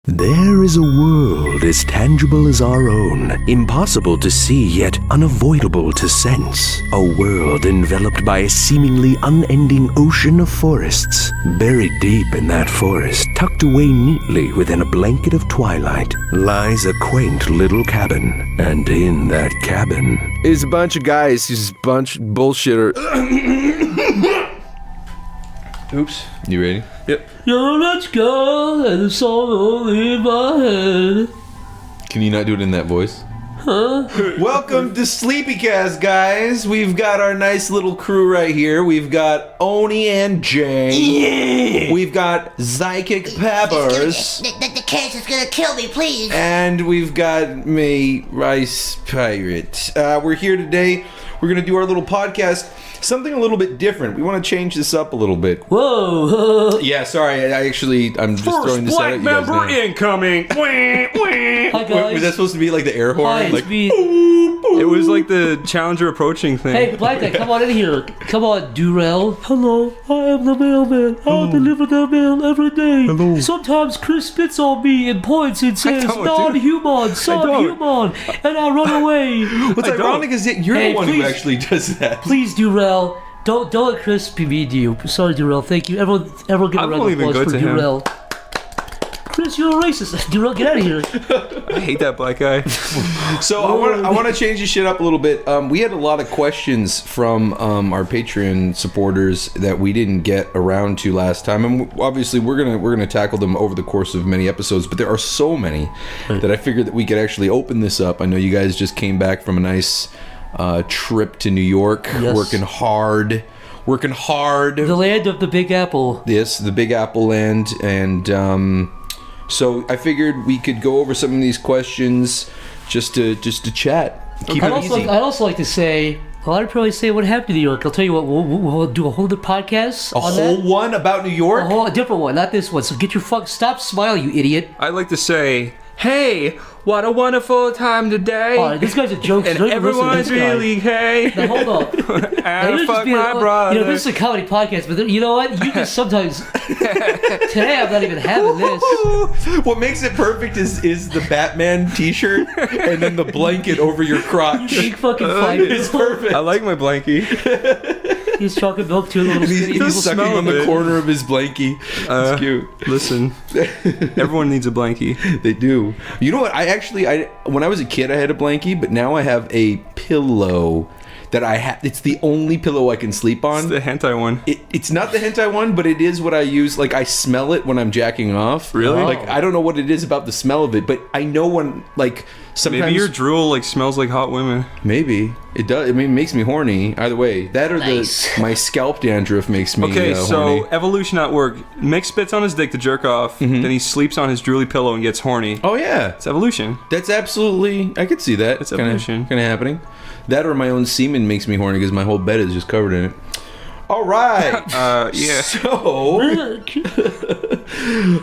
There is a world as tangible as our own, impossible to see yet unavoidable to sense. A world enveloped by a seemingly unending ocean of forests. Buried deep in that forest, tucked away neatly within a blanket of twilight, lies a quaint little cabin. And in that cabin is a bunch of guys who's a bunch of bullshitter. Oops. You ready? Yep. You're a rich girl and a song only in my head. Can you not do it in that voice? Huh? Welcome to Sleepycast, guys. We've got our nice little crew right here. We've got Oni and Jane. Yeah. We've got Psychic Peppers. The cancer's gonna kill me, please. And we've got me, Rice Pirate. We're here today. We're going to do our little podcast. Something a little bit different. We want to change this up a little bit. Whoa. Yeah, sorry. I'm just throwing this out at you guys now. First black member incoming. Hi, guys. Was that supposed to be like the air horn? Hi, like, it's me. It was like the Challenger approaching thing. Hey, Black Guy, come on in here. Come on, Durell. Hello, I am the mailman. I'll deliver the mail every day. Hello. Sometimes Chris spits on me and points and says, don't, non-human, son-human, and I run away. What's ironic is that you're Hey, the one who please. actually does that. Please, Durell, don't let Chris be mean to you. Sorry, Durell. Thank you. Everyone get a I've round only of been applause good for to him. Durell. Chris, you're a racist. Durell, get out of here. I hate that black guy. So I want to change this shit up a little bit. We had a lot of questions from our Patreon supporters that we didn't get around to last time, and obviously we're gonna tackle them over the course of many episodes. But there are so many that I figured that we could actually open this up. I know you guys just came back from a nice trip to New York, Yes. working hard. The land of the Big Apple. Yes, the Big Apple land, and so I figured we could go over some of these questions just to chat. Keep it easy. I'd also like to say, well, I'd probably say what happened to New York. I'll tell you what, we'll do a whole other podcast A on whole that. one about New York? A different one, not this one. So get your stop smiling, you idiot. I'd like to say, hey, what a wonderful time today. All right, this guy's a joke. And Don't even listen to everyone's this guy. really hey. Now hold up. Now, you're just fuck being my brother. You know, this is a comedy podcast, but you know what? You just sometimes. Today I'm not even having this. What makes it perfect is the Batman t-shirt and then the blanket over your crotch. Big fucking fight. It's perfect. I like my blankie. He's chocolate milk too, little skinny. He's sucking smell on the of it. corner of his blankie. It's cute. Listen, everyone needs a blankie. They do. You know what? When I was a kid, I had a blankie, but now I have a pillow that I have. It's the only pillow I can sleep on. It's the hentai one. It's not the hentai one, but it is what I use. Like, I smell it when I'm jacking off. Really? Like, I don't know what it is about the smell of it, but I know when, like, sometimes... Maybe your drool like smells like hot women. Maybe. It does. I mean, it makes me horny. Either way. That or Nice. my scalp dandruff makes me Okay, so horny. evolution at work. Mick spits on his dick to jerk off, then he sleeps on his drooly pillow and gets horny. Oh, yeah. It's evolution. That's absolutely... I could see that. It's evolution. Kind of happening. That or my own semen makes me horny because my whole bed is just covered in it. All right. Yeah. So,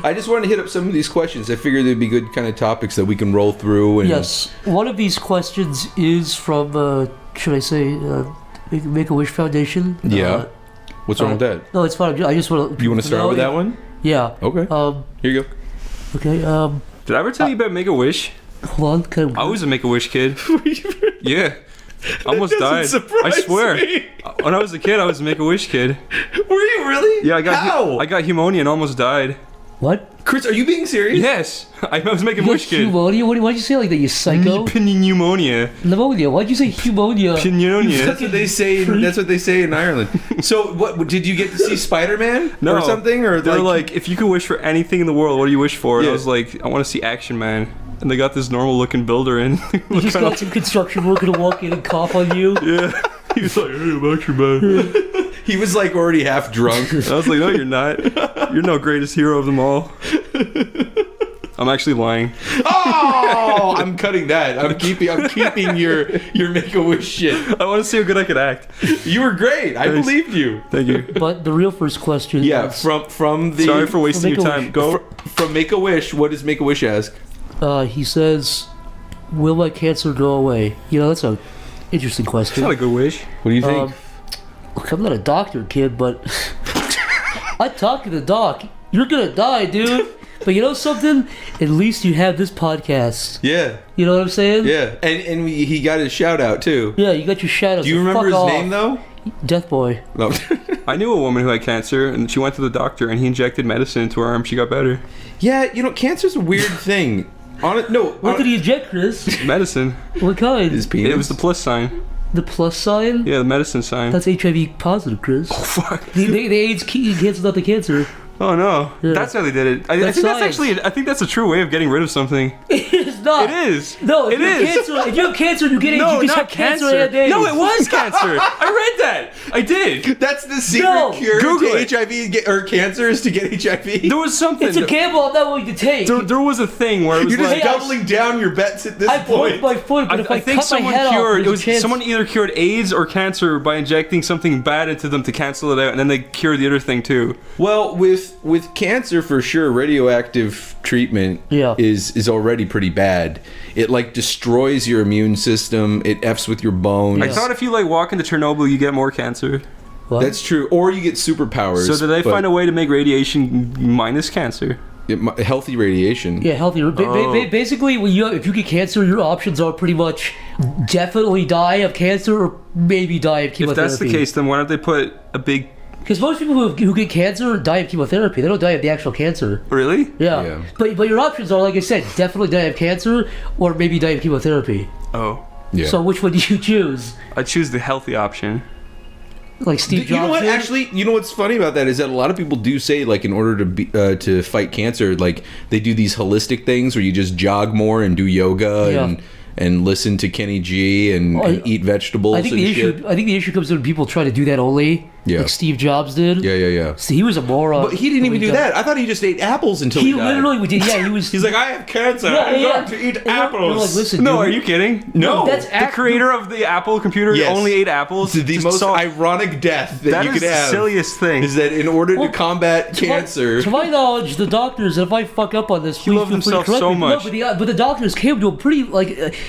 I just wanted to hit up some of these questions. I figured they'd be good kind of topics that we can roll through. And Yes, one of these questions is from, should I say, Make-A-Wish Foundation. Yeah. What's wrong with that? No, it's fine. I just want to. You want to start with that one? Yeah. Okay. Here you go. Okay. Did I ever tell you about Make-A-Wish? Hold on. Can I was a Make-A-Wish kid. Yeah. I almost died. surprise I swear. me. When I was a kid, I was a Make-A-Wish kid. Were you really? Yeah, I got How? I got pneumonia and almost died. What? Chris, are you being serious? Yes. I was making You got wish kid. pneumonia? Why'd you say it like that, you psycho? Pneumonia. Pneumonia. Why'd you say pneumonia? Pneumonia. That's what they say. That's what they say in Ireland. So, what did you get to see Spider-Man No. or something? Or They're like, if you could wish for anything in the world, what do you wish for? And Yeah. I was like, I want to see Action Man. And they got this normal looking builder in. You just got some construction worker to walk in and cough on you. Yeah. He was like, hey, I'm Action Man. he was like already half drunk. I was like, no, you're not. You're no greatest hero of them all. I'm actually lying. Oh, I'm cutting that. I'm keeping your Make-A-Wish shit. I want to see how good I could act. You were great. I Thanks. believed you. Thank you. But the real first question Yeah, is, from the Sorry for wasting your Make-A-Wish. time. Go. from Make-A-Wish. What does Make-A-Wish ask? he says, will my cancer go away? You know, that's a interesting It's question. not a good wish. What do you think? Look, I'm not a doctor, kid, but I talked to the doc. You're gonna die, dude. But you know something? At least you have this podcast. Yeah. You know what I'm saying? Yeah. And he got his shout out too. Yeah, you got your shout out. Do you remember his name though? Death Boy. No. I knew a woman who had cancer, and she went to the doctor, and he injected medicine into her arm. She got better. Yeah, cancer's a weird thing. What did he inject, Chris? Medicine. What kind? His penis. It was the plus sign. The plus sign? Yeah, the medicine sign. That's HIV positive, Chris. Oh, fuck. The AIDS cancels out the cancer. Oh, no. Yeah. That's how they did it. I think that's a true way of getting rid of something. It is not. It is. No, it is. If you have cancer, you get AIDS. No, you just not have cancer. cancer. No, it was cancer. I read that. I did. That's the secret cure Google to HIV or cancer is to get HIV. There was something. It's a gamble I'm not willing to take. There was a thing where it was You're just like doubling down your bets at this I point. broke my foot, but if I think cut my someone head cured. off, It was chance. someone either cured AIDS or cancer by injecting something bad into them to cancel it out, and then they cured the other thing too. Well, with cancer for sure, radioactive treatment is already pretty bad. It like destroys your immune system. It f's with your bones. I thought if you like walk into Chernobyl, you get more cancer. What? That's true. Or you get superpowers. So did they find a way to make radiation minus cancer? Healthy radiation? Yeah, healthy. Basically, if you get cancer, your options are pretty much definitely die of cancer or maybe die of chemotherapy. If that's the case, then why don't they put a big... Because most people who get cancer die of chemotherapy. They don't die of the actual cancer. Really? Yeah. But your options are, like I said, definitely die of cancer or maybe die of chemotherapy. Oh. Yeah. So which one do you choose? I choose the healthy option. Like Steve Jobs. You know what? did? Actually, you know what's funny about that is that a lot of people do say, like, in order to be to fight cancer, like they do these holistic things where you just jog more and do yoga and listen to Kenny G and eat vegetables. I think the issue comes when people try to do that only. Yeah. Like Steve Jobs did. Yeah. See, he was a moron. But he didn't even do that. I thought he just ate apples until he died. Literally did. Yeah, he was. He's like, I have cancer. I'm going to eat apples. You're like, listen, No, dude, are you kidding? No. That's The creator of the Apple computer only ate apples. It's the Just most saw- ironic death that you is could have. the silliest thing. Is that in order to combat To cancer... my knowledge, the doctors, and if I fuck up on this, please loved feel free to himself correct so me. much. No, but the doctors came to him pretty,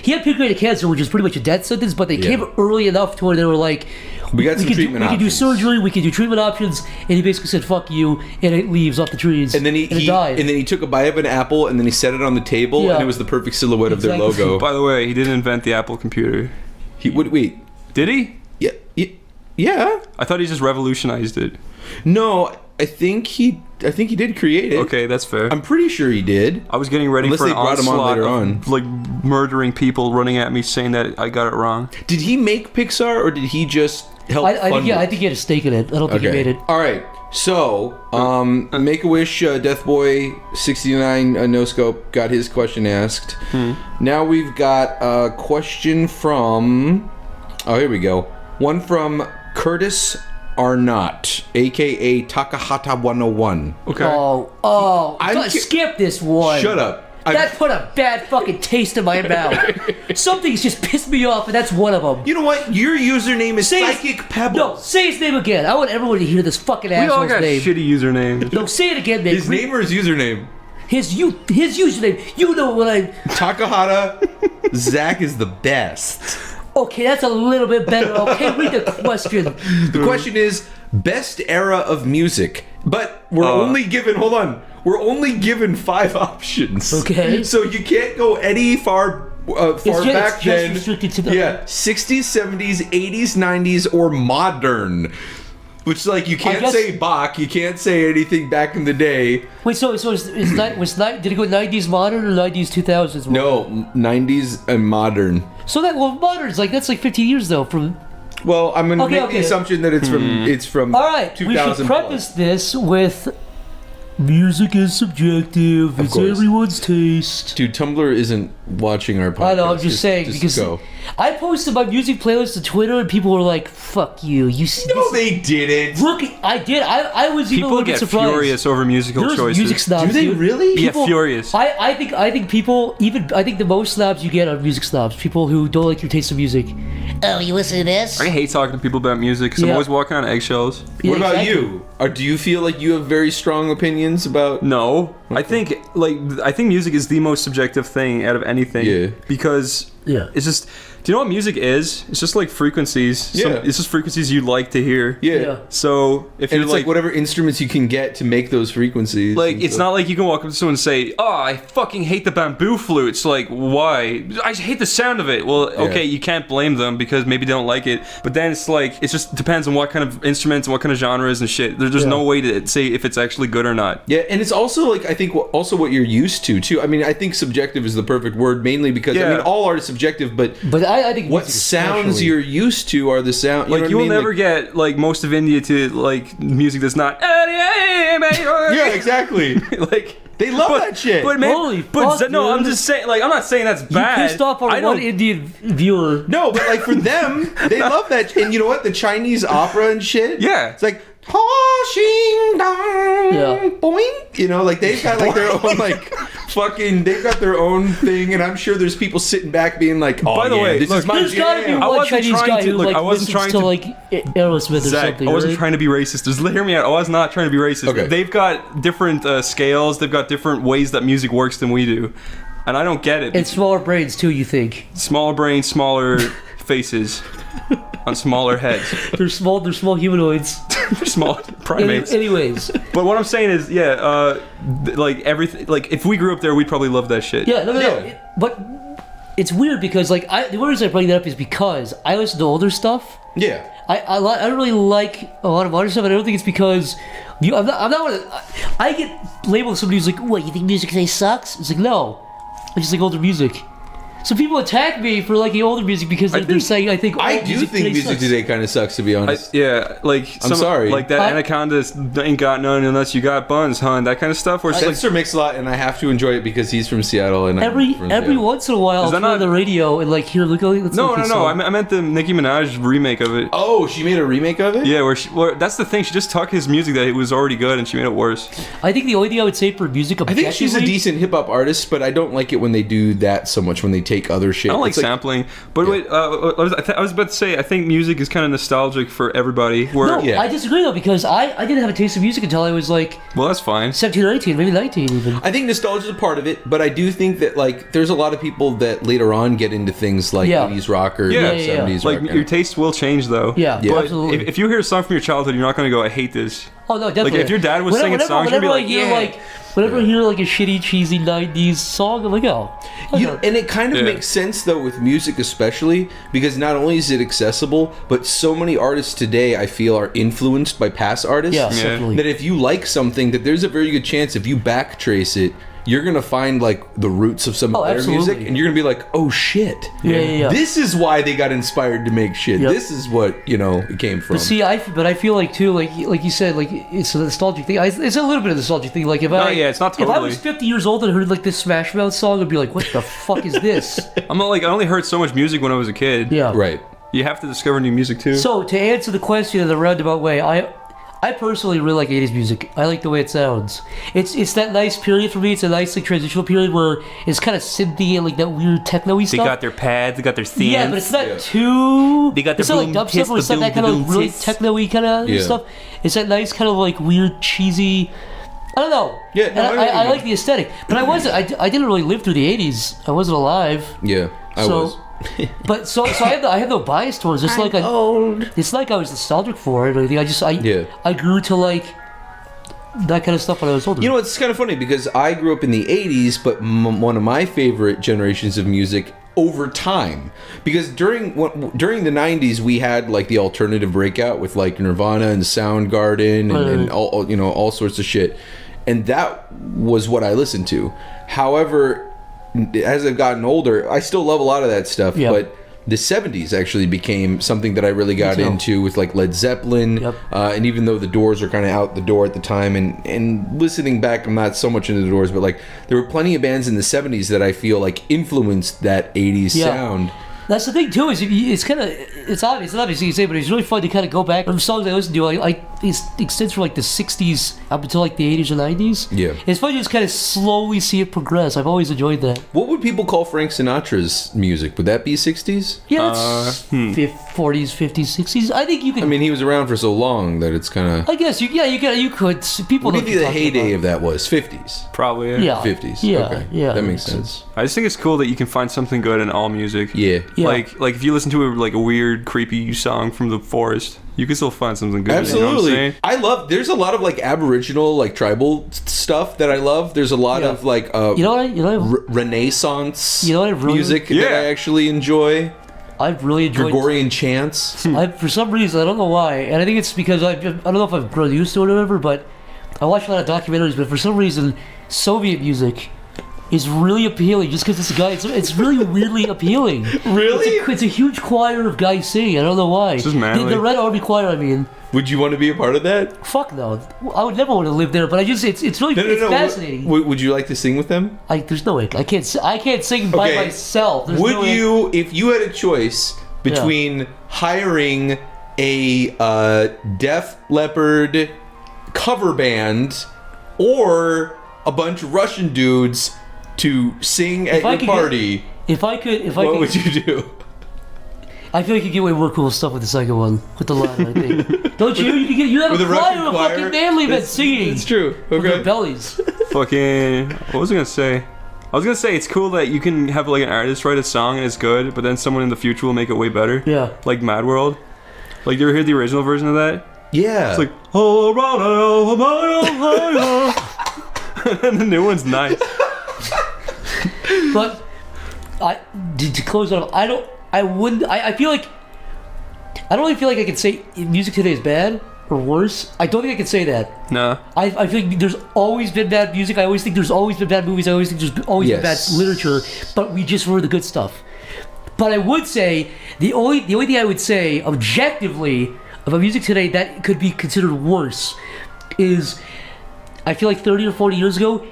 he had pancreatic cancer, which is pretty much a death sentence, but they came early enough to where they were like, We got some treatment we options. could do surgery, we could do treatment options, and he basically said, fuck you, and it leaves off the trees. And then he died. And then he took a bite of an apple and then he set it on the table Yeah. and it was the perfect silhouette of their Exactly. logo. By the way, he didn't invent the Apple computer. Wait. Did he? Yeah. I thought he just revolutionized it. No, I think he did create it. Okay, that's fair. I'm pretty sure he did. I was getting ready Unless for they an brought him on onslaught later of, like, murdering people running at me saying that I got it wrong. Did he make Pixar or did he just help I fund think it? I think he had a stake in it. I don't think he made it. All right. So, Make-A-Wish Death Boy 69 No Scope got his question asked. Now we've got a question from... Oh, here we go. One from Curtis Arnott, a.k.a. Takahata 101. Okay. Skip this one. Shut up. That put a bad fucking taste in my mouth. Something's just pissed me off, and that's one of them. You know what? Your username is Psychic Pebbles. No, say his name again. I want everyone to hear this fucking We all asshole's got name. shitty usernames. No, say it again, man. His name or his username? His username. You know what I... Takahata Zach is the best. Okay, that's a little bit better. Okay, read the question. The question is best era of music, but we're only given. Hold on, we're only given 5 options. Okay. So you can't go any far back just then. restricted to the- 60s, 70s, 80s, 90s, or modern. Which, like, you can't say Bach, you can't say anything back in the day. Wait, so did it go 90s modern or 90s 2000s modern? No, 90s and modern. So modern's that's like 15 years though from... Well, I'm gonna make the okay. assumption that it's from All right, 2000 we should preface this with... Music is subjective. It's course. everyone's taste. Dude, Tumblr isn't watching our podcast. I know, I'm just saying, because go. I posted my music playlist to Twitter and people were like, fuck you. No, they didn't. Look, I did. I was even a People little bit get surprised. furious over musical There's choices. music snobs. Do they dude. really? Yeah, furious. I think people, I think the most snobs you get are music snobs. People who don't like your taste of music. Oh, you listen to this? I hate talking to people about music because I'm Yeah. always walking on eggshells. What about exactly. you? Or do you feel like you have very strong opinions about? No, I think music is the most subjective thing out of anything. Yeah. Because Yeah. it's just Do you know what music is? It's just like frequencies. Yeah. It's just frequencies you like to hear. Yeah. So if And you're it's like whatever instruments you can get to make those frequencies. like, and it's stuff. not like you can walk up to someone and say, "Oh, I fucking hate the bamboo flute." It's like, why? I hate the sound of it. Well, okay, you can't blame them because maybe they don't like it. But then it's like, it just depends on what kind of instruments and what kind of genres and shit. There's no way to say if it's actually good or not. Yeah, and it's also like, I think also what you're used to too. I mean, I think subjective is the perfect word, mainly because I mean all art is subjective, but I think what music sounds especially. you're used to are the sound. Like, you will never Like, get like most of India to like music that's not. yeah, exactly. Like. They love that shit. But man, Holy but fuck, no, dude. I'm just saying. Like, I'm not saying that's You bad. pissed off I our don't- one Indian viewer. No, but like for them, they love that. And you know what? The Chinese opera and shit. Yeah. It's like ha shing dong Yeah. boing. You know, like they've got like their own like fucking. They've got their own thing, and I'm sure there's people sitting back being like, "Oh, By the yeah, way, this look, is my There's gotta be jam." I one wasn't Chinese trying guy to- who look, like I wasn't listens trying to to- like Aerosmith or Zach, something. I wasn't right? trying to be racist. Just hear me out. I was not trying to be racist. Okay. They've got different scales. They've got different ways that music works than we do, and I don't get it. And smaller brains too. You think Smaller brains, smaller faces, on smaller heads. they're small? They're small humanoids. They're small primates. Anyways, But what I'm saying is, like everything. Like if we grew up there, we'd probably love that shit. yeah, no. Yeah. But it's weird because like the only reason I bring that up is because I listen to older stuff. Yeah. I don't really like a lot of modern stuff, and I don't think it's because I'm not one of, I get labeled as somebody who's like, What, you think music today sucks? it's like no, I just like older music. So people attack me for liking older music because they're saying I think I old do think music sucks. today kind of sucks, to be honest. Yeah, like I'm sorry. like that Anaconda ain't got none unless you got buns, hun. That kind of stuff. Where it's That's like, Sir Mix-a-Lot, and I have to enjoy it because he's from Seattle, and I'm Every from Seattle. once in a while, I'll that turn on not- the radio and like hear, let's no, look no, this no. song. I meant the Nicki Minaj remake of it. Oh, she made a remake of it? Yeah, where that's the thing. She just took his music that it was already good and she made it worse. I think the only thing I would say for music, I think she's a objectively- decent hip-hop artist, but I don't like it when they do that so much, when they take other shit. I don't like It's sampling, but wait, I was about to say I think music is kind of nostalgic for everybody. Where No, Yeah. I disagree though because I didn't have a taste of music until I was like well, that's fine. 17, 19, maybe 19 even. I think nostalgia is a part of it, but I do think that like there's a lot of people that later on get into things like Yeah. 80s rock or Yeah. 70s Like rock. your taste will change though. Yeah, Yeah. But absolutely. if you hear a song from your childhood, you're not going to go, "I hate this." Oh no, definitely. if your dad was singing songs, you'd be like, "Yeah." Whenever I hear like a shitty, cheesy '90s song, I'm like, oh. And it kind of Yeah. makes sense though with music, especially because not only is it accessible, but so many artists today I feel are influenced by past artists. Yeah, definitely. That if you like something, that there's a very good chance if you backtrace it, you're gonna find like the roots of some of their absolutely. music, and you're gonna be like, oh shit, Yeah. this is why they got inspired to make shit. Yep. This is what it came from. But see, I feel like too, like you said, like it's a nostalgic thing. It's a little bit of a nostalgic thing. Like if it's not If I totally. was 50 years old and heard like this Smash Mouth song, I'd be like, what the fuck is this? I'm not like I only heard so much music when I was a kid. Yeah. Right. You have to discover new music too. So to answer the question in a roundabout way, I personally really like 80s music. I like the way it sounds. It's that nice period for me. It's a nice like transitional period where it's kind of synthy and like that weird techno-y they stuff. got their pads, they got their themes. Yeah, but it's not too. They got the it's not like boom dubstep tits, where it's the not that kind boom of really tits. techno-y kind of Yeah. stuff. It's that nice kind of like weird cheesy. I don't know. Yeah, And no, I know what you I mean. like the aesthetic, but I wasn't. I didn't really live through the 80s. I wasn't alive. Yeah, I So- was. But so I have no bias towards it. It's like it's like I was nostalgic for it or anything. I grew to like that kind of stuff when I was older. You know, it's kind of funny because I grew up in the 80s, but one of my favorite generations of music over time, because during the 90s we had like the alternative breakout with like Nirvana and Soundgarden and all sorts of shit, and that was what I listened to. However, as I've gotten older, I still love a lot of that stuff, Yeah. but the 70s actually became something that I really got too. into with like Led Zeppelin. Yep. And even though the Doors are kind of out the door at the time, and listening back, I'm not so much into the Doors, but like there were plenty of bands in the 70s that I feel like influenced that 80s Yeah. sound. That's the thing too. Is it's kind of it's obvious you say, but it's really fun to kind of go back. The songs I listen to, it extends from like the '60s up until like the '80s or '90s. Yeah. It's fun to just kind of slowly see it progress. I've always enjoyed that. What would people call Frank Sinatra's music? Would that be 60s? Yeah, it's 40s, 50s, 60s. I think you could. I mean, he was around for so long that it's kind of. I guess you could. People. What do know you think the what you're heyday talking of that was? 50s, Probably. about. Yeah. 50s. Yeah. Okay. Yeah. That makes sense. I just think it's cool that you can find something good in all music. Yeah. Yeah. Like if you listen to a weird, creepy song from the forest, you can still find something good. Absolutely. You know what I'm saying? I love, there's a lot of like Aboriginal, like tribal stuff that I love. There's a lot of like Renaissance music that I actually enjoy. I've really enjoyed Gregorian chants. For some reason, I don't know why, and I think it's because I don't know if I've grown used to it or whatever, but I watch a lot of documentaries, but for some reason, Soviet music is really appealing just because it's a guy. It's really weirdly appealing. Really? It's a huge choir of guys singing. I don't know why. It's just manly. The Red Army Choir, I mean. Would you want to be a part of that? Fuck no. I would never want to live there, but it's really fascinating. Would you like to sing with them? There's no way. I can't sing by myself. There's Would no way. you, if you had a choice between hiring a Def Leppard cover band or a bunch of Russian dudes to sing at your party? What would you do? I feel like you get way more cool stuff with the second one, with the ladder, I think. Don't you? You have With a a Russian choir of choir? fucking manly men singing. It's true. With Okay. their bellies. Fucking. What was I gonna say? I was gonna say it's cool that you can have like an artist write a song and it's good, but then someone in the future will make it way better. Yeah. Like Mad World. Like, you ever hear the original version of that? Yeah. It's like, and the new one's nice. But to close it off, I don't really feel like I can say music today is bad or worse. I don't think I can say that. Nah. I feel like there's always been bad music. I always think there's always been bad movies. I always think there's always been bad literature. But we just heard the good stuff. But I would say the only thing I would say objectively about music today that could be considered worse is, I feel like 30 or 40 years ago,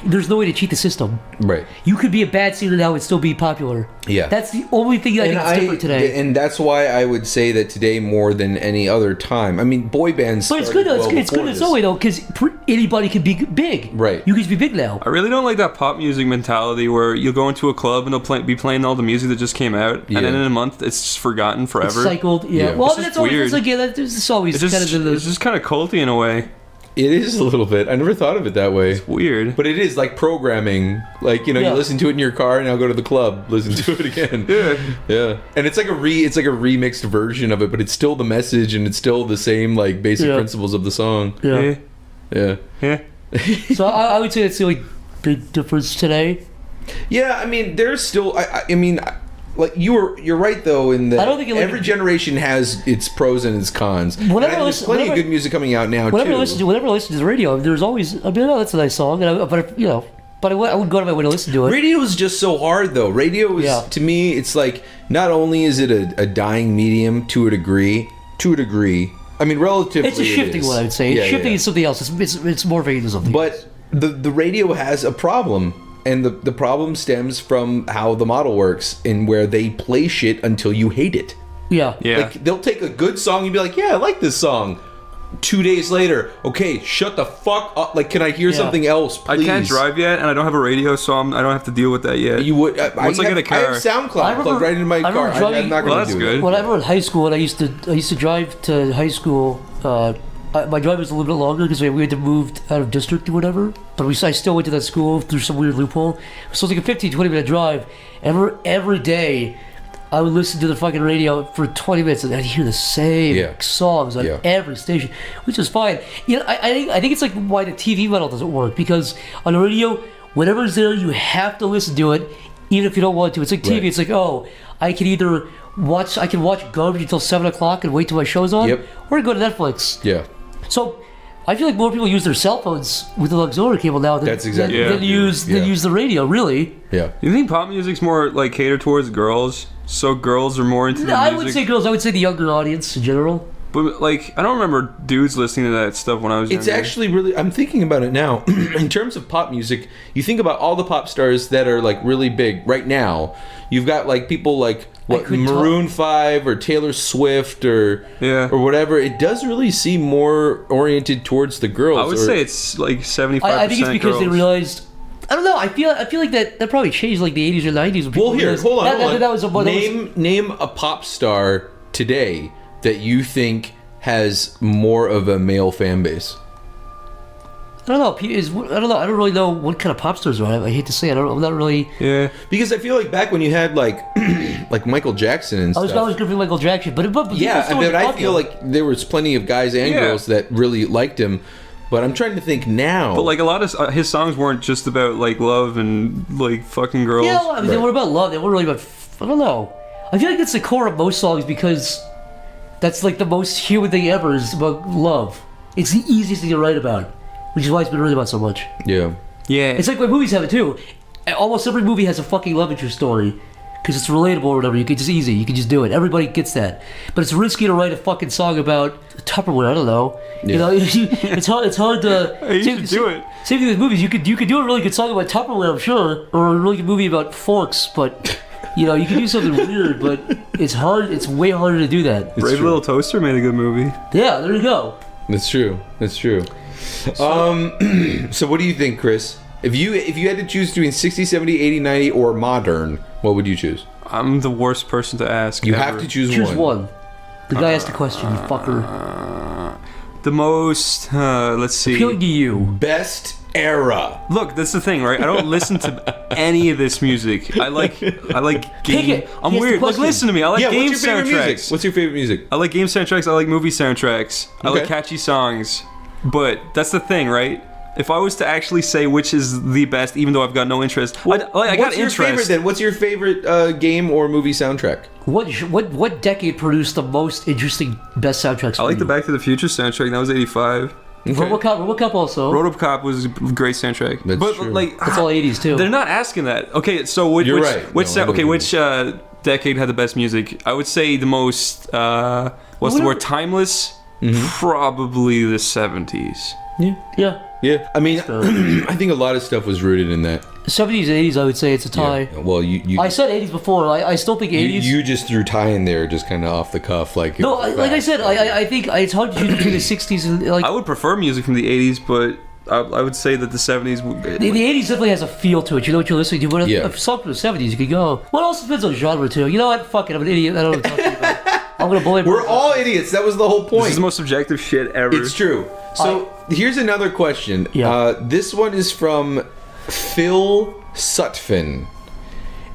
there's no way to cheat the system. Right. You could be a bad singer now and still be popular. Yeah. That's the only thing I think is different today. And that's why I would say that today more than any other time. I mean, boy bands. But it's good though. It's good in its own way though, because anybody can be big. Right. You can be big now. I really don't like that pop music mentality where you'll go into a club and they'll be playing all the music that just came out, and then in a month it's just forgotten forever. It's cycled. Yeah. Yeah. Well, It's that's just always weird. it's like it's always It's kind of it's just kind of culty in a way. It is a little bit. I never thought of it that way. It's weird. But it is like programming. Like, you listen to it in your car and now go to the club, listen to it again. Yeah. And it's like a remixed version of it, but it's still the message and it's still the same like basic principles of the song. Yeah. Yeah. So I would say that's the only big difference today. Yeah, I mean, there's still. I mean, like you're right though in that I don't think every generation has its pros and its cons. There's plenty of good music coming out now whenever too. I listen to the radio, there's always that's a nice song, but I wouldn't go out of my way to listen to it. Radio is just so hard though. Radio is to me, it's like not only is it a dying medium to a degree. I mean, relatively, It's a shifting one, I would say. Shifting is something else. It's morphing into something. But the radio has a problem. And the problem stems from how the model works and where they play shit until you hate it. Yeah. Like, they'll take a good song and be like, yeah, I like this song. 2 days later, okay, shut the fuck up. Like, can I hear something else, please? I can't drive yet, and I don't have a radio, so I don't have to deal with that yet. You would. Once I get a car. I have SoundCloud plugged right into my car. I'm not going to do it. When I was in high school, and I used to drive to high school. My drive was a little bit longer because we had to move out of district or whatever. But I still went to that school through some weird loophole. So it was like a 15, 20-minute drive. Every day, I would listen to the fucking radio for 20 minutes and I'd hear the same songs on every station, which is fine. I think it's like why the TV model doesn't work, because on the radio, whatever's there, you have to listen to it, even if you don't want to. It's like TV. Right. It's like, I can watch garbage until 7 o'clock and wait till my show's on, or go to Netflix. Yeah. So I feel like more people use their cell phones with the auxiliary cable now than use the radio, really. Yeah. You think pop music's more like catered towards girls? So girls are more into the music? I would say girls. I would say the younger audience in general. But like, I don't remember dudes listening to that stuff when I was younger. It's actually really, I'm thinking about it now. In terms of pop music, you think about all the pop stars that are like really big right now. You've got like people like Maroon 5 or Taylor Swift or whatever. It does really seem more oriented towards the girls. I would say it's like 75%. I think it's because they realized. I don't know. I feel like that probably changed like the 80s or 90s. Well, here, hold on. That was name a pop star today that you think has more of a male fan base. I don't know. I don't know. I don't really know what kind of pop stars are. I hate to say it. I'm not really. Yeah. Because I feel like back when you had like like Michael Jackson and I was stuff. always going to be Michael Jackson, but Yeah, but I feel like there was plenty of guys and girls that really liked him. But I'm trying to think now. But like a lot of his songs weren't just about like love and like fucking girls. Yeah, I mean, they were about love. They weren't really about. I don't know. I feel like that's the core of most songs because that's like the most human thing ever is about love. It's the easiest thing to write about, which is why it's been written about so much. Yeah. Yeah. It's like when movies have it too. Almost every movie has a fucking love interest story because it's relatable or whatever. It's just easy. You can just do it. Everybody gets that. But it's risky to write a fucking song about Tupperware. I don't know. Yeah. You know, it's hard to. You should do it. Same thing with movies. You could do a really good song about Tupperware, I'm sure, or a really good movie about forks. But you know, you can do something weird. But it's hard. It's way harder to do that. Brave Little Toaster made a good movie. Yeah, there you go. That's true. That's true. So what do you think, Chris? If you had to choose between 60, 70, 80, 90, or modern, what would you choose? I'm the worst person to ask. You ever. have to choose Choose one. one. The guy asked the question, you fucker. The most. Let's see. Appealing to you. Best era. Look, that's the thing, right? I don't listen to any of this music. I like game. it. I'm Here's the weird. Look, question. listen to me. I like Yeah, game what's your favorite soundtracks. music? What's your favorite music? I like game soundtracks. I like movie soundtracks. I like Okay. catchy songs. But that's the thing, right? If I was to actually say which is the best, even though I've got no interest, I got What's your interest. favorite then? What's your favorite game or movie soundtrack? What decade produced the most interesting best soundtracks? I like the you? Back to the Future soundtrack. That was '85. RoboCop also. RoboCop was a great soundtrack. That's but true. like, It's all 80s too. they're not asking that. Okay, so which You're right. which No, I know what you which decade had the best music? I would say the most what's the word? Timeless. Probably the '70s. Yeah. Yeah, I mean, I think a lot of stuff was rooted in that. 70s and 80s, I would say it's a tie. Yeah. Well, you I said 80s before. I still think 80s. you just threw tie in there, just kind of off the cuff, like. No, like I said, I think it's hard to choose between the 60s and like. I would prefer music from the '80s, but I would say that the '70s. The 80s definitely has a feel to it. You know what you're listening to. But Yeah. if song from the 70s, you could go. Well, it also depends on genre too. You know what? Fuck it. I'm an idiot. I don't know what I'm talking about. I'm gonna bully. We're all idiots. That was the whole This point. is the most subjective shit ever. It's true. So here's another question. Yeah. This one is from Phil Sutphin,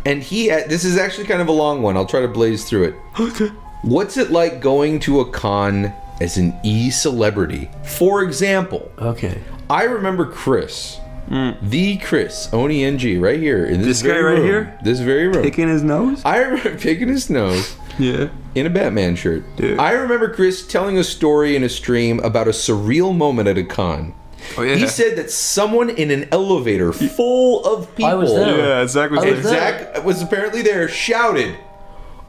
and this is actually kind of a long one. I'll try to blaze through it. Okay. What's it like going to a con as an e-celebrity? For example, Okay. I remember Chris, the Chris Oni-NG, right here in this This guy very right room, here? this very room. Picking his nose. I remember picking his nose. Yeah. In a Batman shirt. Yeah. I remember Chris telling a story in a stream about a surreal moment at a con. Oh yeah. He said that someone in an elevator full of people, I was there. Yeah, Zach was I there. was there. Zach was apparently there, shouted,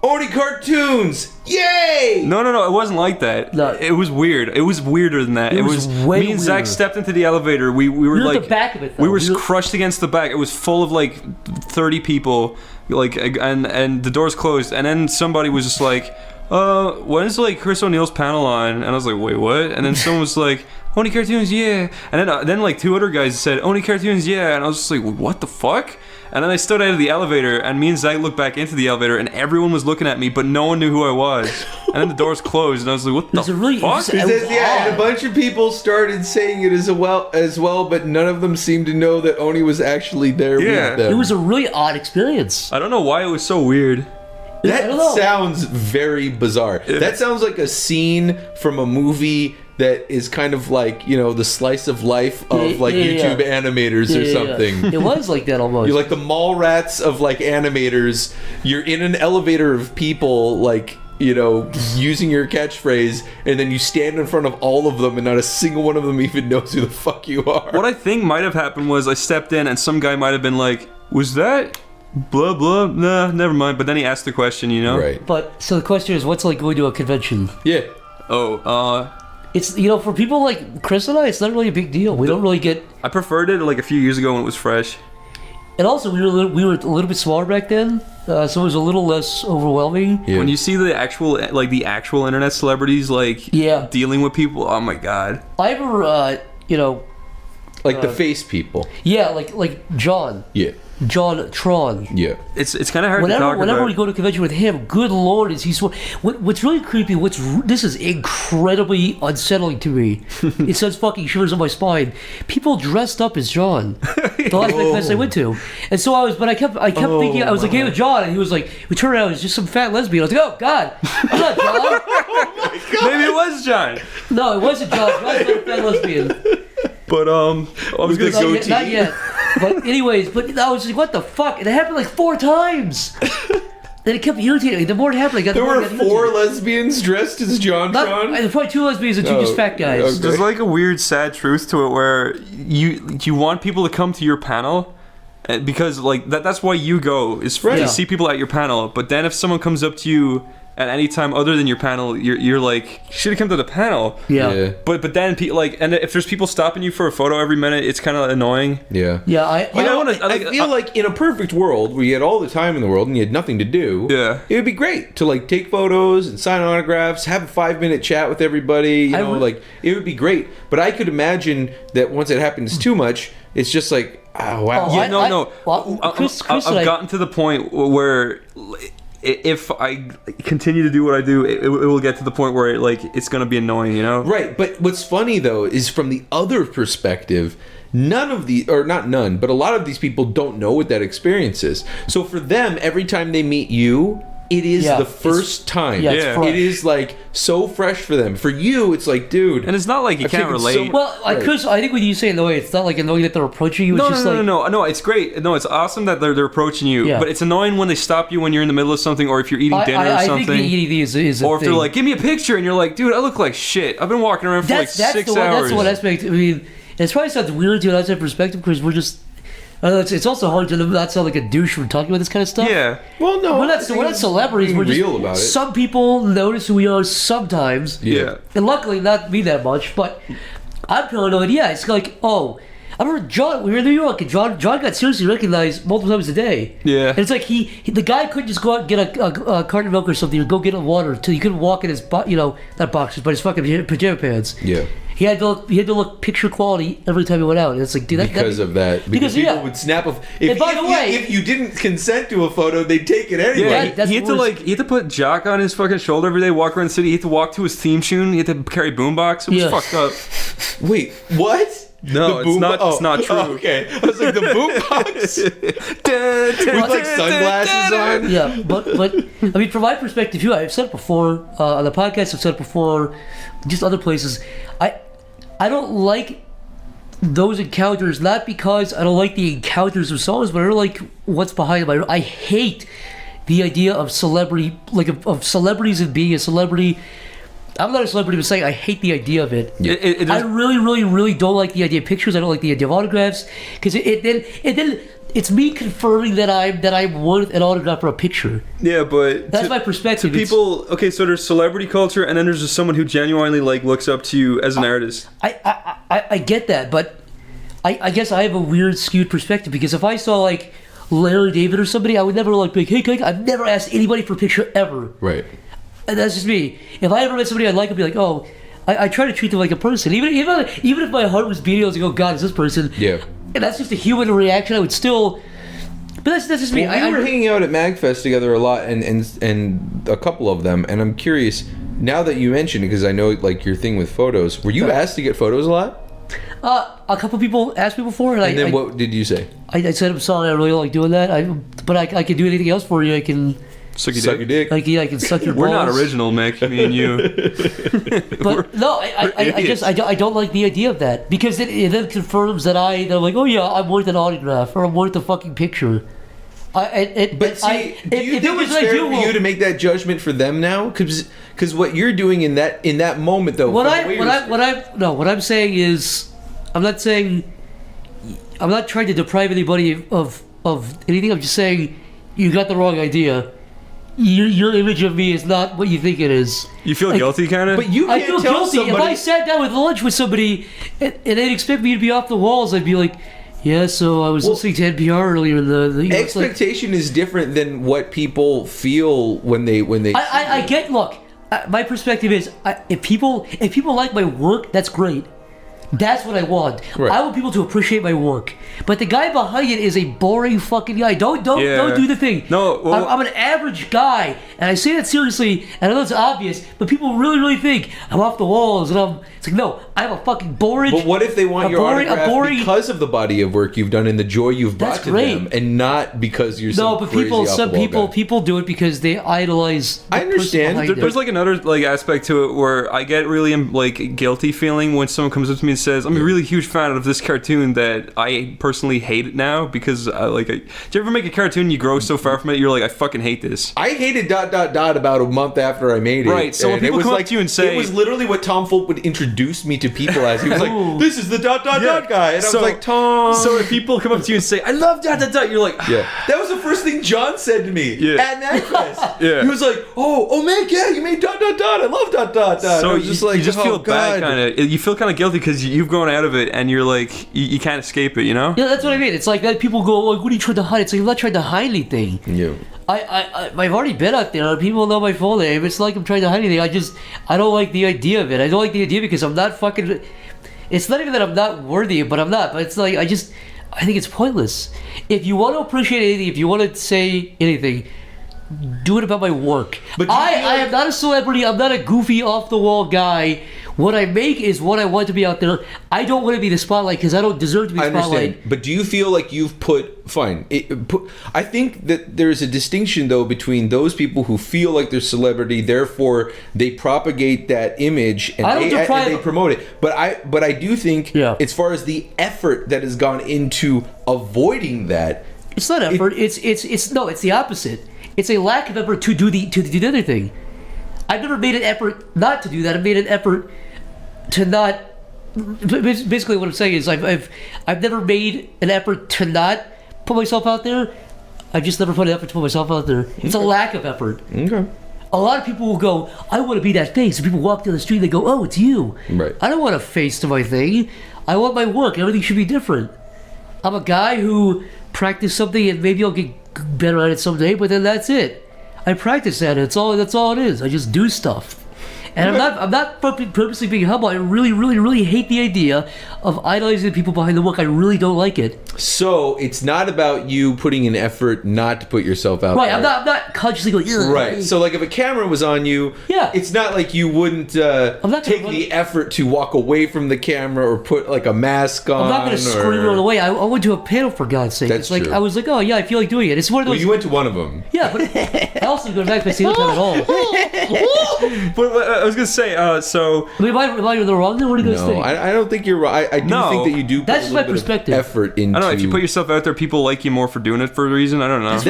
"Oni cartoons! Yay!" No, it wasn't like that. No. It was weird. It was weirder than that. It It was was way me and Zach weirder. stepped into the elevator. We were You're at like the back of it, though. we were You're- crushed against the back. It was full of like 30 people, like and the doors closed. And then somebody was just like, when is like Chris O'Neill's panel on? And I was like, wait, what? And then someone was like, Oni cartoons, yeah. And then like two other guys said, Oni cartoons, yeah. And I was just like, what the fuck? And then I stood out of the elevator, and me and Zach looked back into the elevator, and everyone was looking at me, but no one knew who I was. And then the doors closed, and I was like, what the It's a really fuck? interesting- He It says, was yeah, and a odd. bunch of people started saying it as well, but none of them seemed to know that Oni was actually there Yeah. with them. It was a really odd experience. I don't know why it was so weird. I That don't know. sounds very bizarre. That sounds like a scene from a movie that is kind of like, the slice of life of like YouTube animators or something. It was like that almost. You're like the mall rats of like animators. You're in an elevator of people like, using your catchphrase, and then you stand in front of all of them and not a single one of them even knows who the fuck you are. What I think might have happened was I stepped in, and some guy might have been like, was that blah blah? Nah, never mind. But then he asked the question, Right. But so the question is, what's it like going to a convention? Yeah. Oh, It's for people like Chris and I, it's not really a big deal. We don't really get. I preferred it like a few years ago when it was fresh. And also, we were a little bit smaller back then, so it was a little less overwhelming. Yeah. When you see the actual internet celebrities Yeah. dealing with people, oh my god. I ever, Like the face people. Yeah, like John. Yeah. John Tron. Yeah. It's kind of hard to talk Whenever about. we go to a convention with him, good lord, is he what's really creepy, this is incredibly unsettling to me. It sends fucking shivers on my spine. People dressed up as John. The last convention I went to. And so I kept thinking, I was like, hey, with John, and he was like, we turned around, it was just some fat lesbian. I was like, oh, God, I'm not John. Maybe it was John. No, it wasn't John. John's not a fat lesbian. But I was gonna go. Not yet. But anyways, I was like, what the fuck? And it happened like 4 times. And it kept irritating me. The more it happened, There were 4 lesbians dressed as John Tron? There's probably 2 lesbians and 2 just fat guys. okay. There's like a weird, sad truth to it where you want people to come to your panel. Because like that's why you go is to see people at your panel. But then if someone comes up to you at any time other than your panel, you're like, you should have come to the panel. Yeah. But then and if there's people stopping you for a photo every minute, it's kind of annoying. Yeah. Yeah. I feel like in a perfect world where you had all the time in the world and you had nothing to do, it would be great to like take photos and sign autographs, have a 5-minute chat with everybody. You know, like it would be great. But I could imagine that once it happens too much, it's just like, oh wow. Yeah, no. I've gotten to the point where if I continue to do what I do, it will get to the point where it's going to be annoying, you know? Right, but what's funny though is from the other perspective, not none, but a lot of these people don't know what that experience is. So for them, every time they meet you, it is the first time. Yeah, it's fresh. It is like so fresh for them. For you, it's like, dude. And it's not like you can't relate. Chris, I think when you say it, it's not like annoying that they're approaching you. It's No, it's great. No, it's awesome that they're approaching you. Yeah. But it's annoying when they stop you when you're in the middle of something, or if you're eating dinner or something. I think eating is or if they're like, give me a picture, and you're like, dude, I look like shit. I've been walking around for 6 hours. That's the one aspect. I mean, it's probably sounds weird to an outside perspective because we're just. It's also hard to not sound like a douche from talking about this kind of stuff. Yeah. Well, no. We're not celebrities. We're just real about it. Some people notice who we are sometimes. Yeah. And luckily, not me that much. But I'm paranoid. Yeah, it's like, I remember John. We were in New York, and John got seriously recognized multiple times a day. Yeah. And it's like the guy couldn't just go out and get a carton of milk or something, or go get a water until he couldn't walk in his not boxers, but his fucking pajama pants. Yeah. He had to look picture quality every time he went out. And it's like, dude, because people would snap a. If you didn't consent to a photo, they'd take it anyway. Yeah, he had to put jock on his fucking shoulder every day, walk around the city. He had to walk to his theme tune. He had to carry boombox. It was fucked up. Wait, what? No, it's not. It's not true. Oh, okay, I was like the boombox with like sunglasses on. Yeah, but I mean, from my perspective, too, I've said it before on the podcast. I've said it before, just other places. I don't like those encounters, not because I don't like the encounters themselves, but I don't like what's behind them. I hate the idea of celebrity, of celebrities and being a celebrity. I'm not a celebrity, but saying I hate the idea of it. Yeah. I really, really, really don't like the idea of pictures. I don't like the idea of autographs because it's me confirming that I'm worth an autograph or a picture. Yeah, but that's my perspective. To people, okay, so there's celebrity culture, and then there's just someone who genuinely looks up to you as an artist. I get that, but I guess I have a weird skewed perspective because if I saw like Larry David or somebody, I would never be like, hey, I've never asked anybody for a picture ever. Right. And that's just me. If I ever met somebody I'd like, I'd be like, oh, I try to treat them like a person. Even if my heart was beating, I was like, oh God, it's this person. Yeah. And that's just a human reaction. I would still. But that's just me. Well, we were hanging out at MagFest together a lot, and a couple of them. And I'm curious now that you mentioned it, because I know like your thing with photos. Were you asked to get photos a lot? A couple people asked me before, and then what did you say? I said I'm sorry, I really don't like doing that. But I can do anything else for you. I can. Suck your dick. Like, yeah, I can suck your balls. We're not original, Mick. Me and you. But no, I don't like the idea of that because it then confirms that I'm like, oh yeah, I'm worth an autograph or I'm worth a fucking picture. Do you think it's fair for you to make that judgment for them now? Because what you're doing in that moment though. What I'm saying is, I'm not trying to deprive anybody of anything. I'm just saying you got the wrong idea. Your image of me is not what you think it is. You feel guilty, kind of? But you can't feel tell guilty. somebody... If I sat down with lunch with somebody and they'd expect me to be off the walls, I'd be like, yeah, so I was listening to NPR earlier. Expectation is different than what people feel when they. I get. Look, my perspective is, if people like my work, that's great. That's what I want. Right. I want people to appreciate my work. But the guy behind it is a boring fucking guy. Don't do the thing. No, well, I'm an average guy, and I say that seriously. And I know it's obvious, but people really think I'm off the walls, and it's like, no, I'm a fucking boring. But what if they want your autograph because of the body of work you've done and the joy you've brought to them, and not because you're some crazy people do it because they idolize. I understand. There's like another like aspect to it where I get really like guilty feeling when someone comes up to me and says, "I'm a really huge fan of this cartoon that I personally hate it now because do you ever make a cartoon you grow so far from it you're like I fucking hate this?" I hated ... about a month after I made it. Right. So when people come up to you and say, it was literally what Tom Folk would introduce me to people as. He was like, "This is the ... guy," and I was like, "Tom." So if people come up to you and say, "I love ... you're like, yeah. That was the first thing John said to me at NAGFest. Yeah. He was like, "Oh man, yeah, you made ... I love ... So I was just like, you just feel bad, God. kind of. You feel kind of guilty because you've grown out of it, and you're like, you can't escape it, you know? Yeah, that's what I mean. It's like that people go, like, "What are you trying to hide?" It's like, I'm not trying to hide anything. Yeah. I've already been out there. People know my full name. It's like I'm trying to hide anything. I don't like the idea of it. I don't like the idea because I'm not fucking. It's not even that I'm not worthy, but I'm not. But it's like I think it's pointless. If you want to appreciate anything, if you want to say anything, do it about my work. But I am not a celebrity. I'm not a goofy off the wall guy. What I make is what I want to be out there. I don't want to be the spotlight because I don't deserve to be spotlight. I understand, but do you feel like you've I think that there's a distinction though between those people who feel like they're celebrity, therefore they propagate that image and they promote it. But I do think, as far as the effort that has gone into avoiding that, it's not effort. It's the opposite. It's a lack of effort to do the other thing. I've never made an effort not to do that. I've made an effort to not. Basically, what I'm saying is I've never made an effort to not put myself out there. I've just never put an effort to put myself out there. It's a lack of effort. Okay. A lot of people will go, "I want to be that face." And people walk down the street and they go, "Oh, it's you." Right. I don't want a face to my thing. I want my work. Everything should be different. I'm a guy who practiced something and maybe I'll get better at it someday, but then that's it. I practice at it. That's all it is. I just do stuff. And I'm not purposely being humble. I really hate the idea of idolizing the people behind the work. I really don't like it. So it's not about you putting an effort not to put yourself out there. Right. I'm not consciously going, "Ugh." Right. So like if a camera was on you, it's not like you wouldn't take the effort to walk away from the camera or put like a mask on. I'm not going to scream all the way. I went to a panel for God's sake. That's true. I was like, "Oh yeah, I feel like doing it." It's one of those. Well, you went to one of them. Yeah, but I also didn't go back to the time at all. But I was gonna say, so. I mean, am I in the wrong? What do you guys think? I don't think you're right. I do think that you do. Put That's just my perspective. Effort into. I don't know if you put yourself out there, people like you more for doing it for a reason. I don't know. That's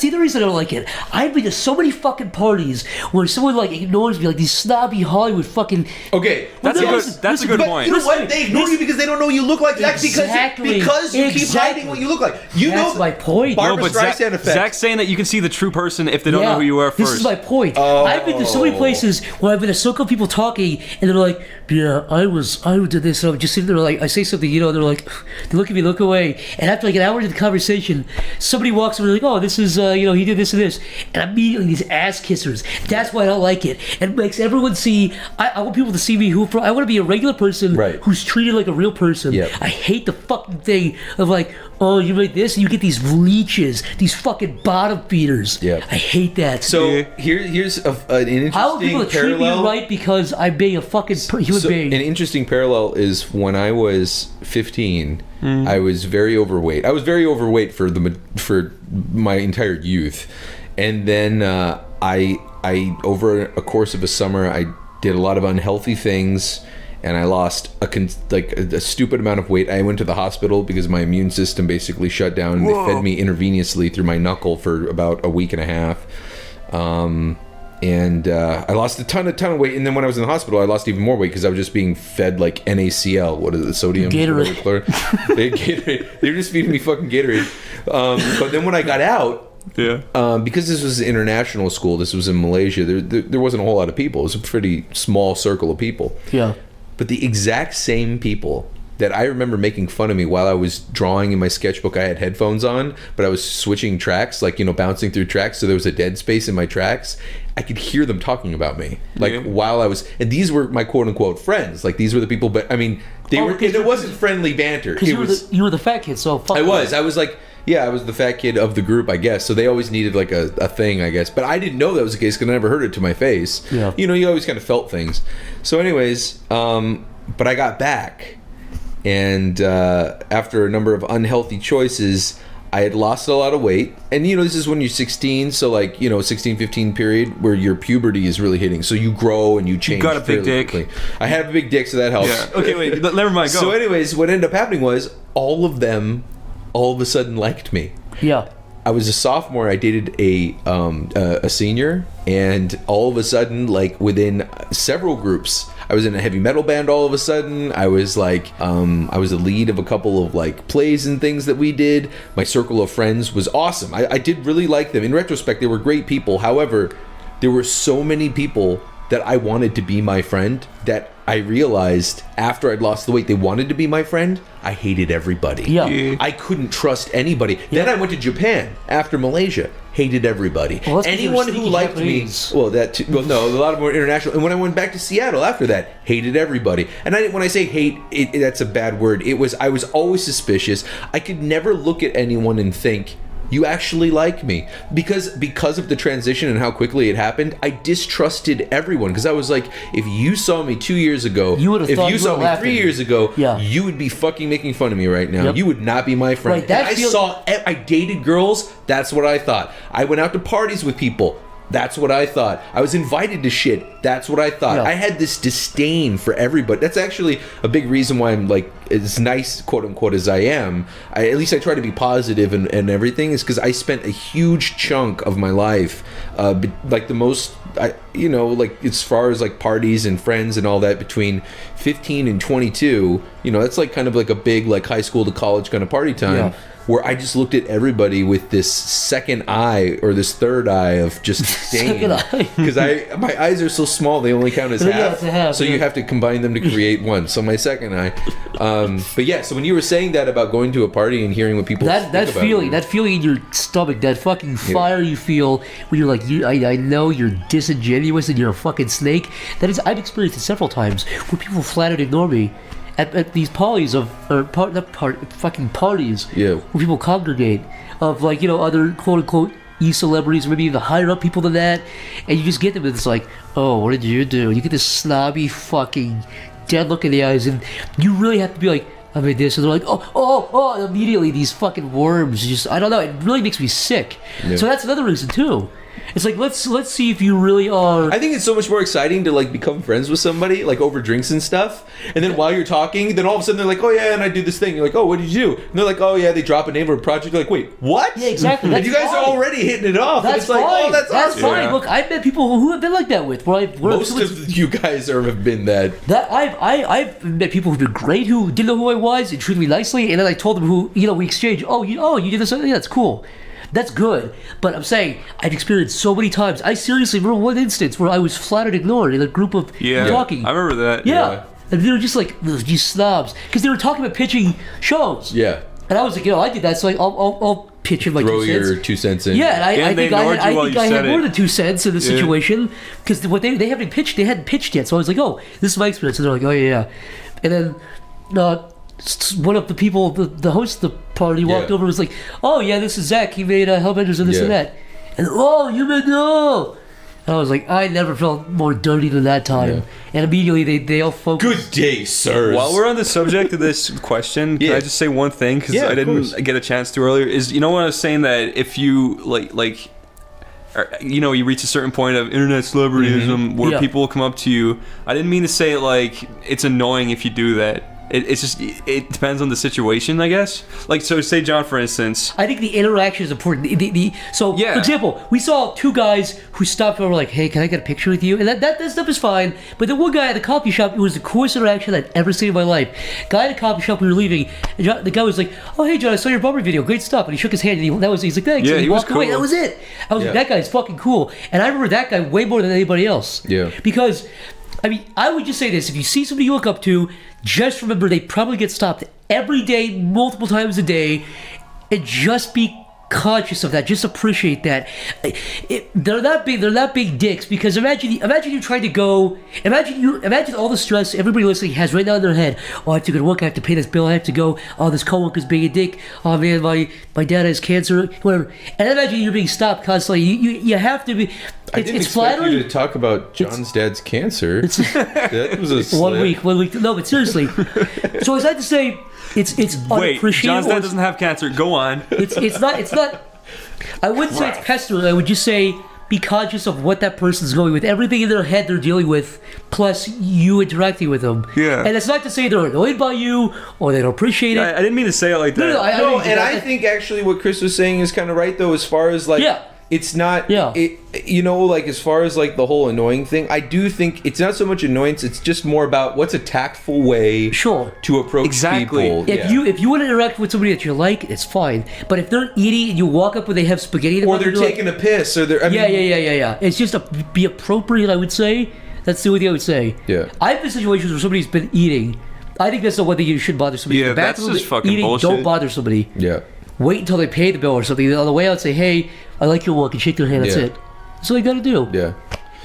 the other reason I don't like it. I've been to so many fucking parties where someone like ignores me, like these snobby Hollywood fucking. Okay, that's a good point. You know what? They ignore you because they don't know what you look like. That's because you keep hiding what you look like. That's my point. Barbra Streisand effect. Zach's saying that you can see the true person if they don't know who you are first. This is my point. I've been to so many places where I've been to so many people talking, and they're like, "Yeah, I did this," and I'm just sitting there like, I say something, they're like, they look at me, look away, and after like an hour into the conversation, somebody walks over, like, "Oh, this is, he did this and this," and immediately these ass kissers. That's why I don't like it. It makes everyone see. I want people to see me I want to be a regular person who's treated like a real person. Yep. I hate the fucking thing of like, "Oh, you made this," and you get these leeches, these fucking bottom feeders. Yeah, I hate that. So here's an interesting I want people to treat me right because I'm being a fucking human being. An interesting parallel is when I was 15, I was very overweight. I was very overweight for my entire youth, and then I over a course of a summer I did a lot of unhealthy things. And I lost a stupid amount of weight. I went to the hospital because my immune system basically shut down. And they fed me intravenously through my knuckle for about a week and a half. And I lost a ton of weight. And then when I was in the hospital, I lost even more weight because I was just being fed like NaCl. What is it? Sodium? Gatorade. They were just feeding me fucking Gatorade. But then when I got out, because this was an international school, this was in Malaysia, there wasn't a whole lot of people. It was a pretty small circle of people. Yeah. But the exact same people that I remember making fun of me while I was drawing in my sketchbook, I had headphones on, but I was switching tracks, like, bouncing through tracks, so there was a dead space in my tracks. I could hear them talking about me, like while I was, and these were my quote unquote friends. Like these were the people, but I mean, they were. And it wasn't friendly banter. It was. You were the fat kid, so fuck. I was like, yeah, I was the fat kid of the group, I guess. So they always needed like a thing, I guess. But I didn't know that was the case because I never heard it to my face. Yeah. You know, you always kind of felt things. So, anyways, but I got back, and after a number of unhealthy choices, I had lost a lot of weight. And, you know, this is when you're 16, so like, you know, 16, 15 period where your puberty is really hitting. So you grow and you change. You got a big dick. Quickly. I have a big dick, so that helps. Yeah. Okay, wait, never mind, go. So anyways, what ended up happening was all of them all of a sudden liked me. Yeah. I was a sophomore. I dated a senior, and all of a sudden, like within several groups, I was in a heavy metal band. All of a sudden, I was like, I was the lead of a couple of like plays and things that we did. My circle of friends was awesome. I did really like them. In retrospect, they were great people. However, there were so many people that I wanted to be my friend that I realized after I'd lost the weight, they wanted to be my friend. I hated everybody. Yeah. I couldn't trust anybody. Then I went to Japan after Malaysia. Hated everybody. Well, anyone who liked Japanese. me. Well, that too, well, no, a lot of them were international. And when I went back to Seattle after that, hated everybody. And when I say hate, that's a bad word. I was always suspicious. I could never look at anyone and think, you actually like me, because of the transition and how quickly it happened. I distrusted everyone because I was like, if you saw me 2 years ago, if you saw me 3 years ago, you would be fucking making fun of me right now. You would not be my friend. Right, I dated girls. That's what I thought. I went out to parties with people. That's what I thought. I was invited to shit. That's what I thought. I had this disdain for everybody. That's actually a big reason why I'm like as nice, quote unquote, as I am. At least I try to be positive and everything, is because I spent a huge chunk of my life, like the most, like as far as like parties and friends and all that, between 15 and 22. You know, that's like kind of like a big like high school to college kind of party time. Yeah. Where I just looked at everybody with this second eye or this third eye of just disdain. Because my eyes are so small, they only count as half. So you have to combine them to create one. So my second eye. But yeah, so when you were saying that about going to a party and hearing what people think about you, that feeling in your stomach, that fucking fire you feel when you're like, I know you're disingenuous and you're a fucking snake. That is, I've experienced it several times where people flat out ignore me. At these parties fucking parties where people congregate of like, you know, other quote unquote celebrities, maybe even higher up people than that, and you just get them and it's like, oh, what did you do? You get this snobby fucking dead look in the eyes, and you really have to be like, I made this, and they're like, oh, and immediately these fucking worms just, I don't know, it really makes me sick. So that's another reason too. It's like, let's see if you really are. I think it's so much more exciting to like become friends with somebody, like over drinks and stuff. And then while you're talking, then all of a sudden they're like, oh yeah, and I do this thing. You're like, oh, what did you do? And they're like, oh yeah, they drop a name of a project. You're like, wait, what? Yeah, exactly. And you guys are already hitting it off. That's and it's fine. Like, oh, that's awesome. Fine. Yeah. Look, I've met people who have been like that with. Most of you guys have been that. I've met people who've been great, who didn't know who I was and treated me nicely, and then I told them who, you know, we exchanged. Oh, you did this. Yeah, that's cool. That's good, but I'm saying I've experienced so many times. I seriously remember one instance where I was flat out ignored in a group of talking. I remember that. Yeah. And they were just like, these snobs, because they were talking about pitching shows. Yeah. And I was like, I did that, so I'll pitch in my 2 cents. Throw your 2 cents in. Yeah, and I think I had more than 2 cents in the situation, because what they hadn't pitched yet. So I was like, oh, this is my experience. And they're like, oh yeah. And then one of the people, the host of the party, walked over and was like, oh yeah, this is Zach, he made Hellbenders and this and that. And you made no. And I was like, I never felt more dirty than that time. And immediately they all focused. Good day, sirs. While we're on the subject of this question, can I just say one thing, because I didn't get a chance to earlier, is, you know when I was saying that if you like you know, you reach a certain point of internet celebrityism where people will come up to you, I didn't mean to say like it's annoying if you do that. It's just, it depends on the situation, I guess. Like, so say John, for instance. I think the interaction is important. For example, we saw 2 guys who stopped and were like, hey, can I get a picture with you? And that stuff is fine. But the one guy at the coffee shop, it was the coolest interaction I'd ever seen in my life. Guy at the coffee shop, we were leaving, and the guy was like, oh, hey, John, I saw your Bummer video. Great stuff. And he shook his hand, and he's like, thanks. Yeah, and he walked was cool. away. That was it. I was like, that guy's fucking cool. And I remember that guy way more than anybody else. Yeah. Because, I mean, I would just say this. If you see somebody you look up to, just remember they probably get stopped every day, multiple times a day, and just be conscious of that. Just appreciate that. They're not big dicks, because imagine you trying to go. Imagine all the stress everybody listening has right now in their head. Oh, I have to go to work. I have to pay this bill. I have to go. Oh, this coworker's being a dick. Oh man, my dad has cancer. Whatever. And imagine you're being stopped constantly. You have to be. I didn't expect flattering. you to talk about John's dad's cancer. That was a slip. 1 week. No, but seriously. So is that to say it's Wait, unappreciated? John's dad doesn't have cancer. Go on. It's not. I wouldn't say it's pestering. I would just say be conscious of what that person's going with. Everything in their head they're dealing with, plus you interacting with them. Yeah. And it's not to say they're annoyed by you or they don't appreciate it. I didn't mean to say it like that. No, I think actually what Chris was saying is kind of right though, as far as like. Yeah. It's not, Yeah. like as far as like the whole annoying thing, I do think it's not so much annoyance, it's just more about what's a tactful way Sure. to approach Exactly. people. If you want to interact with somebody that you like, it's fine. But if they're eating and you walk up where they have spaghetti, Or they're taking a piss, or they're, Yeah. It's just be appropriate, I would say. That's the only thing I would say. Yeah. I've been in situations where somebody's been eating. I think that's the one thing you shouldn't bother somebody. Yeah, In the that's bathroom, just fucking eating, bullshit. Don't bother somebody. Yeah. Wait until they pay the bill or something. On the way out, say, hey, I like your work, and shake their hand. That's Yeah. it. That's all you got to do. Yeah.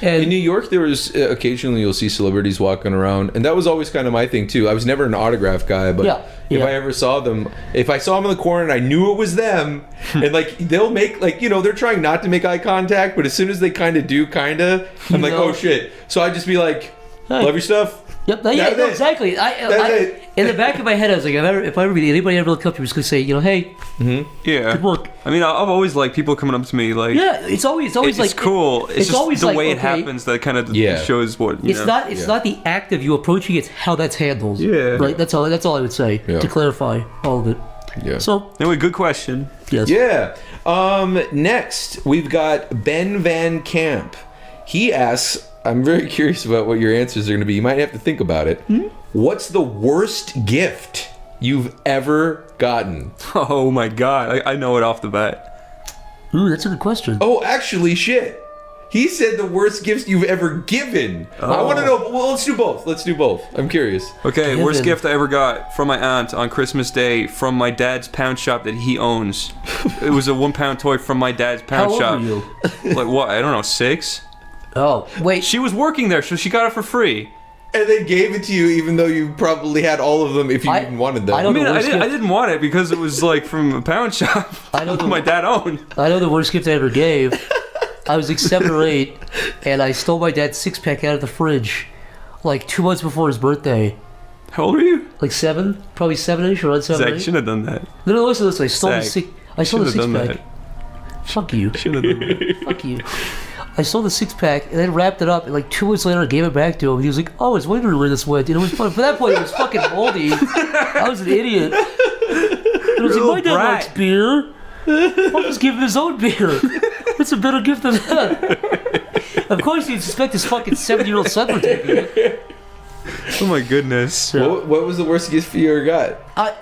And In New York, there was occasionally you'll see celebrities walking around, and that was always kind of my thing too. I was never an autograph guy, but if I ever saw them, if I saw them in the corner and I knew it was them, and like they'll make like they're trying not to make eye contact, but as soon as they kind of do, I'm like, oh shit. So I just be like, love your stuff. Yep. That's it. Exactly. That's it. In the back of my head, I was like, if I ever meet anybody ever look up to me, I'm just gonna say, hey, Yeah. good work. I mean, I've always liked people coming up to me like. Yeah, it's always It's like cool. It's just always the like, way it okay, happens that kind of Yeah. shows what you It's know. not the act of you approaching; it's how that's handled. Yeah. Right. That's all I would say to clarify all of it. Yeah. So Anyway, good question. yes. Yeah. Next, we've got Ben Van Camp. He asks, I'm very curious about what your answers are going to be. You might have to think about it. What's the worst gift you've ever gotten? Oh my god, I know it off the bat. Ooh, that's a good question. Oh, actually, shit. He said the worst gifts you've ever given. I want to know. Well, let's do both. I'm curious. Okay, worst Given. gift I ever got from my aunt on Christmas Day from my dad's pound shop that he owns. It was a £1 toy from my dad's pound How old shop. were you? Like what? I don't know, 6? Oh, wait. She was working there, so she got it for free. And they gave it to you, even though you probably had all of them if you even wanted them. I I don't mean, the I worst gift. didn't want it because it was like from a pound shop I know that my dad owned. I know the worst gift I ever gave. I was like 7 or 8, and I stole my dad's 6-pack out of the fridge, like 2 months before his birthday. How old were you? Like 7, probably 7-ish, around 7. Zach, or 8. shouldn't have done that. No, listen. I stole the Zach, I stole the shouldn't have done 6-pack. Fuck you. Shouldn't have done that. Fuck you. I stole the 6-pack and then wrapped it up, and like 2 months later I gave it back to him, and he was like, oh, I was wondering where this went. And it was fun. For that point, it was fucking moldy. I was an idiot. And I was like, my dad likes beer. I'll just give him his own beer. What's a better gift than that? Of course you'd suspect his fucking 7-year-old son for taking it. Oh my goodness. What was the worst gift you ever got? I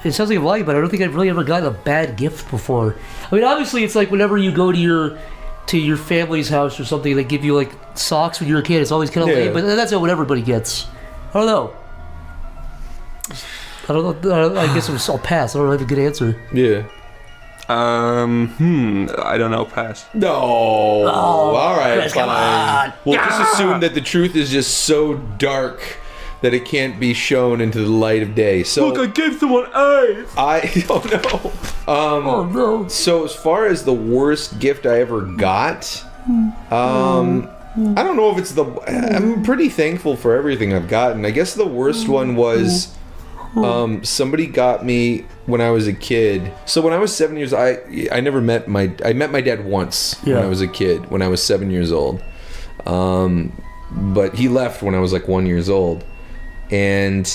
it sounds like I'm lying, but I don't think I've really ever gotten a bad gift before. I mean, obviously, it's like whenever you go to your family's house or something, they give you like socks when you're a kid. It's always kind of lame, but that's not what everybody gets. I don't know. I guess I'll pass. I don't have a good answer. Yeah. I don't know. Pass. No. All right, Chris, come fine. on. We'll just assume that the truth is just so dark that it can't be shown into the light of day. So I gave someone eyes. oh no. Oh no. So as far as the worst gift I ever got, I don't know if it's I'm pretty thankful for everything I've gotten. I guess the worst one was somebody got me when I was a kid. So when I was 7 years, I met my dad once when I was a kid, when I was 7 years old. But he left when I was like 1 year old. And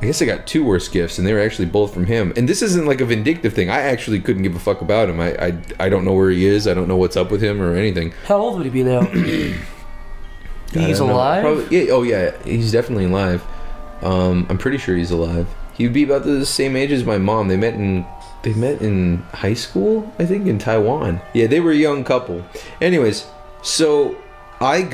I guess I got 2 worst gifts, and they were actually both from him. And this isn't like a vindictive thing. I actually couldn't give a fuck about him. I don't know where he is. I don't know what's up with him or anything. How old would he be now? He's alive? Probably, yeah, oh yeah, he's definitely alive. I'm pretty sure he's alive. He'd be about the same age as my mom. They met in high school, I think, in Taiwan. Yeah, they were a young couple. Anyways, so I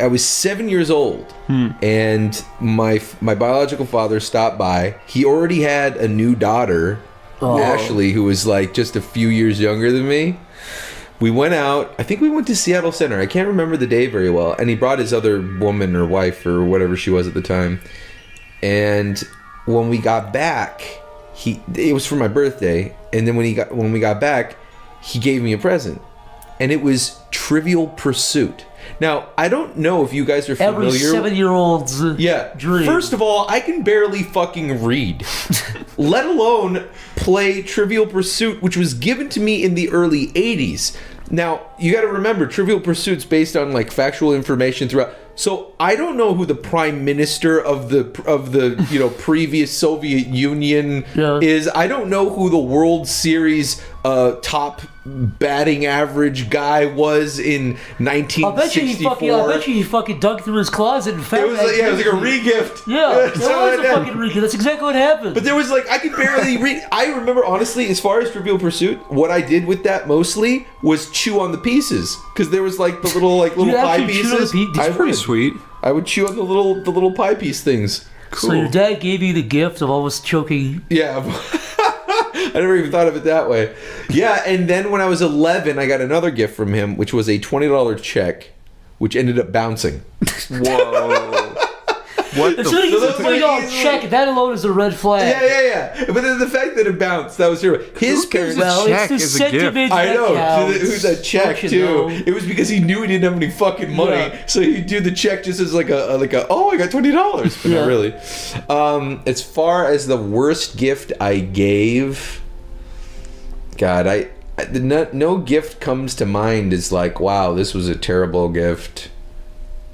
was 7 years old, and my biological father stopped by. He already had a new daughter, Ashley, who was like just a few years younger than me. We went out. I think we went to Seattle Center. I can't remember the day very well. And he brought his other woman or wife or whatever she was at the time. And when we got back, it was for my birthday. And then when we got back, he gave me a present. And it was Trivial Pursuit. Now, I don't know if you guys are familiar. Every 7-year-old's dream. First of all, I can barely fucking read, let alone play Trivial Pursuit, which was given to me in the early 80s. Now, you got to remember, Trivial Pursuit's based on like factual information throughout. So I don't know who the prime minister of the previous Soviet Union is. I don't know who the World Series top batting average guy was in 1964. I bet you he fucking dug through his closet and found it was like a re-gift. Yeah, it was a fucking re-gift. That's exactly what happened. But there was like, I could barely read. I remember, honestly, as far as Trivial Pursuit, what I did with that mostly was chew on the pieces. Because there was like the little pie pieces. That's pretty sweet. I would chew on the little pie piece things. Cool. So your dad gave you the gift of almost choking. Yeah. I never even thought of it that way. Yeah, and then when I was 11, I got another gift from him, which was a $20 check, which ended up bouncing. Whoa. What As soon as you get a $20 check, that alone is a red flag. Yeah. But then the fact that it bounced, that was terrible. His parents... check it's the is a gift. sentiment I know. that Who's a check too? It was because he knew he didn't have any fucking money, so he'd do the check just as like a I got $20, but not really. As far as the worst gift I gave, God, no gift comes to mind as like, wow, this was a terrible gift.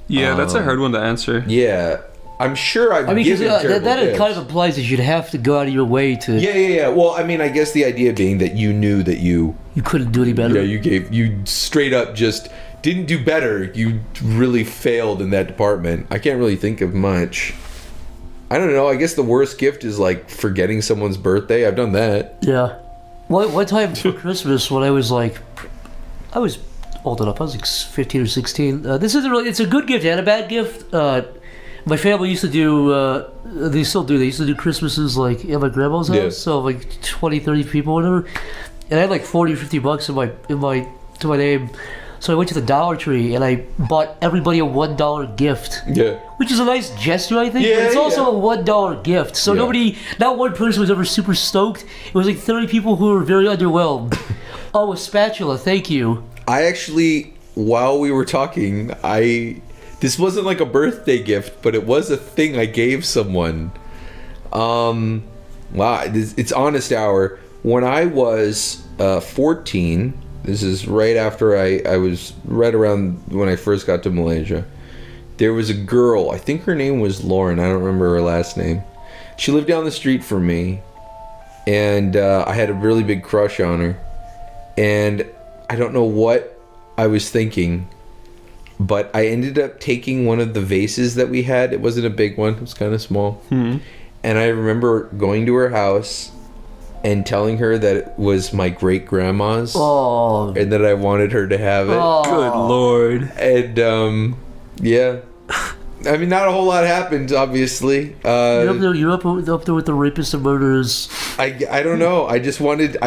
Yeah, that's a hard one to answer. Yeah. I'm sure I've given terrible that gifts. kind of implies that you'd have to go out of your way to... Yeah. Well, I mean, I guess the idea being that you knew that you couldn't do any better. Yeah, you straight up just didn't do better. You really failed in that department. I can't really think of much. I don't know. I guess the worst gift is like forgetting someone's birthday. I've done that. Yeah. One time for Christmas when I was old enough. I was like 15 or 16. This isn't really... It's a good gift and a bad gift. My family used to do, they still do, they used to do Christmases like at my grandma's house, so like 20, 30 people, whatever. And I had like 40 or 50 bucks to my name. So I went to the Dollar Tree and I bought everybody a $1 gift. Yeah. Which is a nice gesture, I think. Yeah, but it's also a $1 gift. So not one person was ever super stoked. It was like 30 people who were very underwhelmed. Oh, a spatula, thank you. I actually, while we were talking, this wasn't like a birthday gift, but it was a thing I gave someone. Wow, it's Honest Hour. When I was 14, this is right after I was right around when I first got to Malaysia. There was a girl, I think her name was Lauren, I don't remember her last name. She lived down the street from me, and I had a really big crush on her. And I don't know what I was thinking, but I ended up taking one of the vases that we had. It wasn't a big one. It was kind of small. And I remember going to her house and telling her that it was my great-grandma's. Oh. And that I wanted her to have it. Oh. Good Lord. And, yeah. I mean, not a whole lot happened, obviously. You're up there with the rapists and murderers. I don't know. I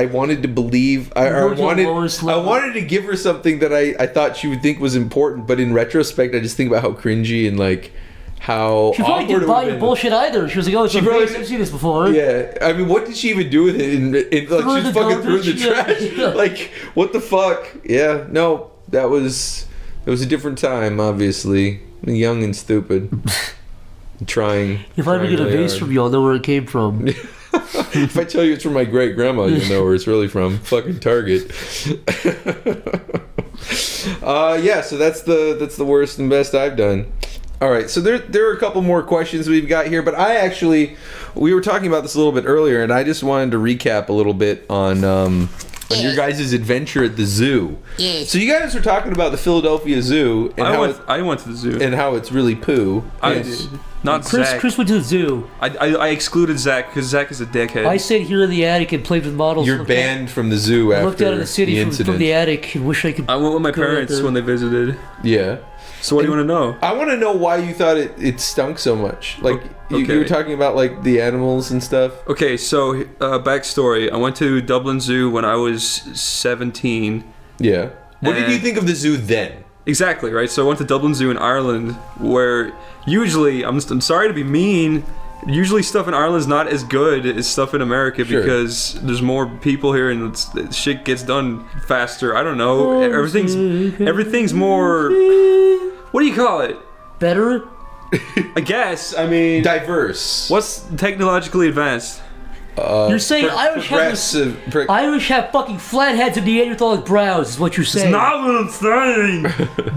wanted to believe. I wanted to give her something that I thought she would think was important, but in retrospect, I just think about how cringy and like how she probably didn't buy your bullshit either. She was like, "Oh, it's a face. I've seen this before." Yeah, I mean, what did she even do with it? Like, she just fucking threw it in the trash. Yeah. Like, what the fuck? Yeah, no, it was a different time, obviously. Young and stupid. Trying. If I ever get a vase from you, I'll know where it came from. If I tell you it's from my great grandma, you'll know where it's really from. Fucking Target. Yeah, so that's the worst and best I've done. All right, so there are a couple more questions we've got here, but we were talking about this a little bit earlier, and I just wanted to recap a little bit on your guys' adventure at the zoo. Yes. So you guys were talking about the Philadelphia Zoo and I went to the zoo and how it's really poo. I did. Not Chris, Zach. Chris went to the zoo. I excluded Zach because Zach is a dickhead. I stayed here in the attic and played with models. You're banned from the zoo I after looked out of the city the from incident. the attic and wish I could. I went with my go out parents there. when they visited. Yeah. So what do you want to know? I want to know why you thought it stunk so much. Like, you Okay. were talking about, like, the animals and stuff. Okay, so backstory. I went to Dublin Zoo when I was 17. Yeah. What did And- you think of the zoo then? Exactly, right? So I went to Dublin Zoo in Ireland, where usually, I'm sorry to be mean, usually stuff in Ireland's not as good as stuff in America Sure. because there's more people here and shit gets done faster. I don't know. Everything's more... What do you call it? Better? I guess. I mean... Diverse. What's technologically advanced? You're saying Irish Irish have fucking flat heads and Neanderthalic brows, is what you're saying. Not what I'm saying.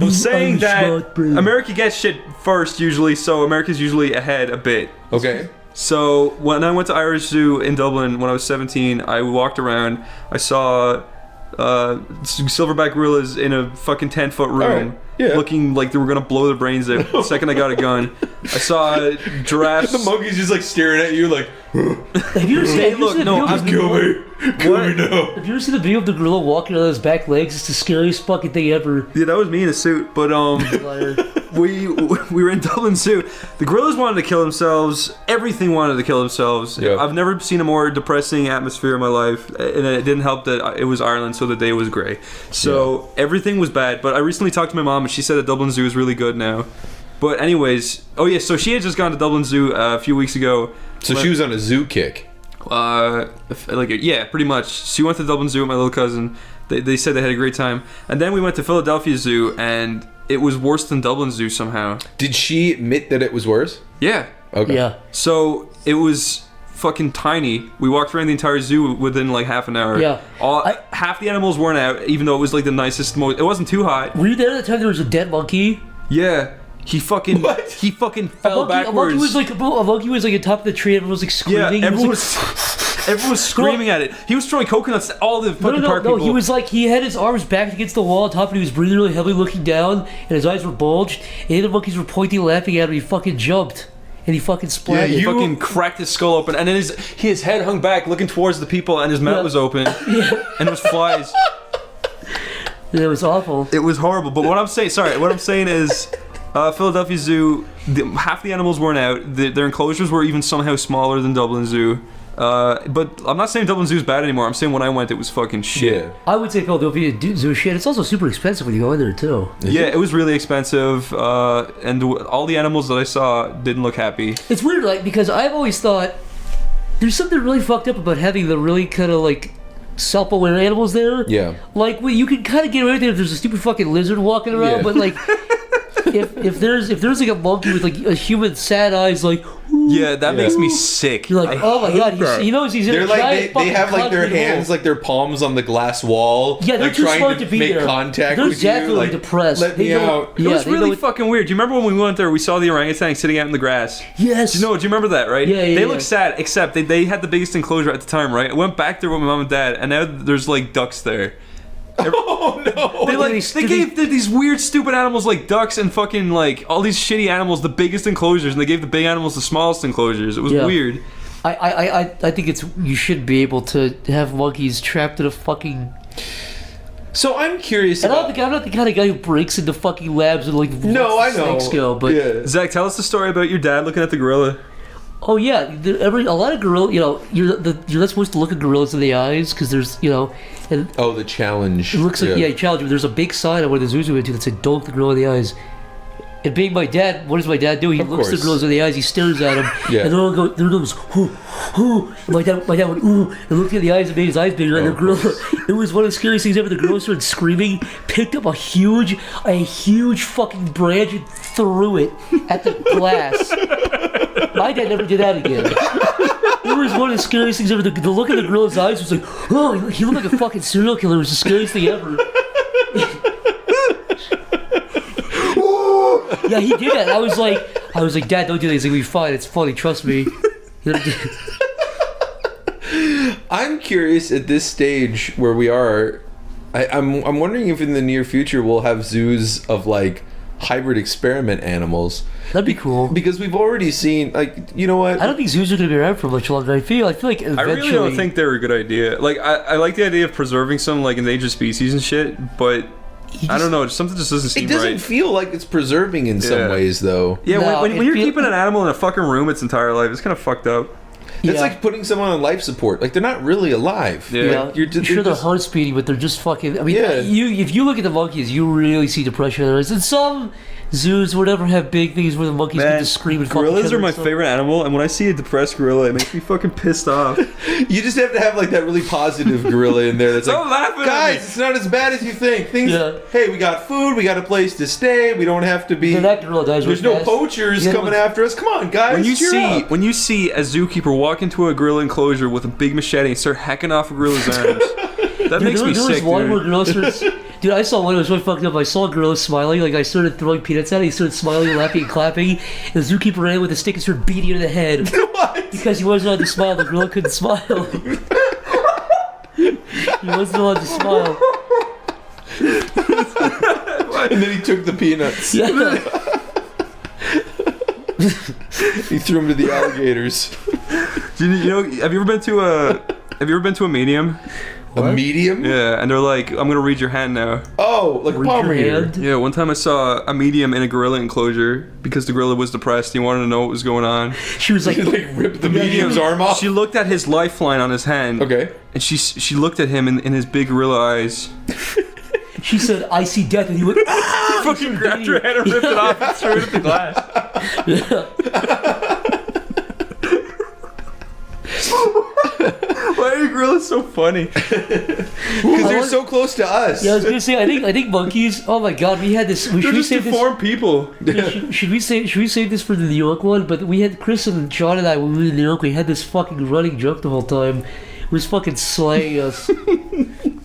I'm saying Irish that smart brain. America gets shit first usually, so America's usually ahead a bit. Okay. So when I went to Irish Zoo in Dublin when I was 17, I walked around. I saw silverback gorillas in a fucking 10-foot room, Alright, yeah. looking like they were gonna blow their brains out the second I got a gun. I saw giraffes. The monkey's just, like, staring at you, like, Have you ever seen, Hey, have you look, seen the no, video of I'm the kill gorilla? me. Kill me now. Have you ever seen the video of the gorilla walking on his back legs? It's the scariest fucking thing ever. Yeah, that was me in a suit, but Liar. we were in Dublin Zoo. The gorillas wanted to kill themselves. Everything wanted to kill themselves. Yeah. I've never seen a more depressing atmosphere in my life, and it didn't help that it was Ireland, so the day was grey. So everything was bad. But I recently talked to my mom, and she said that Dublin Zoo is really good now. But anyways, oh yeah, so she had just gone to Dublin Zoo a few weeks ago. So she was on a zoo kick. Yeah, pretty much. She went to Dublin Zoo with my little cousin. They said they had a great time, and then we went to Philadelphia Zoo, and it was worse than Dublin Zoo somehow. Did she admit that it was worse? Yeah. Okay. Yeah. So it was fucking tiny. We walked around the entire zoo within like half an hour. Yeah. Half the animals weren't out, even though it was like the nicest. It wasn't too hot. Were you there at the time there was a dead monkey? Yeah. He fucking What? he fucking fell A backwards. monkey was like on top of the tree. Everyone was like yeah, screaming. everyone He was like, everyone was screaming at it. He was throwing coconuts at all the fucking park no. people. He was like, he had his arms back against the wall on top, and he was breathing really heavily, looking down, and his eyes were bulged. And the other monkeys were pointing, laughing at him. He fucking jumped, and he fucking splattered. He fucking cracked his skull open, and then his head hung back, looking towards the people, and his mouth was open, and it was flies. It was awful. It was horrible. But what I'm saying is, Philadelphia Zoo, half the animals weren't out. Their enclosures were even somehow smaller than Dublin Zoo. But I'm not saying Dublin Zoo is bad anymore. I'm saying when I went, it was fucking shit. Yeah. I would say Philadelphia Zoo shit. It's also super expensive when you go in there too. Yeah, it was really expensive, and all the animals that I saw didn't look happy. It's weird, like, because I've always thought there's something really fucked up about having the really kind of like self-aware animals there. Yeah. Like, well, you can kind of get away with it if there's a stupid fucking lizard walking around, Yeah. but like, if there's like a monkey with like a human sad eyes, like, Yeah, that makes me sick. you're like, I oh my hate god, that. he knows he's in They're a like giant they have like their concrete hands hole. like their palms on the glass wall. Yeah, they're like too trying smart to to be make there. contact They're with you. definitely Like, depressed. let They me know- out. It Yeah, was they really know- fucking weird. Do you remember when we went there? We saw the orangutan sitting out in the grass. Yes. Do you remember that, right? Yeah, yeah, They yeah. look sad, except they had the biggest enclosure at the time, right? I went back there with my mom and dad, and now there's like ducks there. Oh no! They gave these weird, stupid animals like ducks and fucking like all these shitty animals the biggest enclosures, and they gave the big animals the smallest enclosures. It was Yeah. weird. I think you should be able to have monkeys trapped in a fucking. So I'm curious. And About, I'm not the kind of guy who breaks into fucking labs and like no, I know. snakes go, but yeah. Zach, tell us the story about your dad looking at the gorilla. oh yeah, a lot of gorilla. You know, you're not supposed to look at gorillas in the eyes because there's and Oh, the challenge. it looks like challenge. There's a big sign on one of the zoos we went to that said "Don't look the gorilla in the eyes." And being my dad, what does my dad do? He Of looks the course. gorillas in the eyes. He stares at them, Yeah. and there goes, "Hoo, hoo." And my dad went, "Ooh," and looked in the eyes and made his eyes bigger. And the gorilla, it was one of the scariest things ever. The gorilla started screaming, picked up a huge fucking branch and threw it at the glass. My dad never did that again. It was one of the scariest things ever. The look in the gorilla's eyes was like, oh, he looked like a fucking serial killer. It was the scariest thing ever. Yeah, he did that. I was like, Dad, don't do that. He's like, we'll be fine. It's funny. Trust me. I'm curious at this stage where we are. I'm wondering if in the near future we'll have zoos of like hybrid experiment animals. That'd be cool. Because we've already seen, like, you know what? I don't think zoos are going to be around for much longer. I feel like eventually... I really don't think they're a good idea. Like, I like the idea of preserving some, like, endangered species and shit, but I don't know, something just doesn't seem right. It doesn't feel like it's preserving in some ways, though. Yeah, No, when you're keeping an animal in a fucking room its entire life, it's kind of fucked up. It's like putting someone on life support. Like, they're not really alive. Yeah. Like, you're sure they're heart speeding, but they're just fucking... I mean, Yeah. if you look at the monkeys, you really see depression in their eyes. And some zoos, whatever, have big things where the monkeys get to scream and fuck each gorillas other are my and stuff. favorite animal, and when I see a depressed gorilla, it makes me fucking pissed off. You just have to have, like, that really positive gorilla in there that's Don't like, laugh at guys, me. it's not as bad as you think. Things, Yeah. hey, we got food, we got a place to stay, we don't have to be... Then that gorilla dies There's real no fast. poachers Yeah, coming but- after us. Come on, guys, cheer up. When you see a zookeeper walk into a gorilla enclosure with a big machete and start hacking off a gorilla's arms, that makes me there sick, was one where dude. gorilla starts... Dude, I saw one that was really fucked up. I saw a gorilla smiling, like I started throwing peanuts at it. He started smiling, laughing, and clapping. And the zookeeper ran with a stick and started beating it in the head. What? Because he wasn't allowed to smile. The gorilla couldn't smile. He wasn't allowed to smile. And then he took the peanuts. Yeah. He threw them to the alligators. You know, have you ever been to a medium? A medium? Yeah, and they're like, I'm gonna read your hand now. Oh, like a palm your reader. hand. Yeah, one time I saw a medium in a gorilla enclosure because the gorilla was depressed. He wanted to know what was going on. She was like, He like ripped the medium's arm off. She looked at his lifeline on his hand. Okay. And she looked at him in his big gorilla eyes. she said, I see death. And he went, ah! Fucking grabbed her hand and ripped it off and threw it at the glass. Why are gorillas so funny? Because they're so close to us. Yeah, I was gonna say, I think monkeys. Oh my god, we had this. They're Should we just save this? deformed people. Should we save this for the New York one? But we had Chris and John and I when we were in New York. We had this fucking running joke the whole time. It was fucking slaying us.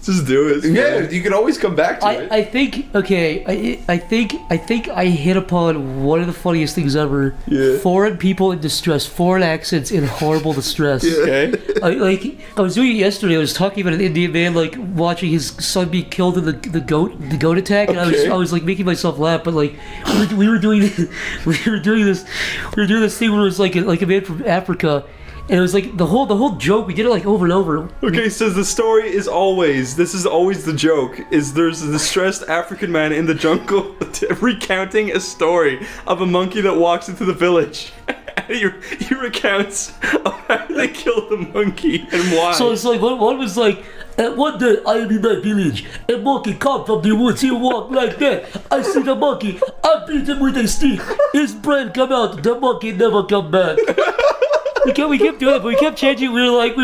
Just do it. It's Yeah, fun. you can always come back to it. I think okay. I think I hit upon one of the funniest things ever. Yeah. Foreign people in distress, foreign accents in horrible distress. Okay. I was doing it yesterday. I was talking about an Indian man like watching his son be killed in the goat attack, and Okay. I was like making myself laugh. But like we were doing this thing where it was like a man from Africa. And it was like the whole joke. We did it like over and over. Okay, so the story is always, this is always the joke, is there's a distressed African man in the jungle recounting a story of a monkey that walks into the village. And he recounts of how they killed the monkey and why. So it's like one was like, one day I am in my village. A monkey come from the woods. He walk like that. I see the monkey. I beat him with a stick. His brain come out. The monkey never come back. We kept doing it, but we kept changing. We were like,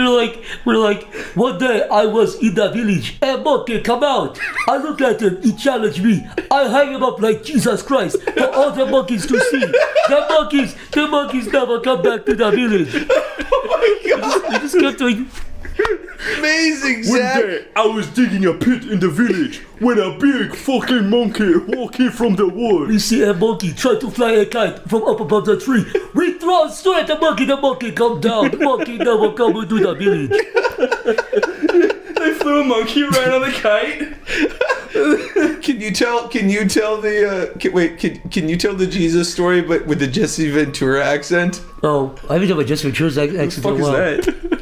one day I was in the village. A monkey come out. I look at him. He challenged me. I hang him up like Jesus Christ for all the monkeys to see. The monkeys never come back to the village. Oh my god. We just kept doing. Amazing, Zach. I was digging a pit in the village when a big fucking monkey walked in from the woods. We see a monkey try to fly a kite from up above the tree. We throw it straight at the monkey come down. The monkey never come into the village. They flew a monkey around on a kite. Can you tell the Jesus story but with the Jesse Ventura accent? Oh, I haven't done my Jesse Ventura's accent in a What the fuck while. is that?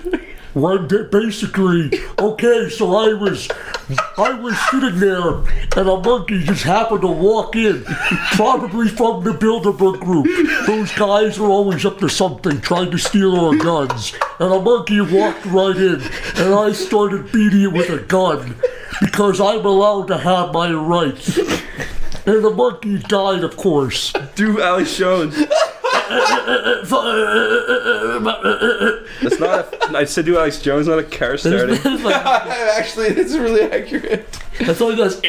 One day, basically, okay, so I was sitting there, and a monkey just happened to walk in, probably from the Bilderberg group. Those guys are always up to something, trying to steal our guns. And a monkey walked right in, and I started beating it with a gun, because I'm allowed to have my rights. And the monkey died, of course. Do Alex Jones. That's not I said do Alex Jones, not a car starting. Actually, it's really accurate. That's all he does.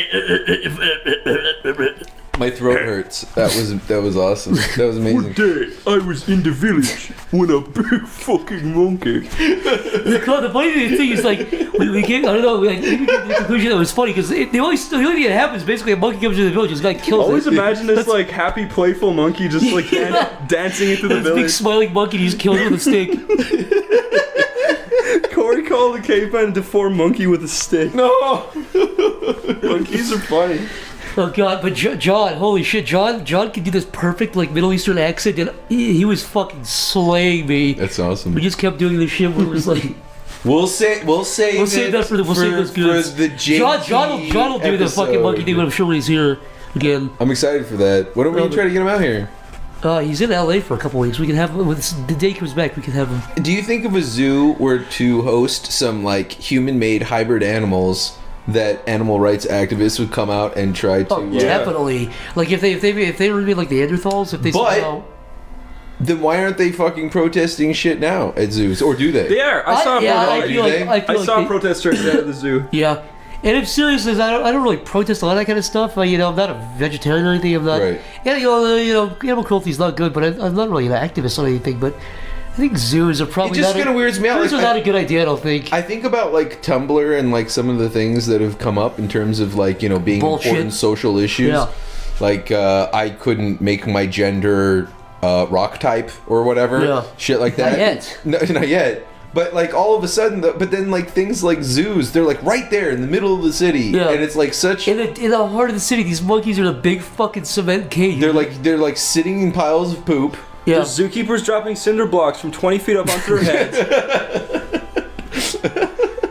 My throat hurts. That was awesome. That was amazing. Day I was in the village when a big fucking monkey. The funny thing is, like, we came, I don't know, we came to the conclusion that it was funny, because the only thing that happens, basically, a monkey comes into the village, this guy kills Always it. imagine this like happy, playful monkey just like dancing into the This big village. smiling monkey, he's killed with a stick. Corey called the caveman a deformed monkey with a stick. No. Monkeys are funny. Oh God! But John, holy shit, John can do this perfect like Middle Eastern accent, and he was fucking slaying me. That's awesome. We just kept doing this shit where it was like. We'll save that for those goods. For the JT John will do the fucking monkey thing, but I'm sure when he's here again. I'm excited for that. When are we gonna try to get him out here? He's in LA for a couple weeks. We can have him when the day he comes back. We can have him. Do you think if a zoo were to host some like human-made hybrid animals, that animal rights activists would come out and try to? Definitely. Like if they were like Neanderthals, if they somehow. Then why aren't they fucking protesting shit now at zoos? Or do they? They are. I saw a protester at the zoo. Yeah. And if seriously, I don't really protest a lot of that kind of stuff. I'm not a vegetarian or anything. I'm not. Right. And animal cruelty is not good, but I'm not really an activist or anything. But I think zoos are probably. It just kind of weirds me out. Zoos are not a good idea. I don't think. I think about like Tumblr and like some of the things that have come up in terms of like being bullshit. Important social issues. Yeah. Like I couldn't make my gender rock type or whatever. Yeah. Shit like that. Not yet. No, not yet. But like all of a sudden, but then like things like zoos, they're like right there in the middle of the city, and it's like such in the heart of the city. These monkeys are in a big fucking cement cage. They're like sitting in piles of poop. Yeah. There's zookeepers dropping cinder blocks from 20 feet up onto their heads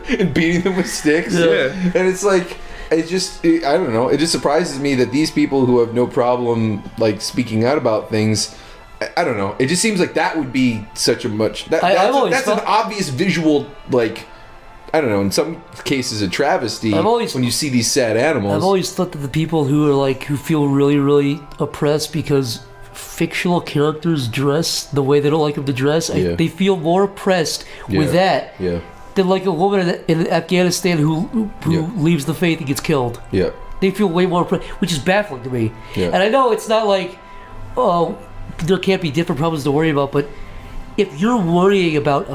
and beating them with sticks. Yeah. And it's like I don't know. It just surprises me that these people who have no problem like speaking out about things. I don't know. It just seems like that would be such a much. That's an obvious visual, like, I don't know. In some cases, a travesty. When you see these sad animals. I've always thought that the people who feel really, really oppressed because fictional characters dress the way they don't like them to dress, they feel more oppressed with that than like a woman in Afghanistan who leaves the faith and gets killed. Yeah. They feel way more oppressed, which is baffling to me. Yeah. And I know it's not like, there can't be different problems to worry about, but if you're worrying about the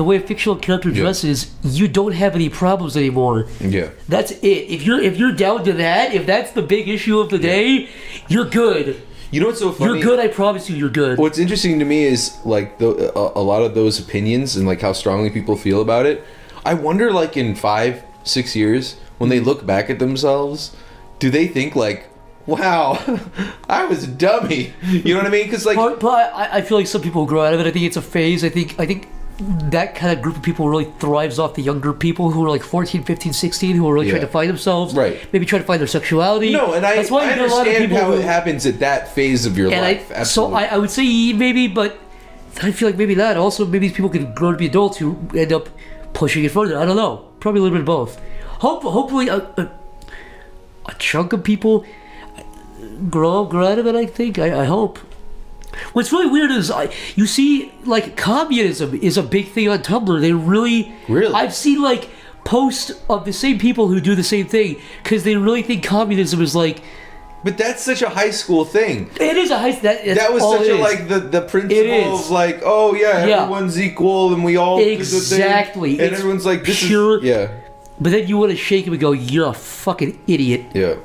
way a fictional character dresses, you don't have any problems anymore. Yeah. That's it. If you're down to that, if that's the big issue of the day, you're good. You know what's so funny? You're good, I promise you, you're good. What's interesting to me is like a lot of those opinions and like how strongly people feel about it. I wonder like in 5-6 years when they look back at themselves, do they think like, wow, I was a dummy. You know what I mean? Because like, but I feel like some people grow out of it. I think it's a phase. I think that kind of group of people really thrives off the younger people who are like 14, 15, 16, who are really trying to find themselves. Right. Maybe trying to find their sexuality. No, and that's why I you get a lot of understand people how it happens at that phase of your life. So I would say maybe, but I feel like maybe not. Also, maybe these people can grow to be adults who end up pushing it further. I don't know. Probably a little bit of both. Hopefully a chunk of people grow out of it, I think. I hope. What's really weird is you see like communism is a big thing on Tumblr. They really I've seen like posts of the same people who do the same thing because they really think communism is like. But that's such a high school thing. It is a high school. That was such a like the principle of like, oh yeah, everyone's equal and we all exactly do the thing. And everyone's like, this pure, is But then you want to shake him and go, you're a fucking idiot. Yeah.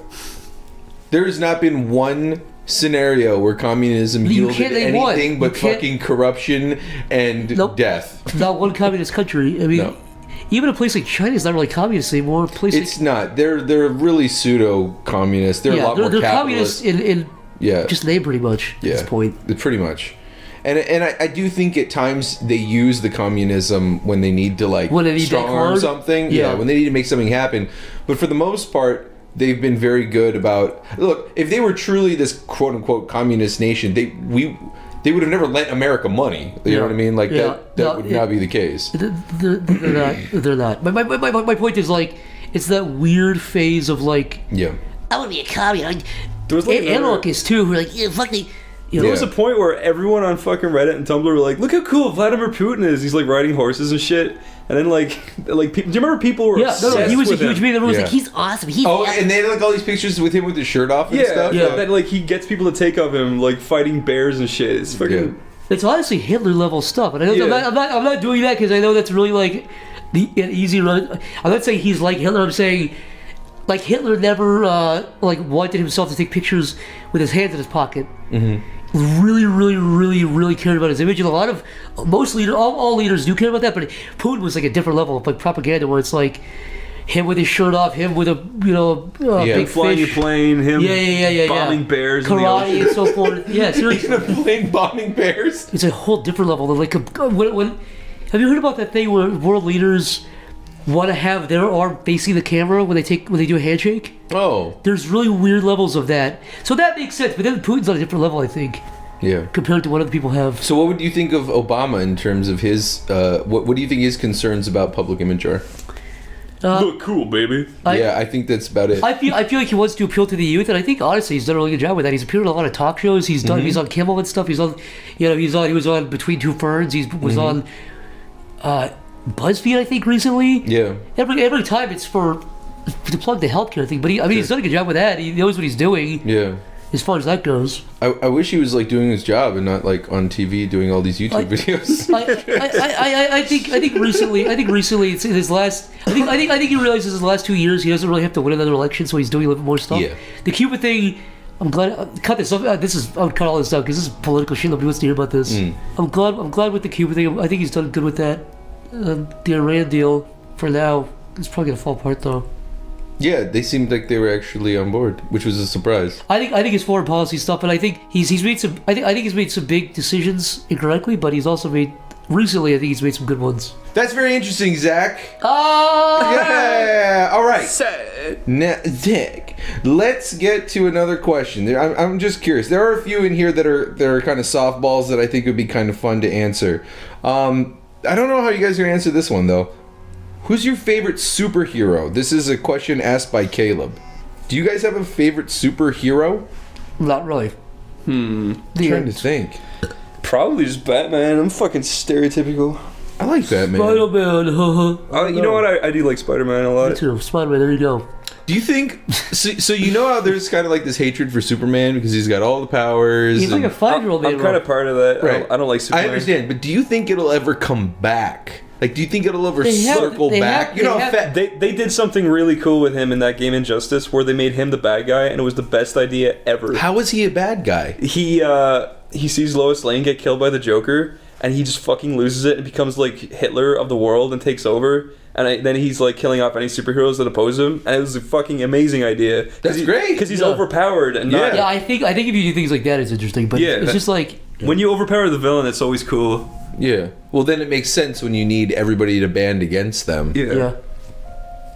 There has not been one scenario where communism yielded anything but fucking corruption and death. Not one communist country. I mean, even a place like China is not really communist anymore. It's not. They're really pseudo-communist. They're a lot more capitalist. They're communist in just name pretty much at this point. Pretty much. And I do think at times they use the communism when they need to like strong arm something. Yeah, when they need to make something happen. But for the most part, they've been very good about. Look, if they were truly this quote unquote communist nation, they would have never lent America money. You know what I mean? Like that would not be the case. They're not. My point is like it's that weird phase of like. Yeah. I want to be a communist. There was like anarchists too who are like fuck the. There was a point where everyone on fucking Reddit and Tumblr were like, "Look how cool Vladimir Putin is. He's like riding horses and shit." And then like, do you remember people were obsessed he was with a huge meme. Everyone was like, he's awesome. And they had like all these pictures with him with his shirt off and stuff. Yeah, that like he gets people to take of him like fighting bears and shit. It's fucking. It's honestly Hitler level stuff, and I'm not doing that because I know that's really like an easy run. I'm not saying he's like Hitler. I'm saying like Hitler never like wanted himself to take pictures with his hands in his pocket. Mm-hmm. Really cared about his image, and all leaders do care about that. But Putin was like a different level of like propaganda, where it's like him with his shirt off, him with a big Flying a fish. plane, him Yeah. bombing bears in the Karate ocean. and so forth. Yeah, seriously. Plane bombing bears. It's a whole different level. Like, when have you heard about that thing where world leaders want to have their arm facing the camera when they do a handshake? Oh, There's really weird levels of that. So that makes sense. But then Putin's on a different level, I think, yeah. compared to what other people have. So what would you think of Obama in terms of his? What do you think his concerns about public image are? Look cool, baby. I think that's about it. I feel like he wants to appeal to the youth, and I think honestly he's done a really good job with that. He's appeared on a lot of talk shows. He's done. He's on Kimmel and stuff. He was on Between Two Ferns. He was on BuzzFeed, I think, recently. Yeah. Every time it's to plug the healthcare thing, but he's done a good job with that. He knows what he's doing. Yeah. As far as that goes, I wish he was like doing his job and not like on TV doing all these YouTube videos. I think recently it's in his last. I think he realizes in the last 2 years he doesn't really have to win another election, so he's doing a little bit more stuff. Yeah. The Cuba thing, I'm glad. Cut this. I'll cut all this out because this is political shit. Nobody wants to hear about this. I'm glad with the Cuba thing. I think he's done good with that. The Iran deal for now is probably gonna fall apart though. Yeah, they seemed like they were actually on board, which was a surprise. I think his foreign policy stuff, and I think he's made some. I think he's made some big decisions incorrectly, but he's also made recently. I think he's made some good ones. That's very interesting, Zach. Oh Yeah. All right. Zach, let's get to another question. I'm just curious. There are a few in here that are kind of softballs that I think would be kind of fun to answer. I don't know how you guys are gonna answer this one though. Who's your favorite superhero? This is a question asked by Caleb. Do you guys have a favorite superhero? Not really. I'm trying to think. Probably just Batman. I'm fucking stereotypical. I like Batman. Spider-Man. You know what? I do like Spider-Man a lot. Me too. Spider-Man. There you go. Do you think... So you know how there's kind of like this hatred for Superman because he's got all the powers? He's like a 5-year-old man. I'm kind of part of that. Right. I don't like Superman. I understand, but do you think it'll ever come back? Like, do you think it'll ever circle back? They did something really cool with him in that game Injustice where they made him the bad guy and it was the best idea ever. How is he a bad guy? He sees Lois Lane get killed by the Joker and he just fucking loses it and becomes like Hitler of the world and takes over. And then he's like killing off any superheroes that oppose him, and it was a fucking amazing idea. That's great because he's overpowered and not. Yeah, I think if you do things like that, it's interesting. But it's just like when you overpower the villain, it's always cool. Yeah. Well, then it makes sense when you need everybody to band against them. yeah.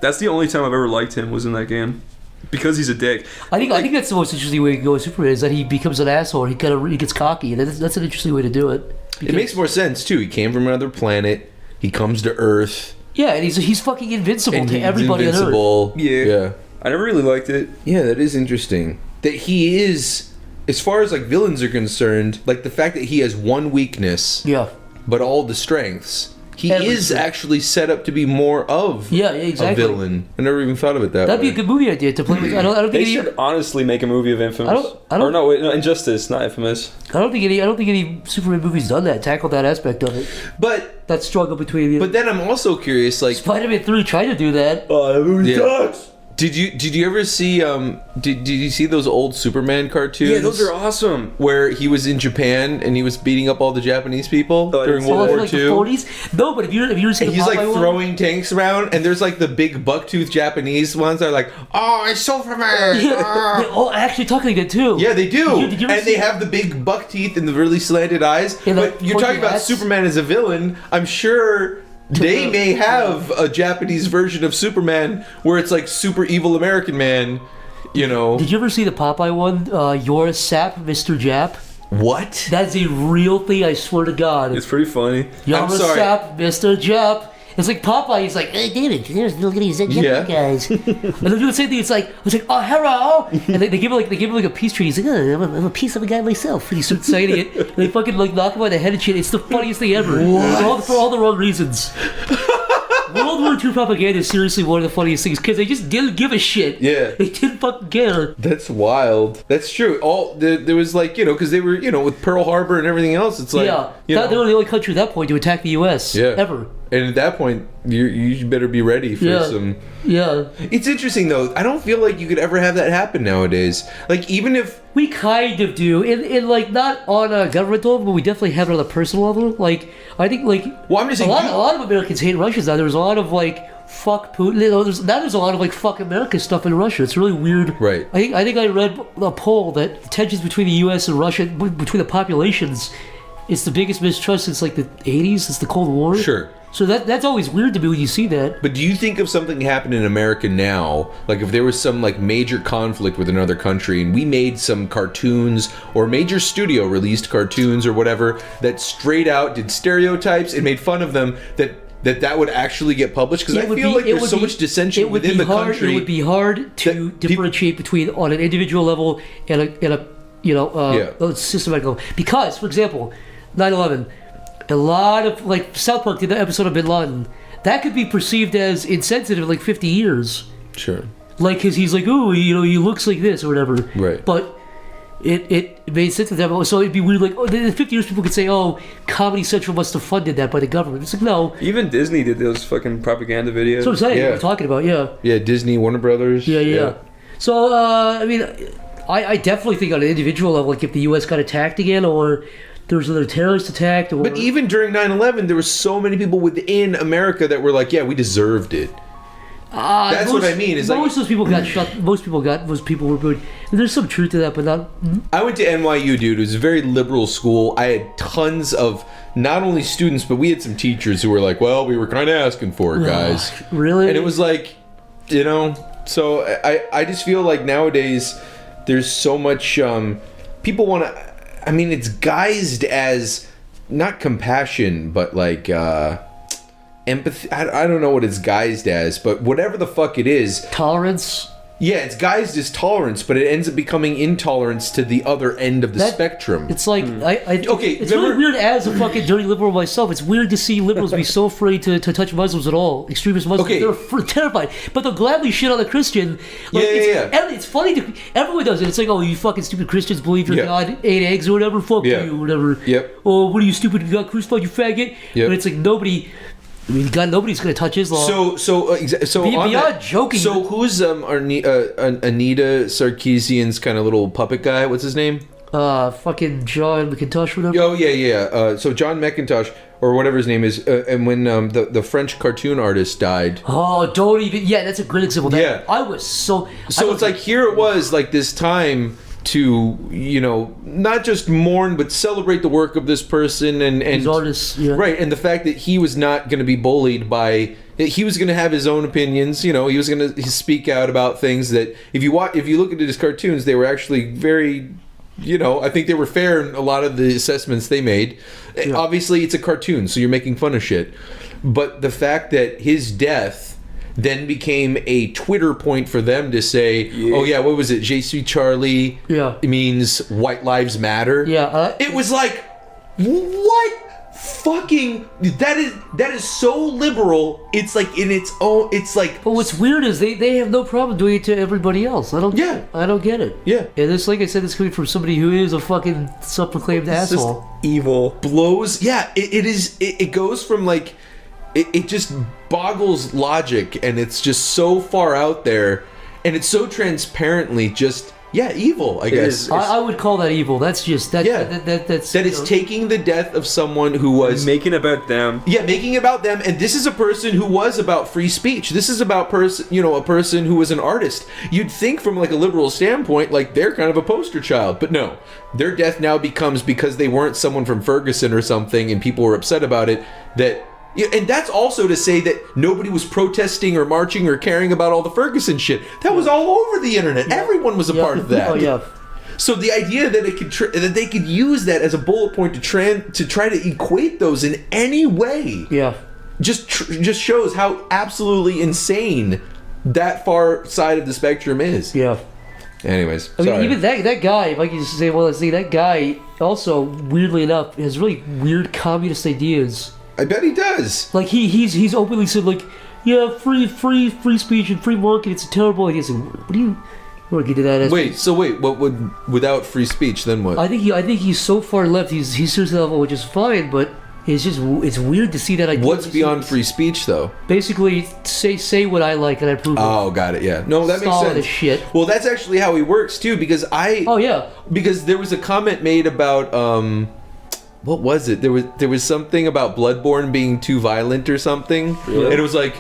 That's the only time I've ever liked him was in that game, because he's a dick. I think that's the most interesting way to go with Superman is that he becomes an asshole. He gets cocky, and that's an interesting way to do it. It makes more sense too. He came from another planet. He comes to Earth. Yeah, and he's fucking invincible And to he's everybody on Earth. Yeah. I never really liked it. Yeah, that is interesting. That he is, as far as like villains are concerned, like the fact that he has one weakness, Yeah. but all the strengths. He Everything. is actually set up to be more of exactly. a villain. I never even thought of it that That'd way. be a good movie idea to play with. I don't They think should honestly make a movie of Infamous. No, Injustice, not Infamous. I don't think any Superman movies done that, tackled that aspect of it. But That struggle between but then I'm also curious, like, Spider-Man 3 tried to do that. Oh, that movie Yeah. sucks. did you ever see did you see those old Superman cartoons? Yeah, those are awesome. Where he was in Japan and he was beating up all the Japanese people Oh, I during didn't see World From War like the II. 40s? No, but if you seen And the he's like Popeye one- throwing tanks around, and there's like the big bucktooth Japanese ones that are like, "Oh, it's Superman!" Yeah, they all actually talk like that too. Yeah, they do, Did you ever and they see- have the big buck teeth and the really slanted eyes. Yeah, but the you're talking pointy about hats. Superman as a villain. I'm sure they may have a Japanese version of Superman where it's like super evil American man. You know Did you ever see the Popeye one? You're a sap, Mr. Jap. what? That's a real thing. I swear to God. It's pretty funny. You're I'm a sorry. sap, Mr. Jap. It's like Popeye. He's like, Hey, David, look at these Yeah. guys. and they do the same thing. It's like, oh, hello, and they give him like a peace treaty. He's like, oh, I'm a piece of a guy myself. And he starts saying it. And they fucking like knock him on the head and shit. It's the funniest thing ever. For all the wrong reasons. World War II propaganda is seriously one of the funniest things because they just didn't give a shit. Yeah. They didn't fucking care. That's wild. That's true. There was like, because they were, with Pearl Harbor and everything else. It's like, They were the only country at that point to attack the U.S. Yeah. ever. And at that point, you better be ready for some. Yeah. It's interesting though. I don't feel like you could ever have that happen nowadays. Like even if We kind of do, in like not on a government level, but we definitely have it on a personal level. Like I think, like Well, I'm just saying a lot of Americans hate Russians now. There's a lot of like fuck Putin. You know, there's a lot of like fuck America stuff in Russia. It's really weird. Right. I think I read a poll that tensions between the U.S. and Russia, between the populations, it's the biggest mistrust since like the 80s. It's the Cold War. Sure. So that's always weird to me when you see that. But do you think if something happened in America now, like if there was some like major conflict with another country and we made some cartoons or major studio released cartoons or whatever that straight out did stereotypes and made fun of them, that would actually get published? Because I feel like there's so much dissension within the country. It would be hard to differentiate between on an individual level and a systematic level. Because, for example, 9/11. A lot of, like, South Park did the episode of Bin Laden. That could be perceived as insensitive in, like, 50 years. Sure. Like, because he's like, oh, you know, he looks like this or whatever. Right. But it made sense to them. So it'd be weird, like, in 50 years people could say, oh, Comedy Central must have funded that by the government. It's like, no. Even Disney did those fucking propaganda videos. That's what I'm saying. Yeah. What I'm talking about, yeah. Yeah, Disney, Warner Brothers. Yeah. So, I mean, I definitely think on an individual level, like, if the U.S. got attacked again or there was another terrorist attack. Or, But even during 9/11, there were so many people within America that were like, yeah, we deserved it. That's what I mean. Is most like, of those people got shot. Most people were good. And there's some truth to that, but not. I went to NYU, dude. It was a very liberal school. I had tons of not only students, but we had some teachers who were like, well, we were kind of asking for it, guys. Really? And it was like, you know, so I just feel like nowadays there's so much, people want to, I mean, it's guised as not compassion, but like empathy. I don't know what it's guised as, but whatever the fuck it is. Tolerance? Yeah, it's guised as tolerance, but it ends up becoming intolerance to the other end of the spectrum. It's like, Okay, it's really weird as a fucking dirty liberal myself. It's weird to see liberals be so afraid to touch Muslims at all. Extremist Muslims. Okay. They're terrified. But they'll gladly shit on a Christian. Like, Yeah. It's funny. Everyone does it. It's like, oh, you fucking stupid Christians believe your God ate eggs or whatever. Fuck you or whatever. Yep. Oh, what are you stupid? You got crucified, you faggot. Yep. But it's like nobody... I mean, God, nobody's going to touch Islam. So Beyond joking. So who's Anita Sarkeesian's kind of little puppet guy? What's his name? Fucking John McIntosh, whatever. Oh yeah. So John McIntosh or whatever his name is, and when the French cartoon artist died. Oh, don't even. Yeah, that's a great example. I was so. So it's like here it was like this time to, you know, not just mourn but celebrate the work of this person and these artists, right, and the fact that he was not going to be bullied by, he was going to have his own opinions, you know, he was going to speak out about things that if you look at his cartoons, they were actually very, you know, I think they were fair in a lot of the assessments they made. Obviously it's a cartoon, so you're making fun of shit, but the fact that his death then became a Twitter point for them to say, oh yeah, what was it? Je suis Charlie means white lives matter. It was like, what? Fucking, that is so liberal. It's like in its own, it's like. But what's weird is they have no problem doing it to everybody else. I don't get it. Yeah. And it's like I said, it's coming from somebody who is a fucking self-proclaimed asshole. Just evil. Blows. Yeah, it is. It goes from like, it just boggles logic, and it's just so far out there, and it's so transparently just evil. I guess I would call that evil. That's just that. Yeah. That's that is taking the death of someone who was making about them. Yeah, making it about them, and this is a person who was about free speech. This is about a person who was an artist. You'd think from like a liberal standpoint, like they're kind of a poster child, but no, their death now becomes because they weren't someone from Ferguson or something, and people were upset about it. And that's also to say that nobody was protesting or marching or caring about all the Ferguson shit. That was all over the internet. Everyone was a part of that. Oh yeah. So the idea that that they could use that as a bullet point to try to equate those in any way, just shows how absolutely insane that far side of the spectrum is. Yeah. Anyways, I mean, even that guy, if I could just say one last thing, that guy also, weirdly enough, has really weird communist ideas. I bet he does. Like he's openly said like, yeah, free speech and free market, it's a terrible idea. So what do you want to get to that? Wait, what would without free speech then what? I think he's so far left. He's seriously level, which is fine, but it's weird to see that idea. What's beyond free speech though? Basically, say what I like and I approve. Oh, got it. Yeah, no, that makes sense. Shit. Well, that's actually how he works too, because because there was a comment made about what was it? There was something about Bloodborne being too violent or something, and it was like,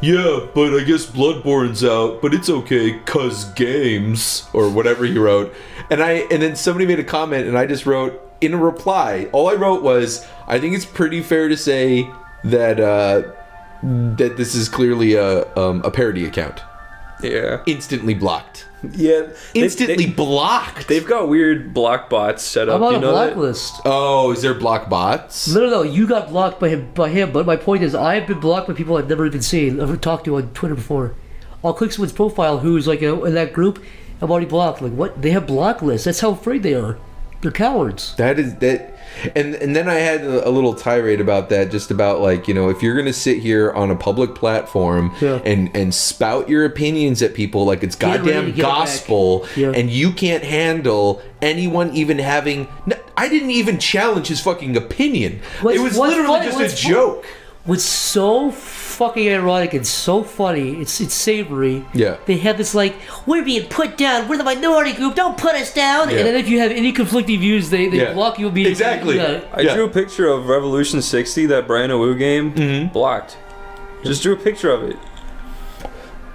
yeah, but I guess Bloodborne's out, but it's okay, 'cause games, or whatever he wrote. And then somebody made a comment, and I just wrote, in a reply, all I wrote was, I think it's pretty fair to say that that this is clearly a parody account. Yeah. Instantly blocked. Yeah. Instantly blocked. They've got weird block bots set up. I'm on you a know that? blacklist. Oh, is there block bots? No, you got blocked by him, but my point is, I've been blocked by people I've never even seen, I've talked to on Twitter before. I'll click someone's profile who's like in that group, I'm already blocked. Like, what? They have block lists. That's how afraid they are. They're cowards. And then I had a little tirade about that, just about like, you know, if you're gonna sit here on a public platform and spout your opinions at people like it's goddamn gospel, and you can't handle anyone even having, I didn't even challenge his fucking opinion. It was literally just a joke. What's so fucking ironic and so funny, it's savory. Yeah. They have this like, we're being put down, we're the minority group, don't put us down. Yeah. And then if you have any conflicting views, they block you immediately. Exactly. I drew a picture of Revolution 60, that Brian Owu game, blocked. Just drew a picture of it.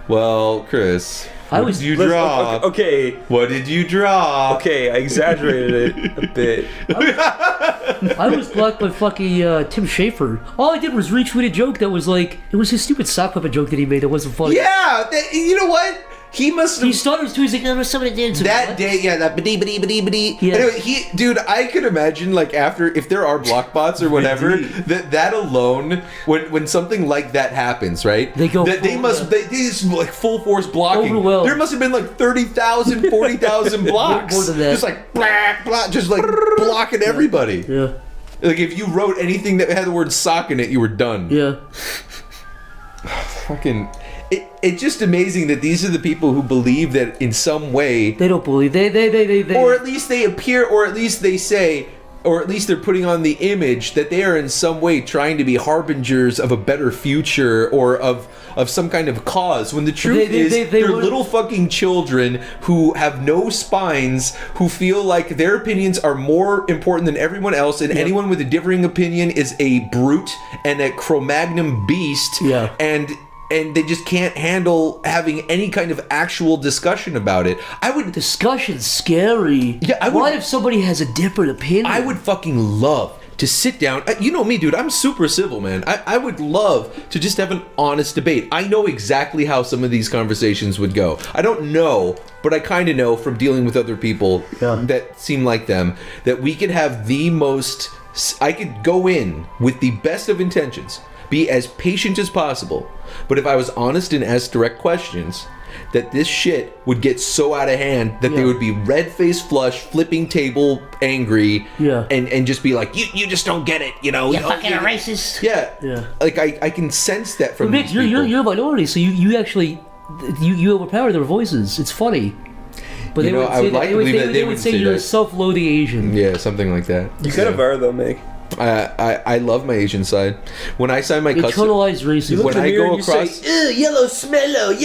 Well, Chris, what did you draw? Okay. What did you draw? Okay, I exaggerated it a bit. I was blocked by fucking Tim Schafer. All I did was retweet a joke that was like, it was his stupid sock puppet joke that he made that wasn't funny. Yeah, you know what? He must have... He started too, he's like, there was somebody did that day, that biddy. Yeah. Anyway, dude, I could imagine, like, after, if there are block bots or whatever, that alone, when something like that happens, right? They go they just like full force blocking. Overwhelmed. There must have been like 30,000, 40,000 blocks. More than that. Just like, blah, just like blocking everybody. Yeah. Like, if you wrote anything that had the word sock in it, you were done. Yeah. Fucking... It's just amazing that these are the people who believe that in some way... They don't believe. They... Or at least they appear, or at least they say, or at least they're putting on the image that they are in some way trying to be harbingers of a better future or of some kind of cause. When the truth is, they're little fucking children who have no spines, who feel like their opinions are more important than everyone else, and anyone with a differing opinion is a brute and a Cro-Magnon beast. Yeah. And they just can't handle having any kind of actual discussion about it. Discussion's scary. Yeah, what if somebody has a different opinion? I would fucking love to sit down. You know me, dude. I'm super civil, man. I would love to just have an honest debate. I know exactly how some of these conversations would go. I don't know, but I kind of know from dealing with other people that seem like them, that we could have the most... I could go in with the best of intentions, be as patient as possible, but if I was honest and asked direct questions, that this shit would get so out of hand that they would be red-faced flush, flipping table, angry, and just be like, you just don't get it, you know? You fucking racist. Yeah. Like, I can sense that from these people. You're a minority, so you actually, you overpower their voices. It's funny. But You know, I would like to believe that they would say say you're a that. self-loathing Asian. Yeah, something like that. You kind of are, though, Meg. I love my Asian side. When I sign my custom... Internalized racism. When I go across... Yellow smello.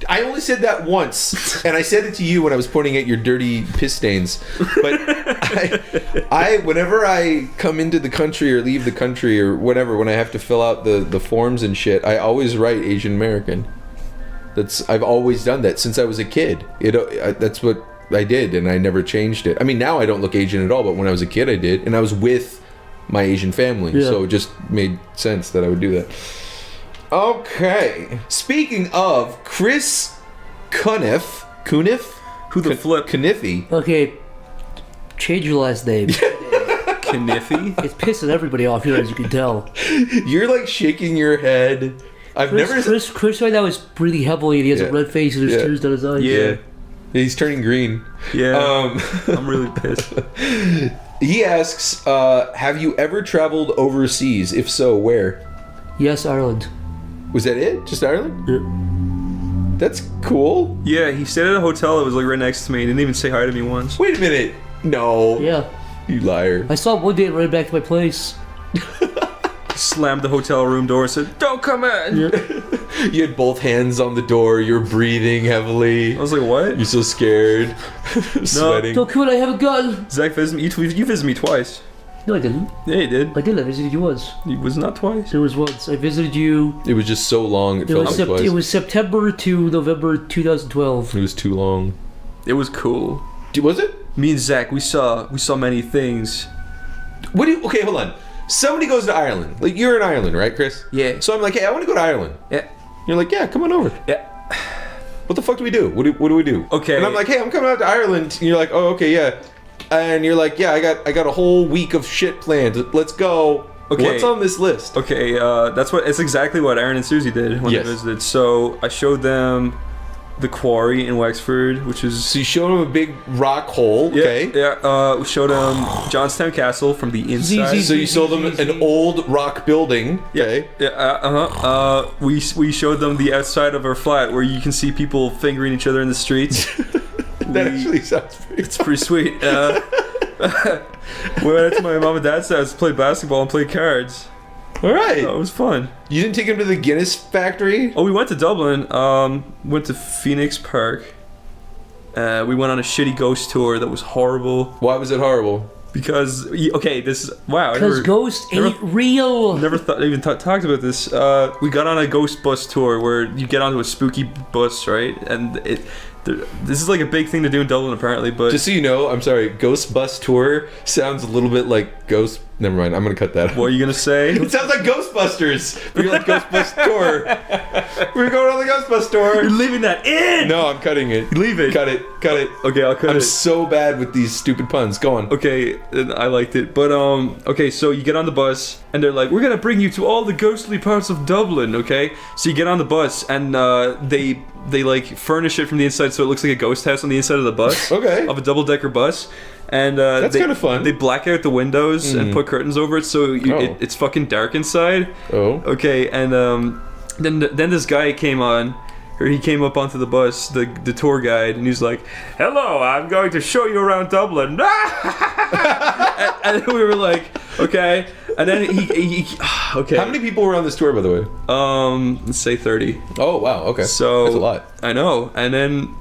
I only said that once, and I said it to you when I was pointing at your dirty piss stains. But I whenever I come into the country or leave the country or whatever, when I have to fill out the forms and shit, I always write Asian American. I've always done that since I was a kid. That's what I did, and I never changed it. I mean, now I don't look Asian at all, but when I was a kid, I did, and I was with my Asian family, so it just made sense that I would do that. Okay. Speaking of Chris Cuniff? Who the flip? Cuniffy. Okay, change your last name. Kniffy? It's pissing everybody off here, as you can tell. You're like shaking your head. Chris right now is breathing heavily, and he has a red face, and there's tears down his eyes. Yeah. He's turning green. Yeah. I'm really pissed. He asks, have you ever traveled overseas? If so, where? Yes, Ireland. Was that it? Just Ireland? Yeah. That's cool. Yeah, he stayed at a hotel that was like right next to me. He didn't even say hi to me once. Wait a minute. No. Yeah. You liar. I saw him one day and ran back to my place. Slammed the hotel room door and said, "Don't come in." Yeah. You had both hands on the door. You're breathing heavily. I was like, "What?" You're so scared. Sweating. Don't come in, I have a gun. Zach visited me. You visited me twice. No, I didn't. Yeah, he did. I did. I visited you once. He was not twice. There was once. I visited you. It was just so long. It felt like twice. It was September to November 2012. It was too long. It was cool. Was it? Me and Zach, we saw many things. What do you? Okay, hold on. Somebody goes to Ireland. Like, you're in Ireland, right, Chris? Yeah. So I'm like, hey, I want to go to Ireland. Yeah. You're like, yeah, come on over. Yeah. What the fuck do we do? What do we do? Okay. And I'm like, hey, I'm coming out to Ireland. And you're like, oh, okay, yeah. And you're like, yeah, I got a whole week of shit planned. Let's go. Okay. What's on this list? Okay, it's exactly what Aaron and Susie did when they visited. So I showed them the quarry in Wexford, which is... So you showed them a big rock hole, okay? Yeah, we showed them Johnstown Castle from the inside. So you showed them an old rock building, okay? Yeah, we showed them the outside of our flat where you can see people fingering each other in the streets. That actually sounds pretty It's pretty sweet. We went to my mom and dad's house to play basketball and play cards. All right. It was fun. You didn't take him to the Guinness factory? Oh, we went to Dublin. Went to Phoenix Park. We went on a shitty ghost tour that was horrible. Why was it horrible? Because this is wow. Because ghosts ain't real. Never talked about this. We got on a ghost bus tour where you get onto a spooky bus, right? And this is like a big thing to do in Dublin apparently. But just so you know, I'm sorry, Ghost Bus Tour sounds a little bit like Ghost. Never mind, I'm gonna cut that. What are you gonna say? It sounds like Ghostbusters. We're like Ghost Bus Tour. We're going on the Ghost Bus Tour. You're leaving that in. No, I'm cutting it. Leave it. Cut it. Okay, I'll cut it. I'm so bad with these stupid puns. Go on. Okay, I liked it. But okay, so you get on the bus and they're like, we're gonna bring you to all the ghostly parts of Dublin, okay? So you get on the bus and they like furnish it from the inside so it looks like a ghost house on the inside of the bus. Okay. Of a double-decker bus. And that's kind of fun. They black out the windows and put curtains over it so it's fucking dark inside. Oh. Okay, and then this guy came on. Or he came up onto the bus, the tour guide, and he's like, "Hello, I'm going to show you around Dublin." and we were like, "Okay." And then he okay. How many people were on this tour, by the way? Let's say 30. Oh wow, okay. So that's a lot. I know. And then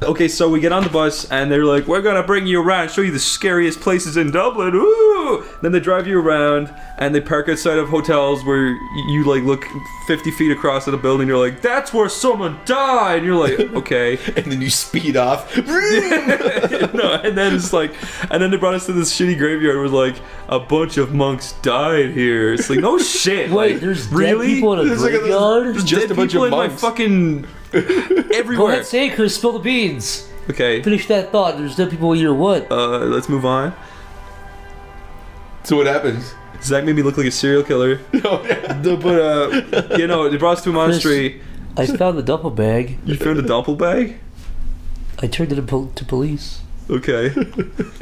okay, so we get on the bus and they're like, we're gonna bring you around, show you the scariest places in Dublin. Ooh! Then they drive you around and they park outside of hotels where you like look 50 feet across at a building. You're like, that's where someone died. And you're like, okay. And then you speed off. No, and then it's like, and then they brought us to this shitty graveyard where like a bunch of monks died here. It's like, no shit. Wait, like, there's really? dead people in a graveyard? There's just dead a bunch people of in my monks. fucking everywhere. Go ahead, say it, Chris. Spill the beans. Okay. Finish that thought. There's dead people here. What? Let's move on. So what happens? Zach made me look like a serial killer. Oh, yeah. But they brought us to a monastery. I found the duffel bag. You found a duffel bag? I turned it to police. Okay.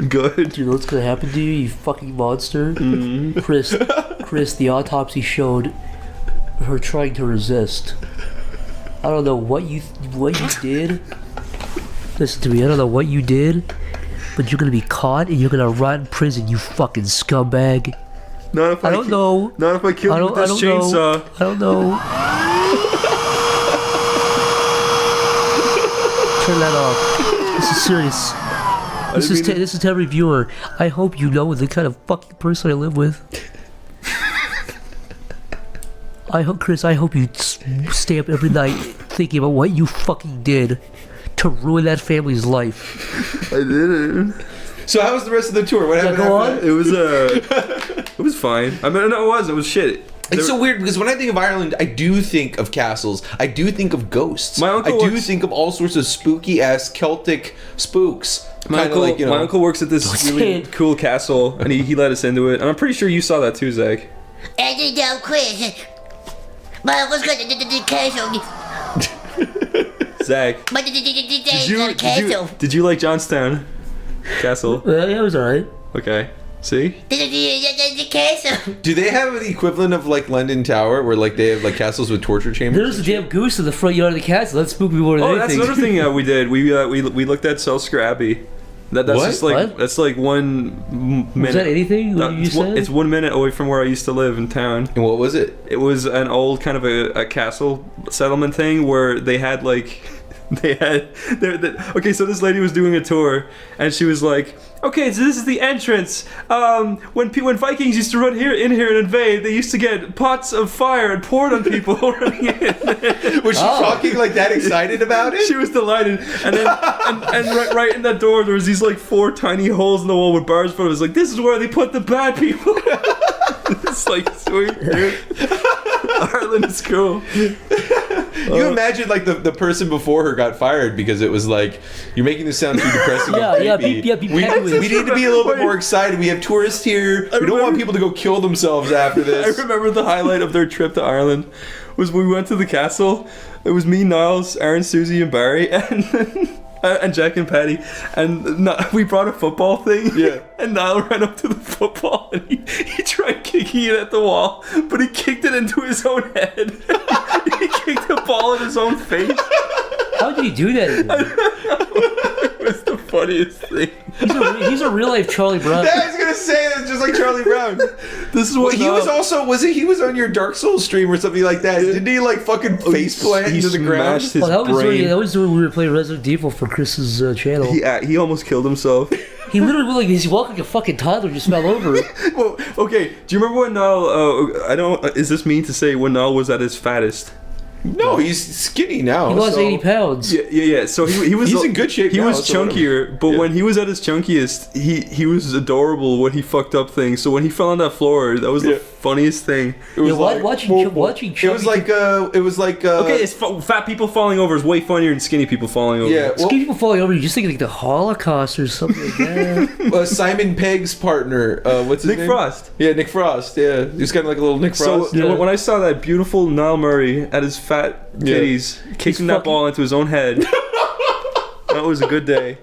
Good. Do you know what's gonna happen to you, you fucking monster? Mm-hmm. Chris, the autopsy showed her trying to resist. I don't know what you did. Listen to me, I don't know what you did, but you're gonna be caught and you're gonna rot in prison, you fucking scumbag. Not if I don't know. Not if I kill you with this chainsaw. I don't know. Turn that off. This is serious. This is to every viewer. I hope you know the kind of fucking person I live with. Chris, I hope you stay up every night thinking about what you fucking did to ruin that family's life. I didn't. So how was the rest of the tour? What happened? Go after on. that? It was it was fine. I mean, no, it was shit. It's so weird because when I think of Ireland, I do think of castles. I do think of ghosts. My uncle I do think of all sorts of spooky ass Celtic spooks. My uncle works at this really cool castle, and he let us into it. And I'm pretty sure you saw that too, Zach. And you know, Chris, my uncle's got the castle. Zach, did you like Johnstown Castle? Yeah, it was alright. Okay. See? The castle. Do they have the equivalent of like London Tower, where like they have like castles with torture chambers? There's a damn goose in the front yard of the castle. That spooked me more than Oh, that's anything. another thing we did. We looked at Selsker Abbey. That's What? just like What? that's like 1 minute. Was that anything? What you said? It's 1 minute away from where I used to live in town. And what was it? It was an old kind of a castle settlement thing where they had like they had okay, so this lady was doing a tour and she was like, okay, so this is the entrance. When Vikings used to run in here and invade, they used to get pots of fire and poured on people running in. Was she talking like that excited about it? She was delighted, and then right in that door there was these like 4 tiny holes in the wall with bars, but it was like, this is where they put the bad people. It's like, sweet, dude. Ireland is cool. You imagine like the person before her got fired because it was like, you're making this sound too depressing. Yeah, creepy. be we need to be a little bit more excited. We have tourists here. We don't want people to go kill themselves after this. I remember the highlight of their trip to Ireland was when we went to the castle. It was me, Niles, Aaron, Susie, and Barry, and Jack and Patty, and we brought a football thing. Yeah. And Niall ran up to the football and he tried kicking it at the wall, but he kicked it into his own head. He kicked the ball in his own face. How did he do that? It was the funniest thing. He's a real life Charlie Brown. I was gonna say that's just like Charlie Brown. This is what he was also he was on your Dark Souls stream or something like that. Didn't he like fucking face plant into the ground? His that was brain. when we were playing Resident Evil for Chris's channel. He almost killed himself. He literally went like this. He walked like a fucking toddler, just fell over. Well, okay. Do you remember when Niall? Is this mean to say when Niall was at his fattest? No, he's skinny now. He lost 80 pounds. Yeah. So he was. He's in good shape. He now, was chunkier, but yeah. when he was at his chunkiest, he was adorable when he fucked up things. So when he fell on that floor, that was the funniest thing. It was watching It was like okay, it's fat people falling over is way funnier than skinny people falling over. Yeah, skinny people falling over. You just think like the Holocaust or something like that. Simon Pegg's partner. What's his name? Nick Frost. Yeah, Nick Frost. Yeah, he was kind of like a little Nick Frost. So when I saw that beautiful Niall Murray at his fat titties kicking that ball into his own head, that was a good day.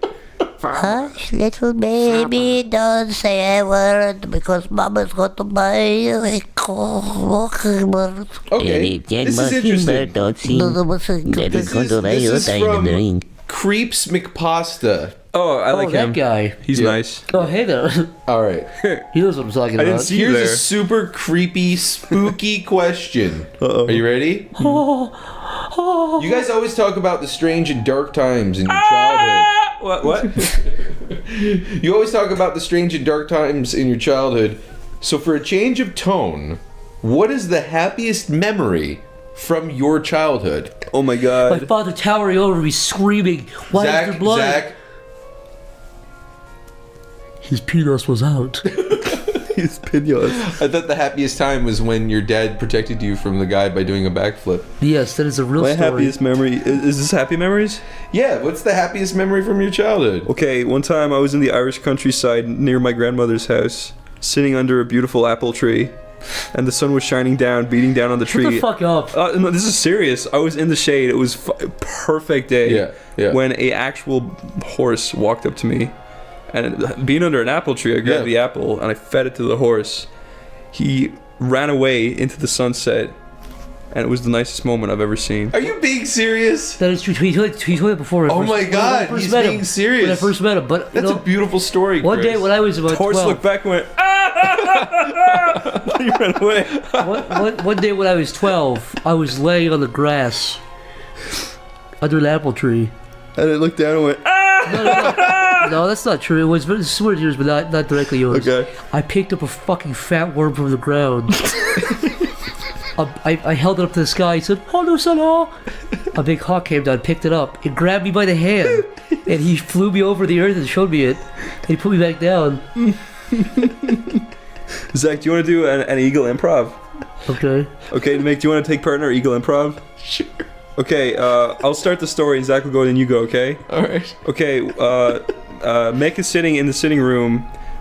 Hush, little baby, don't say a word because Mama's got to buy you a mockingbird. Okay, this is interesting. This is from Creeps McPasta. Oh, I like him. That guy. He's nice. Oh, hey there. All right. He knows what I'm talking I about. didn't see you Here's there. a super creepy, spooky question. Uh-oh. Are you ready? You guys always talk about the strange and dark times in your childhood. What? You always talk about the strange and dark times in your childhood. So for a change of tone, what is the happiest memory from your childhood? Oh my god. My father towering over me, screaming, "Why is there blood?" Zach, His penis was out. His pinos. I thought the happiest time was when your dad protected you from the guy by doing a backflip. Yes, that is a real My story. happiest memory is this happy memories? Yeah, what's the happiest memory from your childhood? Okay, one time I was in the Irish countryside near my grandmother's house, sitting under a beautiful apple tree, and the sun was shining down, beating down on the tree. Shut the fuck up. No, this is serious. I was in the shade. It was perfect day. Yeah. When a actual horse walked up to me, and being under an apple tree, I grabbed the apple and I fed it to the horse. He ran away into the sunset, and it was the nicest moment I've ever seen. Are you being serious? That is true. He told it before. Oh my God, he's being serious. When I first met him, but That's a beautiful story, one Chris. day when I was about The horse 12, looked back and went, he ran away. one day when I was 12, I was laying on the grass under an apple tree. And it looked down and went, No, that's not true. It was sort of yours, but not directly yours. Okay. I picked up a fucking fat worm from the ground. I held it up to the sky and said, "Hello, Salah." A big hawk came down, picked it up, and grabbed me by the hand. And he flew me over the earth and showed me it. And he put me back down. Zach, do you want to do an eagle improv? Okay. Okay, Mick, do you want to take part in our eagle improv? Sure. Okay, I'll start the story and Zach will go, then you go, okay? Alright. Okay, Mick is sitting in the sitting room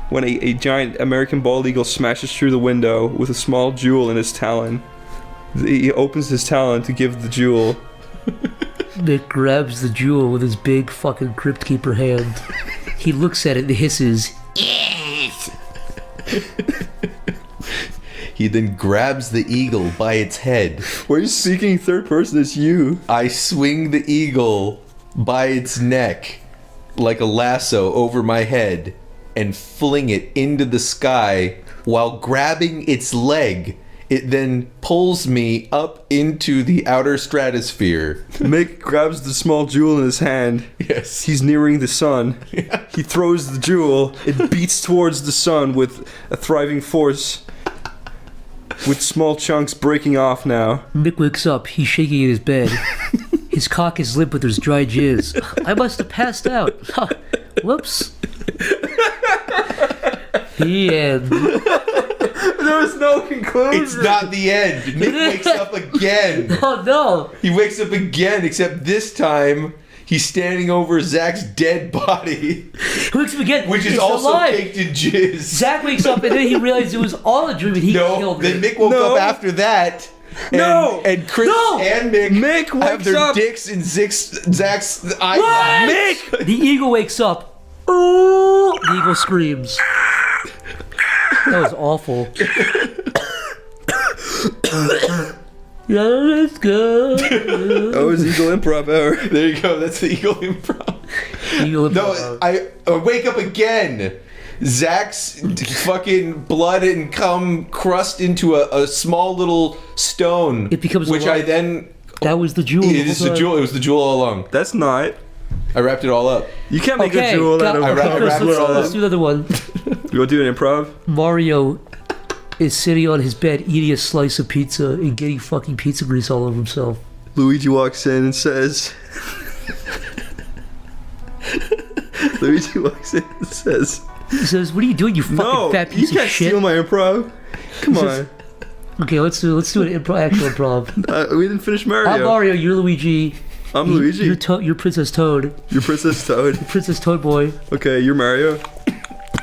when a giant American bald eagle smashes through the window with a small jewel in his talon. He opens his talon to give the jewel. Nick grabs the jewel with his big fucking crypt keeper hand. He looks at it and hisses. Yes! He then grabs the eagle by its head. Why are you speaking third person? It's you. I swing the eagle by its neck like a lasso over my head and fling it into the sky while grabbing its leg it then pulls me up into the outer stratosphere. Mick grabs the small jewel in his hand. Yes. He's nearing the sun. He throws the jewel. It beats towards the sun with a thriving force. With small chunks breaking off now. Mick wakes up. He's shaking in his bed. His cock is limp with his dry jizz. I must have passed out. Whoops. The end. There was no conclusion. It's not the end. Mick wakes up again. Oh no. He wakes up again, except this time he's standing over Zach's dead body, He wakes up again. which is He's also alive. caked in jizz. Zach wakes up and then he realized it was all a dream and he No, killed then me. Mick woke No. up after that. And, No. and Chris No. and Mick Mick have wakes their up. dicks in Zach's eyes. Mick! The eagle wakes up. Ooh, the eagle screams. That was awful. Yeah, let's go. That was Eagle Improv Hour. There you go. That's the Eagle Improv. Eagle No, I wake up again. Zach's fucking blood and cum crust into a small little stone. It becomes which alive. I then. That was the jewel. It is the jewel. It was the jewel all along. That's not. I wrapped it all up. You can't make Okay, a jewel out of I wrapped let's, it all let's up. do another one. You want to do an improv? Mario is sitting on his bed eating a slice of pizza and getting fucking pizza grease all over himself. Luigi walks in and says... Luigi walks in and says... He says, "What are you doing, you fucking No, fat you piece of can't shit?" steal my improv. Come on. Okay, let's do an actual improv. We didn't finish Mario. I'm Mario. You're Luigi. I'm Luigi. You're Princess Toad. You're Princess Toad. Princess Toad boy. Okay, you're Mario.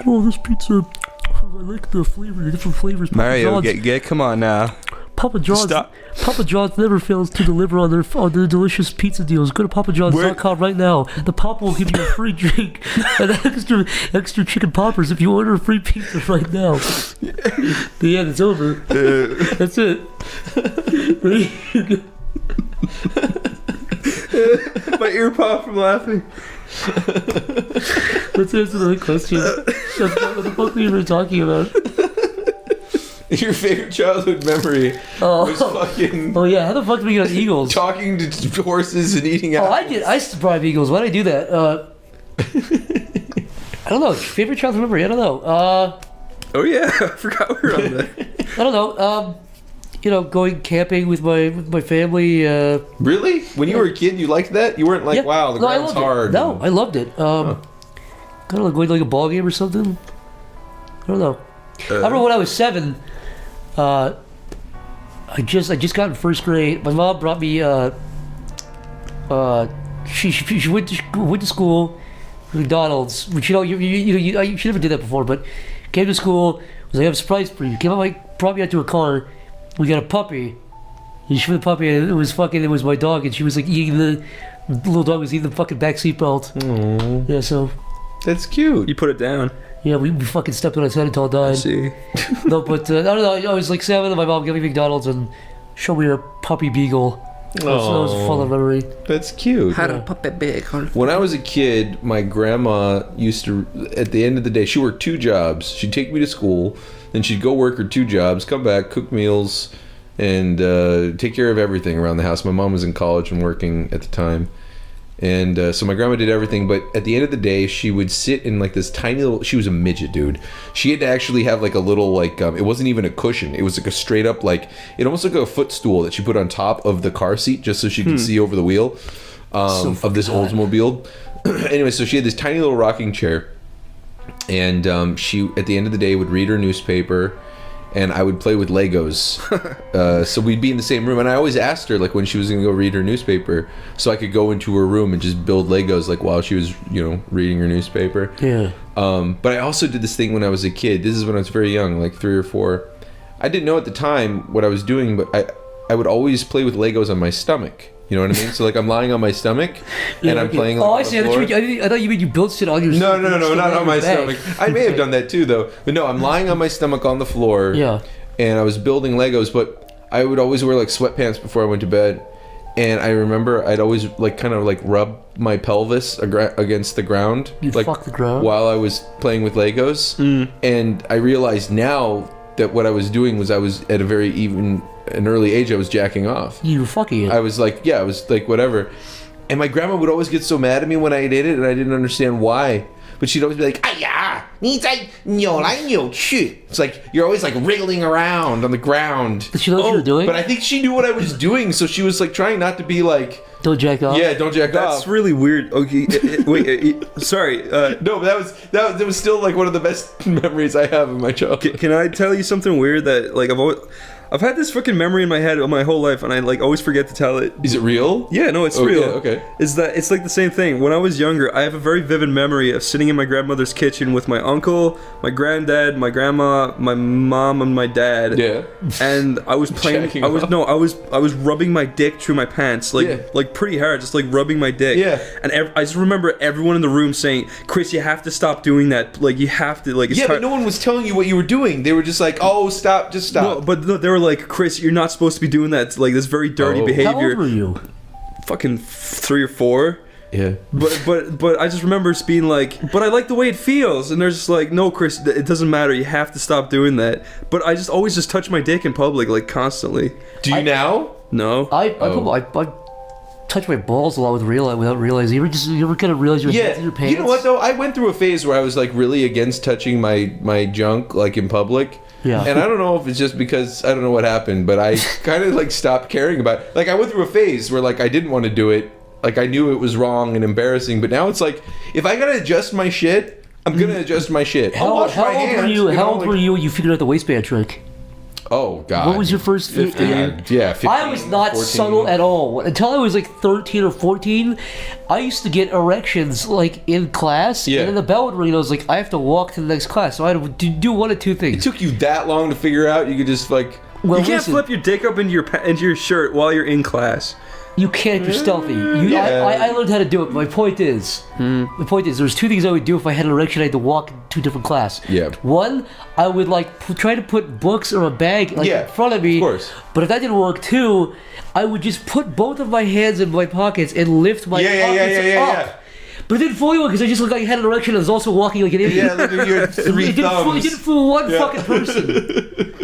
Oh, this pizza. I like the flavor, the different flavors. Mario, get come on now. Papa John's. Stop. Papa John's never fails to deliver on their delicious pizza deals. Go to papajohns.com right now. The Papa will give you a free drink and extra chicken poppers if you order a free pizza right now. The end. It's over. That's it. My ear popped from laughing. Let's answer the question. What the fuck were you even talking about? Your favorite childhood memory was fucking Oh yeah, how the fuck did we get on Eagles? talking to horses and eating Oh, apples. I did. I used to bribe Eagles. Why did I do that? I don't know. Favorite childhood memory? I don't know. Oh yeah, I forgot we were on that. I don't know. Going camping with my family. Really? When you were a kid, you liked that? You weren't like, Yeah. wow, the No, I ground's loved hard. It. No, I loved it. Kind of like going to like a ball game or something. I don't know. I remember when I was 7. I just got in first grade. My mom brought me. She went to school, McDonald's. Which you she never did that before, but came to school. Was like, I have a surprise for you. Came out, brought me out to a car. We got a puppy. And she put the puppy, and it was my dog, and she was like eating the little dog was eating the fucking back seat belt. Aww. Yeah, so That's cute. You put it down. yeah, we fucking stepped on his head until it died. See. No, but I don't know. I was like 7, and my mom gave me McDonald's and showed me a puppy beagle. So that was a fun memory. That's cute. Had a puppet big. When I was a kid, my grandma used to, at the end of the day, she worked 2 jobs. She'd take me to school, then she'd go work her 2 jobs, come back, cook meals, and take care of everything around the house. My mom was in college and working at the time. And so my grandma did everything, but at the end of the day, she would sit in like this tiny little, she was a midget, dude. She had to actually have like a little, like, it wasn't even a cushion. It was like a straight up, like, it almost looked like a footstool that she put on top of the car seat just so she could see over the wheel of this Oldsmobile. Anyway, so she had this tiny little rocking chair. And she, at the end of the day, would read her newspaper. And I would play with Legos. So we'd be in the same room. And I always asked her, like, when she was going to go read her newspaper, so I could go into her room and just build Legos, like, while she was, reading her newspaper. Yeah. But I also did this thing when I was a kid. This is when I was very young, like 3 or 4. I didn't know at the time what I was doing, but I would always play with Legos on my stomach. You know what I mean? So, like, I'm lying on my stomach, and I'm playing on I the see. floor. I thought you mean you built shit on your No, not on my back. stomach. I may have done that too, though. But no, I'm lying on my stomach on the floor. Yeah. And I was building Legos, but I would always wear like sweatpants before I went to bed. And I remember I'd always like kind of like rub my pelvis against the ground, You'd like fuck the ground? while I was playing with Legos. And I realized now that what I was doing was I was at an early age I was jacking off. You were fucking it. I was like, whatever. And my grandma would always get so mad at me when I did it, and I didn't understand why. But she'd always be like, 哎呀，你在扭来扭去. It's like, you're always like wriggling around on the ground. Did she know what you were doing? But I think she knew what I was doing, so she was like trying not to be like... Don't jack off? Yeah, don't jack off. That's really weird. Okay, wait, sorry. No, but that was still like one of the best memories I have of my childhood. Can I tell you something weird that like I've had this fucking memory in my head my whole life, and I like always forget to tell it. Is it real? Yeah, no, it's real. Yeah, okay. Is that it's like the same thing. When I was younger, I have a very vivid memory of sitting in my grandmother's kitchen with my uncle, my granddad, my grandma, my mom, and my dad. Yeah. And I was playing. I was rubbing my dick through my pants, like pretty hard, just like rubbing my dick. Yeah. And I just remember everyone in the room saying, "Chris, you have to stop doing that. Like, you have to like." It's But no one was telling you what you were doing. They were just like, "Oh, stop, just stop." No, but they were like, "Chris, you're not supposed to be doing that. It's like this very dirty behavior." How old were you? Fucking 3 or 4. Yeah. But I just remember just being like, but I like the way it feels, and they're just like, no, Chris, it doesn't matter. You have to stop doing that. But I just always just touch my dick in public, like constantly. Do you now? No. I touch my balls a lot without realizing. You ever kind of realize your hands in your pants? You know what though? I went through a phase where I was like really against touching my junk like in public. Yeah. And I don't know if it's just because I don't know what happened, but I kind of like stopped caring about it. Like I went through a phase where like I didn't want to do it. Like I knew it was wrong and embarrassing, but now it's like if I gotta adjust my shit, I'm gonna adjust my shit. How old were you when you figured out the waistband trick? Oh God! What was your first? 15. Yeah, 15. I was not 14. subtle at all until I was like 13 or 14. I used to get erections like in class, Yeah. and then the bell would ring. And I was like, I have to walk to the next class, so I had to do one of two It things. took you that long to figure out you could just like. Well, You can't listen, flip your dick up into your shirt while you're in class. You can't if you're stealthy. I learned how to do it. My point is, there's two things I would do if I had an erection. I had to walk to a different class. Yeah. One, I would like try to put books or a bag like in front of me. Of course. But if that didn't work, two, I would just put both of my hands in my pockets and lift my pockets up. But it didn't fool you because I just looked like I had an erection and I was also walking like an idiot. Yeah, look at your three thumbs. It didn't fool one fucking person.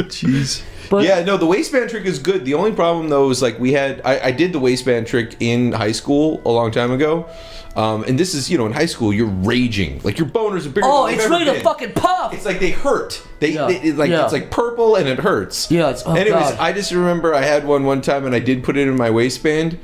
Jeez. But Yeah, no, the waistband trick is good. The only problem though is like I did the waistband trick in high school a long time ago. And this is, in high school you're raging. Like your boners are bigger than they've it's ever ready to been. fucking pop. It's like they hurt. It's Yeah. like purple and it hurts. Yeah, it's Anyways, God. I just remember I had one time and I did put it in my waistband.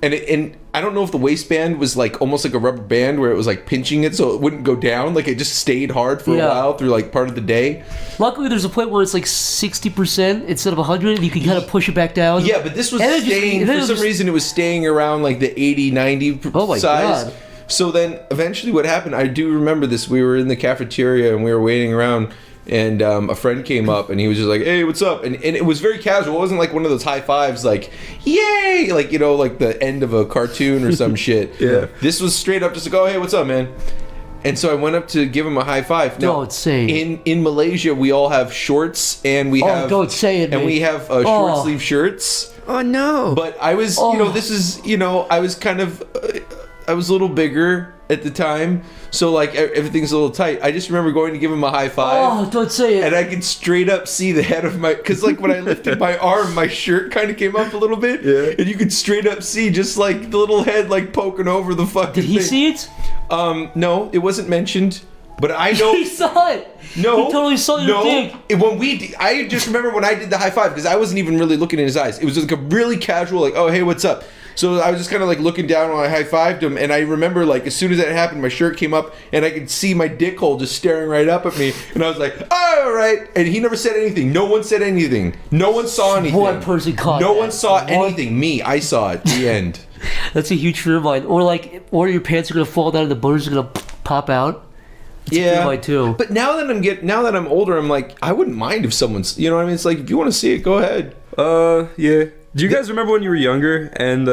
And I don't know if the waistband was like almost like a rubber band where it was like pinching it so it wouldn't go down. Like it just stayed hard for a while through like part of the day. Luckily, there's a point where it's like 60% instead of 100, and you can kind of push it back down. Yeah, but this was And it staying, just- for some reason it was staying around like the 80, 90 Oh my size. God. So then eventually what happened, I do remember this, we were in the cafeteria and we were waiting around and a friend came up and he was just like, hey, what's up? And it was very casual. It wasn't like one of those high fives like, yay! Like, like the end of a cartoon or some shit. Yeah. This was straight up just like, oh, hey, what's up, man? And so I went up to give him a high five. Now, Don't say it. in Malaysia, we all have shorts and we have... don't say it, And mate. we have short sleeve shirts. Oh no. But I was, this is, I was kind of, I was a little bigger at the time. So, like, everything's a little tight. I just remember going to give him a high five. Oh, don't say it. And I could straight up see the head of my... Because, like, when I lifted my arm, my shirt kind of came up a little bit. Yeah. And you could straight up see just, like, the little head, like, poking over the fucking Did he thing. see it? No, it wasn't mentioned. But I know... He saw it. No. He totally saw your dick. I just remember when I did the high five, because I wasn't even really looking in his eyes. It was like a really casual, like, oh, hey, what's up? So I was just kind of like looking down when I high fived him, and I remember like as soon as that happened, my shirt came up, and I could see my dick hole just staring right up at me, and I was like, oh, all right. And he never said anything. No one said anything. No one saw anything. One person caught No that. one saw One- anything. Me, I saw it. The end. That's a huge fear of mine. Or your pants are gonna fall down and the boners are gonna pop out. It's a fear of mine too. But now that I'm older, I'm like, I wouldn't mind if someone's, you know what I mean? It's like, if you want to see it, go ahead. Yeah. Do you guys remember when you were younger and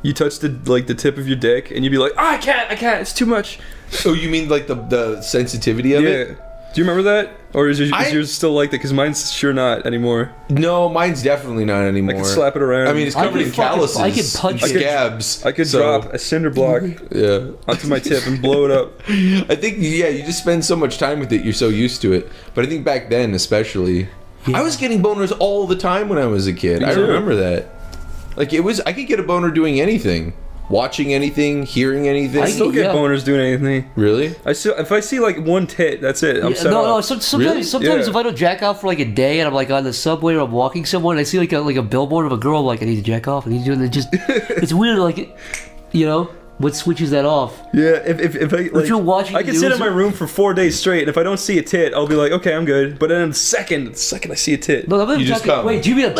you touched the tip of your dick and you'd be like, oh, I can't, it's too much. Oh, you mean like the sensitivity of it? Yeah. Do you remember that? Or is yours still like that? Because mine's sure not anymore. No, mine's definitely not anymore. I can slap it around. I mean, it's covered in calluses. I could punch and it. scabs. I could drop a cinder block onto my tip and blow it up. I think, you just spend so much time with it, you're so used to it. But I think back then, especially... I was getting boners all the time when I was a kid. I remember that. Like I could get a boner doing anything. Watching anything, hearing anything. I still get boners doing anything. Really? If I see like one tit, that's it. I'm set off. Sometimes if I don't jack off for like a day and I'm like on the subway or I'm walking somewhere and I see like a billboard of a girl, I'm like I need to jack off, and he's doing it. Just it's weird, like what switches that off? Yeah, if you're watching, I can sit in my room for 4 days straight, and if I don't see a tit, I'll be like, okay, I'm good. But then the second I see a tit, no, I'm just talking, wait, do you mean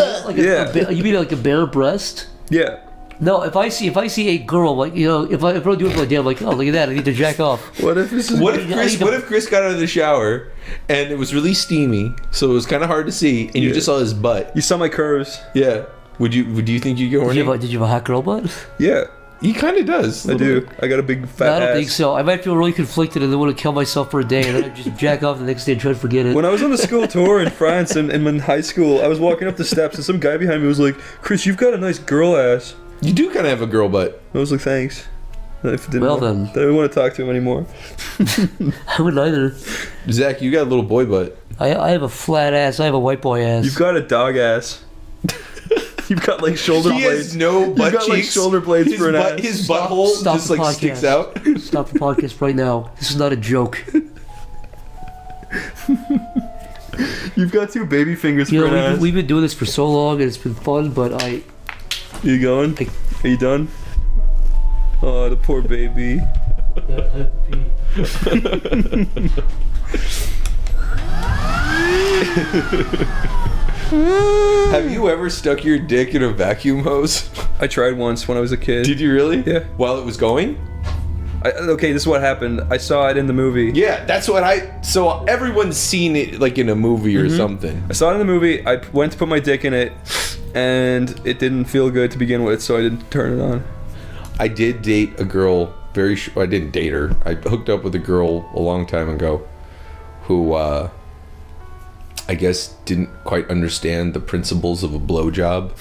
you mean like a bare breast? Yeah. No, if I see a girl, like if I don't do it for a day, I'm like, oh, look at that, I need to jack off. What if Chris got out of the shower and it was really steamy, so it was kind of hard to see, and you just saw his butt? You saw my curves. Yeah. Would you think you'd get horny? Did you have a hot girl butt? Yeah. He kind of does. I do. I got a big fat ass. I don't think so. I might feel really conflicted and then want to kill myself for a day and then I just jack off the next day and try to forget it. When I was on the school tour in France and in high school, I was walking up the steps and some guy behind me was like, Chris, you've got a nice girl ass. You do kind of have a girl butt. I was like, thanks. Then. I didn't want to talk to him anymore. I wouldn't either. Zach, you got a little boy butt. I have a flat ass. I have a white boy ass. You've got a dog ass. You've got like shoulder blades. He has no butt cheeks. Like shoulder blades for an ass. His butthole just like podcast. sticks out. Stop the podcast right now. This is not a joke. You've got two baby fingers for an ass. We've been doing this for so long and it's been fun, but You going? Are you done? Oh, the poor baby. Have you ever stuck your dick in a vacuum hose? I tried once when I was a kid. Did you really? Yeah. While it was going? Okay, this is what happened. I saw it in the movie. Yeah, that's what so everyone's seen it like in a movie or something. I saw it in the movie. I went to put my dick in it, and it didn't feel good to begin with, so I didn't turn it on. I did date a girl I didn't date her. I hooked up with a girl a long time ago who I guess didn't quite understand the principles of a blowjob.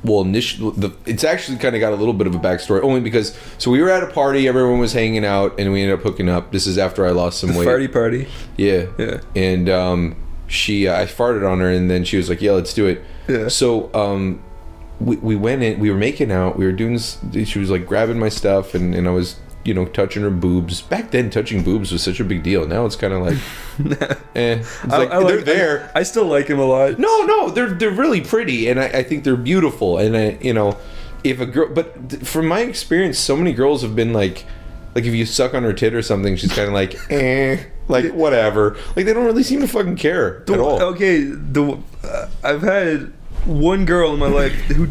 Well, initially, it's actually kind of got a little bit of a backstory, only because, so we were at a party, everyone was hanging out, and we ended up hooking up. This is after I lost some weight. Farty party. Yeah. Yeah. And I farted on her, and then she was like, yeah, let's do it. Yeah. So we went in, we were making out, we were doing this, she was like grabbing my stuff, and I was, touching her boobs. Back then, touching boobs was such a big deal. Now it's kind of like, It's like, they're there. I still like him a lot. No, they're really pretty, and I think they're beautiful. And if a girl, but from my experience, so many girls have been like if you suck on her tit or something, she's kind of like, like whatever. Like they don't really seem to fucking care at all. Okay, I've had one girl in my life who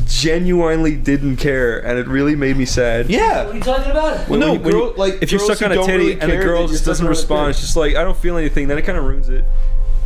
genuinely didn't care, and it really made me sad. Yeah. What are you talking about? Well, no, girl, if you suck on a titty and the girl just doesn't respond, it's just like, I don't feel anything, then it kind of ruins it.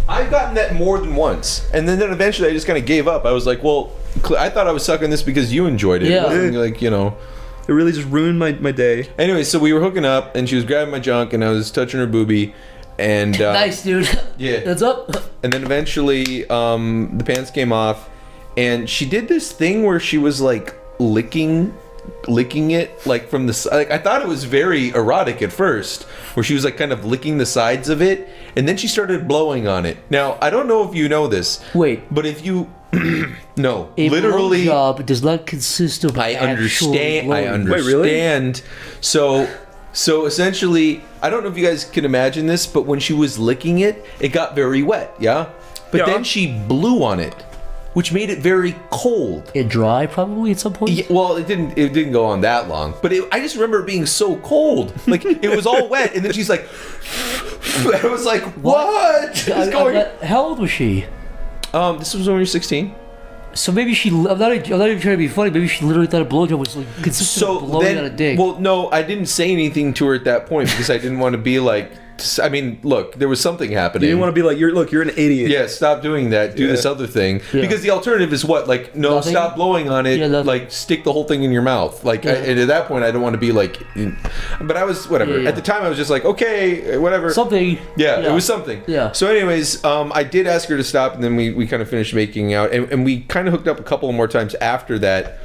I've gotten that more than once, and then eventually I just kind of gave up. I was like, well, I thought I was sucking this because you enjoyed it. Yeah. It wasn't like, It really just ruined my day. Anyway, so we were hooking up, and she was grabbing my junk, and I was touching her boobie. And nice, dude. Yeah. That's up. And then eventually, the pants came off, and she did this thing where she was like licking it like from the side. Like I thought it was very erotic at first, where she was like kind of licking the sides of it, and then she started blowing on it. Now I don't know if you know this. Wait. But if you no, a literally, blowjob does not consist of. I understand. Wait, really? So essentially, I don't know if you guys can imagine this, but when she was licking it, it got very wet, yeah? But then she blew on it, which made it very cold. And dry, probably, at some point? Yeah, well, it didn't go on that long. But I just remember it being so cold. Like, it was all wet, and then she's like... I was like, what is going... How old was she? This was when we were 16. So maybe she... I'm not even trying to be funny. Maybe she literally thought a blowjob was like consistent with blowing on a dick. Well, no, I didn't say anything to her at that point because I didn't want to be like... I mean, look, there was something happening. You didn't want to be like, you're an idiot. Yeah, stop doing that. Do this other thing. Yeah. Because the alternative is what? Like, no, nothing? Stop blowing on it. Yeah, like, stick the whole thing in your mouth. Like, and at that point, I don't want to be like... But I was, whatever. Yeah. At the time, I was just like, okay, whatever. Something. Yeah, it was something. Yeah. So anyways, I did ask her to stop, and then we kind of finished making out. And we kind of hooked up a couple of more times after that.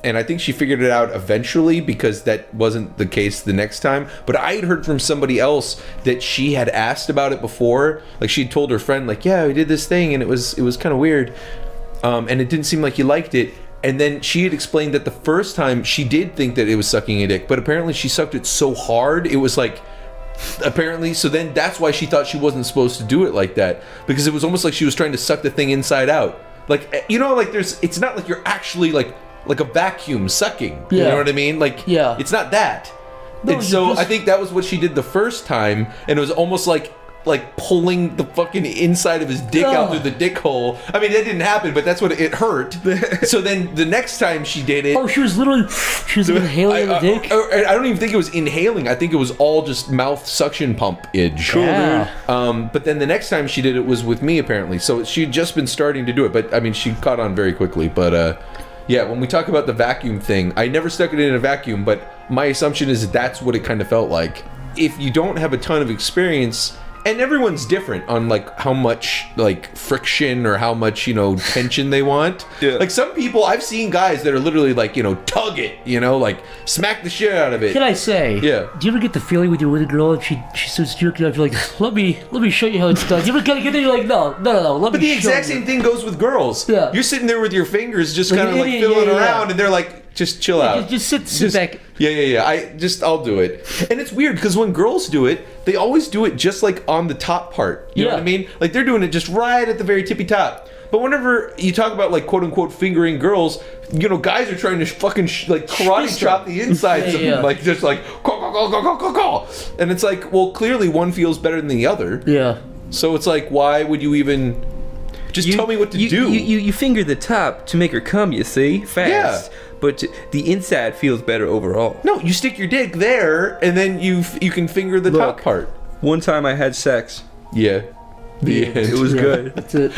And I think she figured it out eventually because that wasn't the case the next time. But I had heard from somebody else that she had asked about it before. Like she had told her friend, like, yeah, we did this thing and it was kind of weird. And it didn't seem like you liked it. And then she had explained that the first time she did think that it was sucking a dick, but apparently she sucked it so hard, it was like, apparently, so then that's why she thought she wasn't supposed to do it like that. Because it was almost like she was trying to suck the thing inside out. Like, you know, like it's not like you're actually like a vacuum sucking. You know what I mean? Like, it's not that. No, and so I think that was what she did the first time, and it was almost like pulling the fucking inside of his dick out through the dick hole. I mean, that didn't happen, but that's what it hurt. So then the next time she did it... Oh, she was inhaling the dick? I don't even think it was inhaling. I think it was all just mouth suction pump-age. Cool, dude. But then the next time she did it was with me, apparently. So she'd just been starting to do it, but I mean, she caught on very quickly. But yeah, when we talk about the vacuum thing, I never stuck it in a vacuum, but my assumption is that's what it kind of felt like. If you don't have a ton of experience... And everyone's different on like how much like friction or how much, you know, tension they want. Like some people, I've seen guys that are literally like, you know, tug it, you know, like smack the shit out of it. Can I say? Yeah. Do you ever get the feeling when you're with a girl and she starts jerking off, you're like, let me show you how it's done? Do you ever kind of get there? You're like, no, let me show you. But the exact same thing goes with girls. Yeah. You're sitting there with your fingers just kind of like fiddling around, and they're like, just chill out. Just sit back. Yeah. I'll do it. And it's weird because when girls do it, they always do it just like on the top part. You know what I mean? Like they're doing it just right at the very tippy top. But whenever you talk about like quote unquote fingering girls, you know, guys are trying to fucking like karate chop the insides of them, like just like go. And it's like, well, clearly one feels better than the other. Yeah. So it's like, why would you even just tell me what to do? You finger the top to make her come, you see, fast. Yeah. But the inside feels better overall. No, you stick your dick there, and then you can finger the top part. One time I had sex. Yeah. It was good. That's it.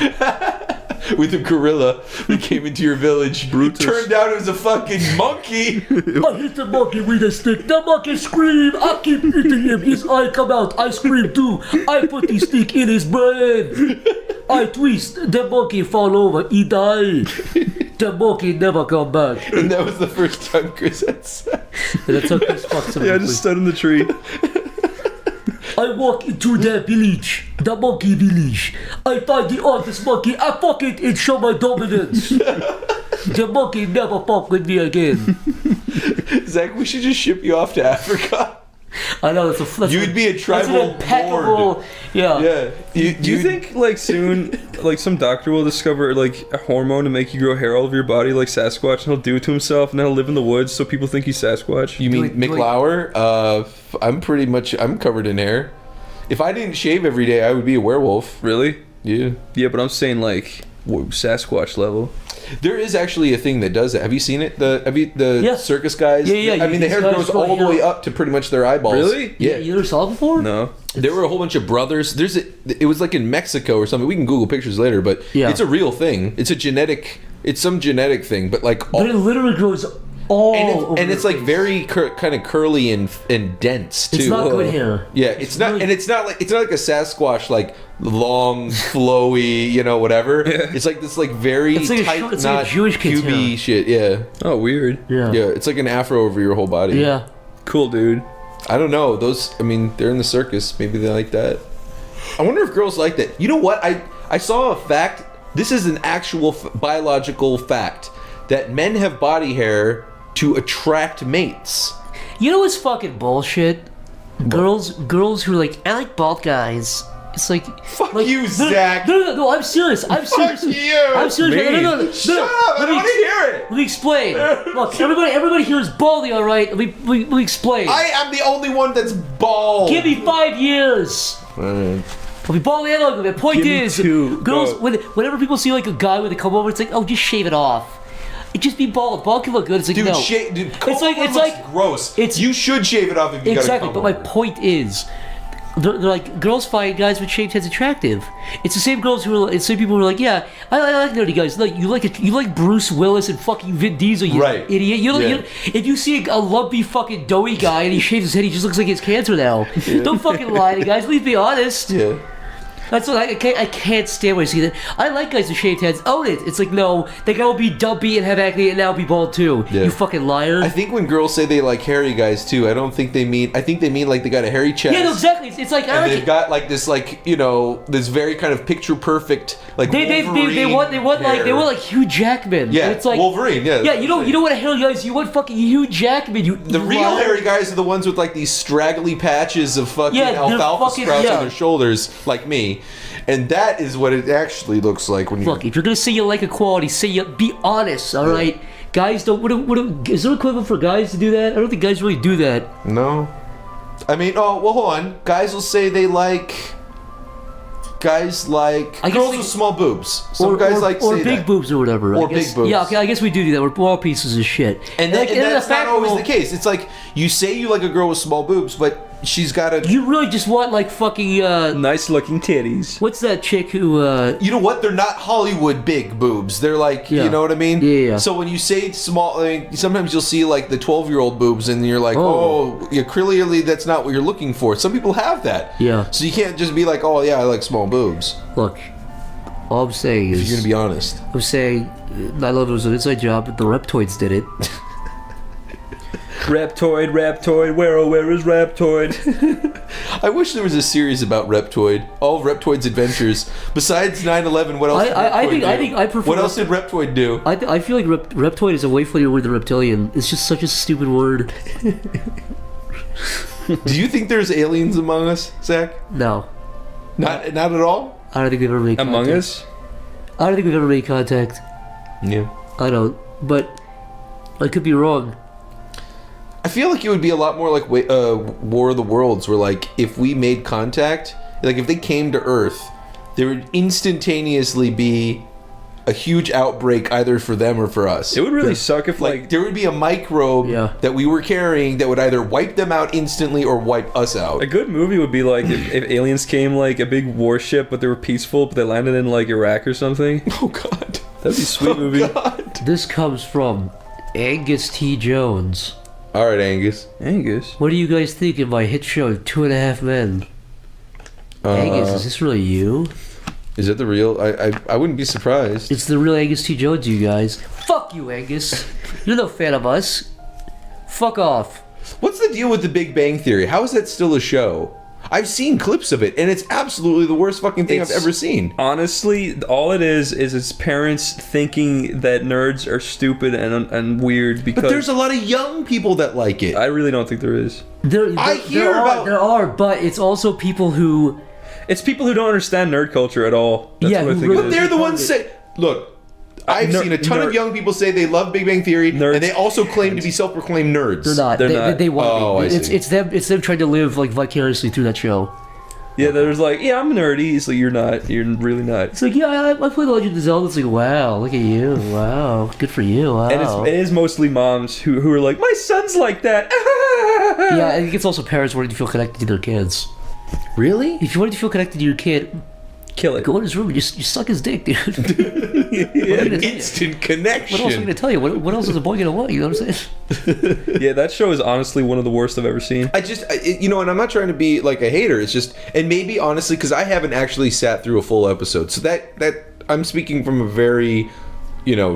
With a gorilla who came into your village. Brutus. Turned out it was a fucking monkey. I hit the monkey with a stick. The monkey screamed. I keep hitting him. His eye come out. I scream too. I put the stick in his brain. I twist. The monkey fall over. He died. The monkey never come back. And that was the first time Chris had sex. And that's how Chris fucked somebody. Yeah, I just stood in the tree. I walk into the village, the monkey village. I find the oldest monkey. I fuck it and show my dominance. The monkey never fuck with me again. Zach, we should just ship you off to Africa. I know that's You'd be a tribal that's an impeccable lord. Yeah. Do you think like soon like some doctor will discover like a hormone to make you grow hair all over your body like Sasquatch, and he'll do it to himself, and then he'll live in the woods so people think he's Sasquatch? You mean Mick Lauer? I'm covered in hair. If I didn't shave every day, I would be a werewolf. Really? Yeah. Yeah, but I'm saying like Sasquatch level. There is actually a thing that does that. Have you seen it? The circus guys? Yeah. I mean, the hair grows all the way up to pretty much their eyeballs. Really? Yeah. You ever saw it before? No. There were a whole bunch of brothers. It was like in Mexico or something. We can Google pictures later, but it's a real thing. It's some genetic thing, but like... But it literally grows all over and it's like very kind of curly and dense too. It's not good hair. Yeah, it's not like a Sasquatch like long, flowy, you know, whatever. Yeah. It's like this like very tight, it's not like a Jewish kid's cubey hair. shit. Yeah. Oh, weird. Yeah, it's like an afro over your whole body. Yeah. Cool, dude. I don't know. I mean, they're in the circus. Maybe they like that. I wonder if girls like that. You know what? I saw a fact. This is an actual biological fact that men have body hair to attract mates. You know what's fucking bullshit? Girls who are like, I like bald guys. It's like Fuck you, Zach. No, I'm serious. I'm serious. you. I'm serious. No. Shut up! I don't want to hear it. Let me explain. Look, everybody here is baldy, all right? Let me explain. I am the only one that's bald. Give me 5 years. I'll be baldy and ugly. The point Give me is, 2. girls, Go. whenever people see like a guy when they come over, it's like, oh, just shave it off. It just be bald. Bald can look good. It's like, Dude, no. it's like gross. You should shave it off if you exactly. got a But my point is, they're like, girls find guys with shaved heads attractive. It's the same girls it's the same people who are like, yeah, I like nerdy guys. Like you like Bruce Willis and fucking Vin Diesel, you idiot. You if you see a lumpy fucking doughy guy and he shaves his head, he just looks like he has cancer now. Don't fucking lie to guys. Please be honest. Yeah. That's what I can't stand when I see that. I like guys with shaved heads. Own it. It's like, no, that guy will be dumpy and have acne and now be bald too. Yeah. You fucking liar. I think when girls say they like hairy guys too, I think they mean like they got a hairy chest. Yeah, no, exactly. It's like, and they've got like this, like, you know, this very kind of picture perfect, like they want like Hugh Jackman. Yeah, and it's like Wolverine. Yeah, yeah. You don't want a hairy guys. You want fucking Hugh Jackman. The real hairy guys are the ones with like these straggly patches of fucking alfalfa sprouts on their shoulders, like me. And that is what it actually looks like when you look. If you're gonna say you like equality, be honest. All right, guys don't. Is there equivalent for guys to do that? I don't think guys really do that. No, I mean, hold on. Guys will say they like. Guys like girls with small boobs. Some guys like or say big that. boobs or whatever. Or big boobs. Yeah, okay, I guess we do that. We're all pieces of shit. And that's not always the case. It's like you say you like a girl with small boobs, but she's got a. You really just want like fucking nice looking titties. What's that chick who? You know what? They're not Hollywood big boobs. They're like, you know what I mean? Yeah. So when you say small, I mean, sometimes you'll see like the 12-year-old boobs, and you're like, clearly that's not what you're looking for. Some people have that. Yeah. So you can't just be like, oh yeah, I like small boobs. Look, all I'm saying is, if you're gonna be honest, I'm saying 9/11 was an inside job, but the Reptoids did it. Reptoid, where is Reptoid? I wish there was a series about Reptoid. All of Reptoid's adventures. Besides 9/11, what else? I prefer. What else did Reptoid do? I feel like Reptoid is a way funnier word than reptilian. It's just such a stupid word. Do you think there's aliens among us, Zach? No. Not at all? I don't think we've ever made contact. Among us? I don't think we've ever made contact. Yeah. I don't. But I could be wrong. I feel like it would be a lot more like War of the Worlds, where like if we made contact, like if they came to Earth, there would instantaneously be a huge outbreak either for them or for us. It would really suck if like there would be a microbe that we were carrying that would either wipe them out instantly or wipe us out. A good movie would be like if aliens came like a big warship, but they were peaceful, but they landed in like Iraq or something. Oh God, that'd be a sweet movie. God. This comes from Angus T. Jones. All right, Angus. What do you guys think of my hit show 2.5 Men? Angus, is this really you? Is it the real? I wouldn't be surprised. It's the real Angus T. Jones, you guys. Fuck you, Angus. You're no fan of us. Fuck off. What's the deal with The Big Bang Theory? How is that still a show? I've seen clips of it, and it's absolutely the worst fucking thing I've ever seen. Honestly, all it is its parents thinking that nerds are stupid and weird because... But there's a lot of young people that like it. I really don't think there is. There are, but it's also people who... It's people who don't understand nerd culture at all. That's what I think but they're the ones say... Look, I've seen a ton of young people say they love Big Bang Theory, and they also claim to be self-proclaimed nerds. They're not. They want it. It's them trying to live like vicariously through that show. Yeah, there's like, yeah, I'm nerdy. It's like, you're not. You're really not. It's like, yeah, I played Legend of Zelda. It's like, wow, look at you. Wow, good for you. Wow. And it is mostly moms who are like, my son's like that. Yeah, I think it's also parents wanting to feel connected to their kids. Really? If you want to feel connected to your kid, kill it. Go in his room and you suck his dick, dude. Instant connection. What else am I going to tell you? What else is a boy going to want? You know what I'm saying? Yeah, that show is honestly one of the worst I've ever seen. And I'm not trying to be like a hater. It's just, and maybe honestly, because I haven't actually sat through a full episode, so that I'm speaking from a very,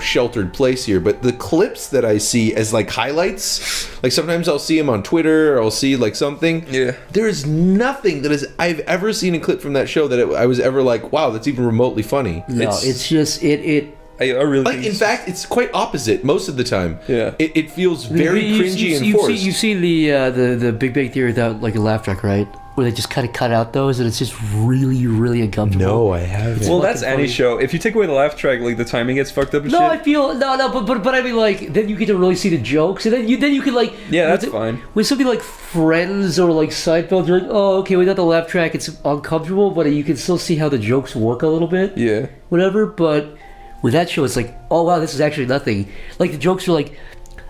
sheltered place here. But the clips that I see as like highlights, like sometimes I'll see them on Twitter, or I'll see like something. Yeah. There is nothing I've ever seen a clip from that show that I was ever like, wow, that's even remotely funny. No, it's just it. I really like. In fact, it's quite opposite most of the time. Yeah. It feels very cringy and forced. You've seen the Big Bang Theory without like a laugh track, right? Where they just kind of cut out those, and it's just really, really uncomfortable. No, I haven't. Well, that's any show. If you take away the laugh track, like the timing gets fucked up and shit. I feel but I mean, like, then you get to really see the jokes, and then you can like, yeah, that's fine. With something like Friends or like Seinfeld, you're like, oh, okay, without the laugh track, it's uncomfortable, but you can still see how the jokes work a little bit. Yeah. Whatever, but with that show, it's like, oh wow, this is actually nothing. Like the jokes are like,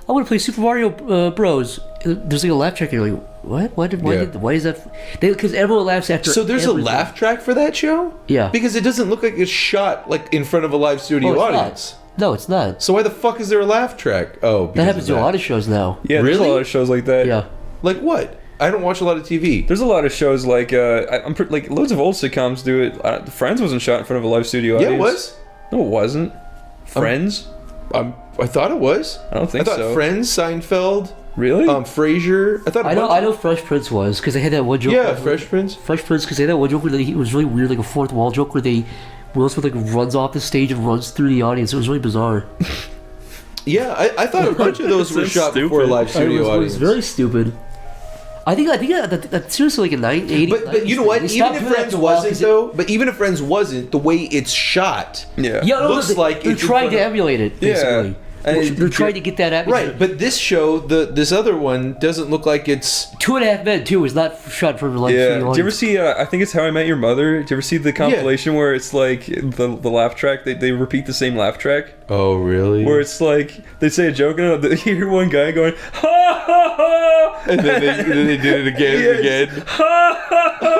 I want to play Super Mario Bros. There's like a laugh track, and you're like, what? Why is that? Because everyone laughs after. So there's everything. A laugh track for that show? Yeah. Because it doesn't look like it's shot like in front of a live studio audience. No, it's not. So why the fuck is there a laugh track? Oh, that happens to a lot of shows now. Yeah, there's a lot of shows like that. Yeah. Like what? I don't watch a lot of TV. There's a lot of shows like like loads of old sitcoms do it. Friends wasn't shot in front of a live studio audience. Yeah, it was. No, it wasn't. Friends? I thought it was. I don't think I thought so. Friends, Seinfeld, Really? Frasier. I know Fresh Prince was because they had that one joke. Yeah, Fresh Prince. Fresh Prince because they had that one joke where it was really weird, like a fourth wall joke where Will Smith like runs off the stage and runs through the audience. It was really bizarre. Yeah, I thought a bunch of those were shot before a live studio audience. It was very stupid. I think that's seriously like a 80s. But you know what? Even if Friends wasn't though, even if Friends wasn't, the way it's shot, looks like they're trying to emulate it. Basically. Yeah. They're trying to get that atmosphere. Right, but this show, this other one, doesn't look like it's... 2.5 Men, too, is not shot for live studio audience. Do you ever see, I think it's How I Met Your Mother? Do you ever see the compilation where it's like the laugh track, they repeat the same laugh track? Oh, really? Where it's like, they say a joke and you hear one guy going, ha ha ha! And then they did it again and again. Ha ha ha!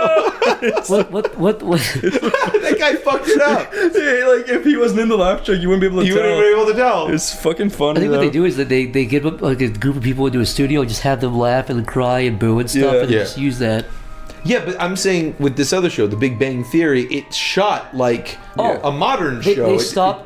What? That guy fucked it up. Yeah, like, if he wasn't in the laugh track, you wouldn't be able to You tell. wouldn't be able to tell. It's fucking funny. I think what they do is that they get like a group of people into a studio and just have them laugh and cry and boo and stuff, and they just use that. Yeah, but I'm saying with this other show, The Big Bang Theory, it's shot like a modern show.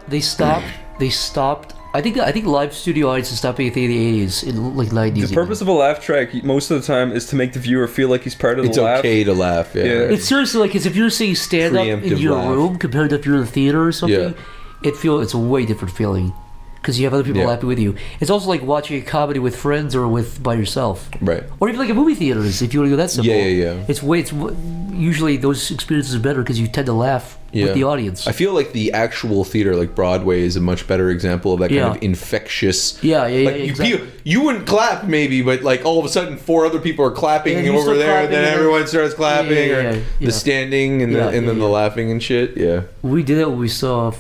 They stopped. I think live studio audiences stopped being a thing in the 80s, in like 90s. The purpose of a laugh track most of the time is to make the viewer feel like he's part of the laugh. It's okay to laugh, yeah. It's seriously like, 'cause if you're seeing stand-up in Preemptive your laugh. room compared to if you're in a theater or something, it's a way different feeling. Because you have other people laughing with you. It's also like watching a comedy with friends or by yourself. Right. Or even like a movie theaters, if you want to go that simple. Yeah. It's usually those experiences are better because you tend to laugh with the audience. I feel like the actual theater, like Broadway, is a much better example of that kind of infectious. Exactly. You wouldn't clap maybe, but like all of a sudden 4 other people are clapping over there, and then everyone starts clapping, or the standing and then the laughing and shit. Yeah. We did it when we saw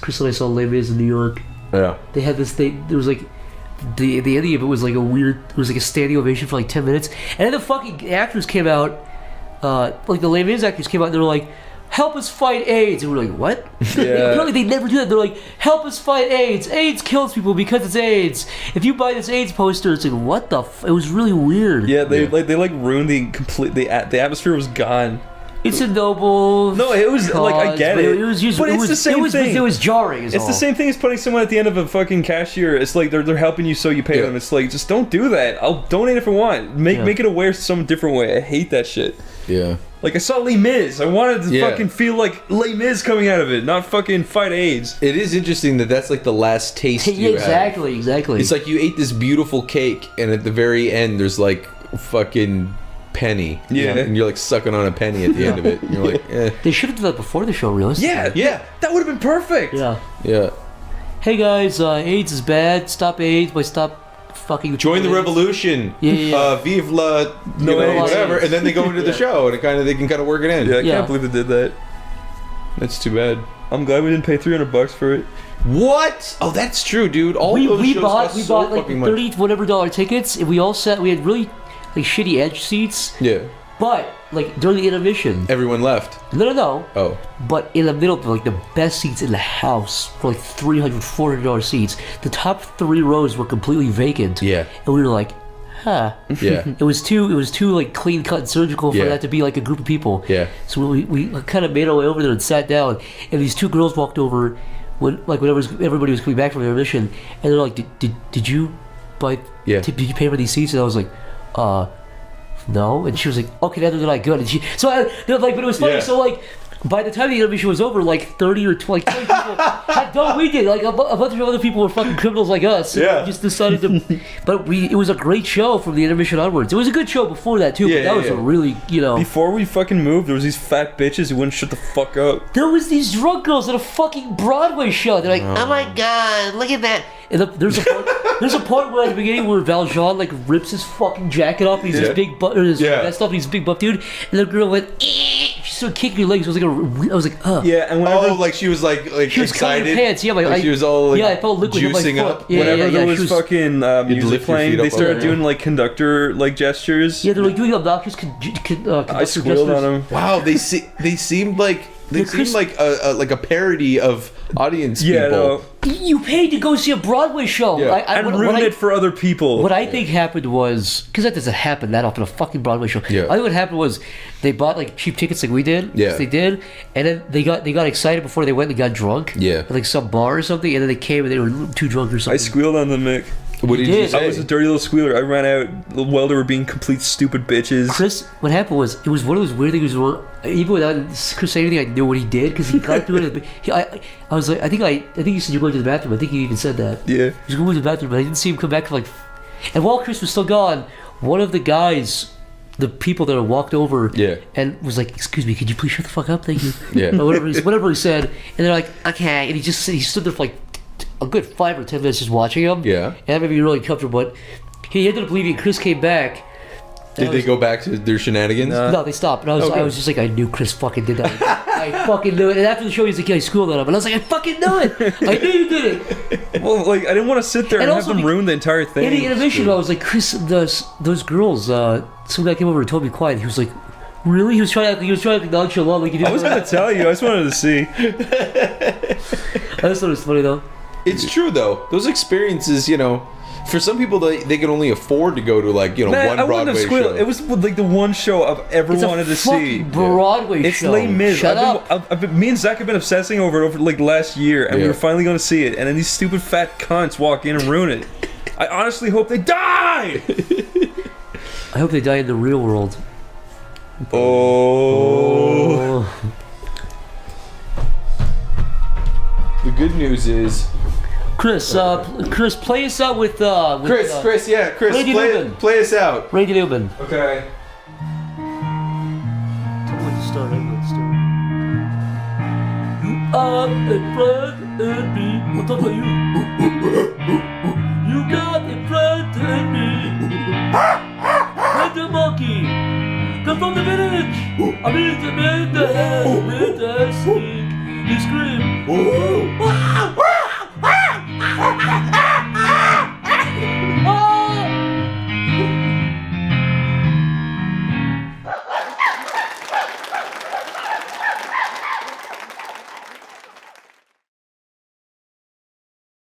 Chris and I saw Les Mis in New York. Yeah. They had this thing. There was like the ending of it was like it was like a standing ovation for like 10 minutes, and then the fucking actors came out, like the Les Mis actors came out, and they were like, "Help us fight AIDS," and we're like, "What?" Yeah. Really, they never do that. They're like, "Help us fight AIDS. AIDS kills people because it's AIDS. If you buy this AIDS poster," it's like, what the? It was really weird. Yeah, they ruined the atmosphere was gone. It's a noble. No, it was like, I get it. But it's the same thing. It was jarring. It's the same thing as putting someone at the end of a fucking cashier. It's like they're helping you, so you pay them. It's like, just don't do that. I'll donate if I want. Make it aware some different way. I hate that shit. Yeah. Like, I saw Les Mis. I wanted to fucking feel like Les Mis coming out of it, not fucking fight AIDS. It is interesting that's like the last taste you exactly. It's like you ate this beautiful cake, and at the very end, there's like fucking penny. Yeah. And you're like sucking on a penny at the end of it. And you're like, eh. They should have done that before the show, realistically. Yeah. That would have been perfect. Yeah. Hey guys, AIDS is bad. Stop AIDS by stop fucking. Join the revolution. Yeah. Vive la, whatever. And then they go into the show, and they can kind of work it in. Yeah, I can't believe they did that. That's too bad. I'm glad we didn't pay $300 for it. What? Oh, that's true, dude. We bought like $30 whatever tickets, and we all sat. We had really like shitty edge seats. Yeah. But like during the intermission, everyone left. No. Oh. But in the middle, like the best seats in the house for like $300, $400 seats. The top 3 rows were completely vacant. Yeah. And we were like, huh. Yeah. It was too like clean cut and surgical for that to be like a group of people. Yeah. So we kind of made our way over there and sat down, and these 2 girls walked over when everybody was coming back from their intermission, and they're like, did you buy? Yeah. Did you pay for these seats? And I was like, no. And she was like, okay, now they're not good. And they're like, but it was funny. Yeah. So like, by the time the intermission was over, like 30 or 20 people had done what we did. Like a bunch of other people were fucking criminals like us. Yeah. We just decided to. But it was a great show from the intermission onwards. It was a good show before that too. Yeah, but that was a really, Before we fucking moved, there was these fat bitches who wouldn't shut the fuck up. There was these drunk girls at a fucking Broadway show. They're like, oh my god, look at that. And there's a part where at the beginning where Valjean like rips his fucking jacket off. And he's this big vest off. And he's a big buff dude. And the girl went, she started kicking her legs. I was like, Yeah, and whenever like she was like she was excited. her pants. Yeah, like she was all like I felt liquid juicing in my up. foot. Yeah, whenever there was she fucking music lift your playing, feet they up started over doing like conductor like gestures. Yeah, they're like doing obnoxious I squealed on them. Wow, they seemed like they seem like a parody of audience people. No. You paid to go see a Broadway show. Yeah. And ruin it for other people. What I think happened was, because that doesn't happen that often, a fucking Broadway show. Yeah. I think what happened was they bought like cheap tickets like we did. Yeah. They did, and then they got excited before they went and got drunk. Yeah. At like some bar or something, and then they came and they were too drunk or I something. squealed on them, Mick. What did you did. say? I was a dirty little squealer. I ran out while they were being complete stupid bitches. Chris, what happened was, it was one of those weird things where, even without Chris saying anything, I knew what he did, because he got through it. I was like, I think you said you're going to the bathroom. I think you even said that. Yeah. He was going to the bathroom, but I didn't see him come back for like. And while Chris was still gone, one of the guys, the people that had walked over, Yeah. and was like, "Excuse me, could you please shut the fuck up? Thank you." Yeah. Or whatever he said, and they're like, "Okay," and he stood there for like a good 5 or 10 minutes just watching him. Yeah. And that made me really comfortable. But he ended up leaving. Chris came back. Did they go back to their shenanigans? No, they stopped. And I was just like, I knew Chris fucking did that. I fucking knew it. And after the show, he's like, yeah, I schooled on him. And I was like, I fucking knew it. I knew you did it. Well, like, I didn't want to sit there and have also them ruin the entire thing. In the intermission, I was like, Chris, those girls, some guy came over and told me quiet. He was like, really? He was trying to be nonchalant. Like, I was going to tell you. I just wanted to see. I just thought it was funny, though. It's true though. Those experiences, for some people they can only afford to go to like Man, one I wouldn't Broadway have squealed. show. It was like the one show I've ever It's a wanted to see. fucking Broadway It's show. Les Mis. Shut up. Me and Zach have been obsessing over it over like last year, and we Yeah. were finally going to see it. And then these stupid fat cunts walk in and ruin it. I honestly hope they die. I hope they die in the real world. Oh. The good news is, Chris, play us out with Chris, Randy Newman. play us out. Randy Newman. Okay. Tell me when to start. I'm going to start. You are a friend in me. We'll talk about you. You got a friend in me. With the monkey. Come from the village. I mean the man the head with the stick. You scream.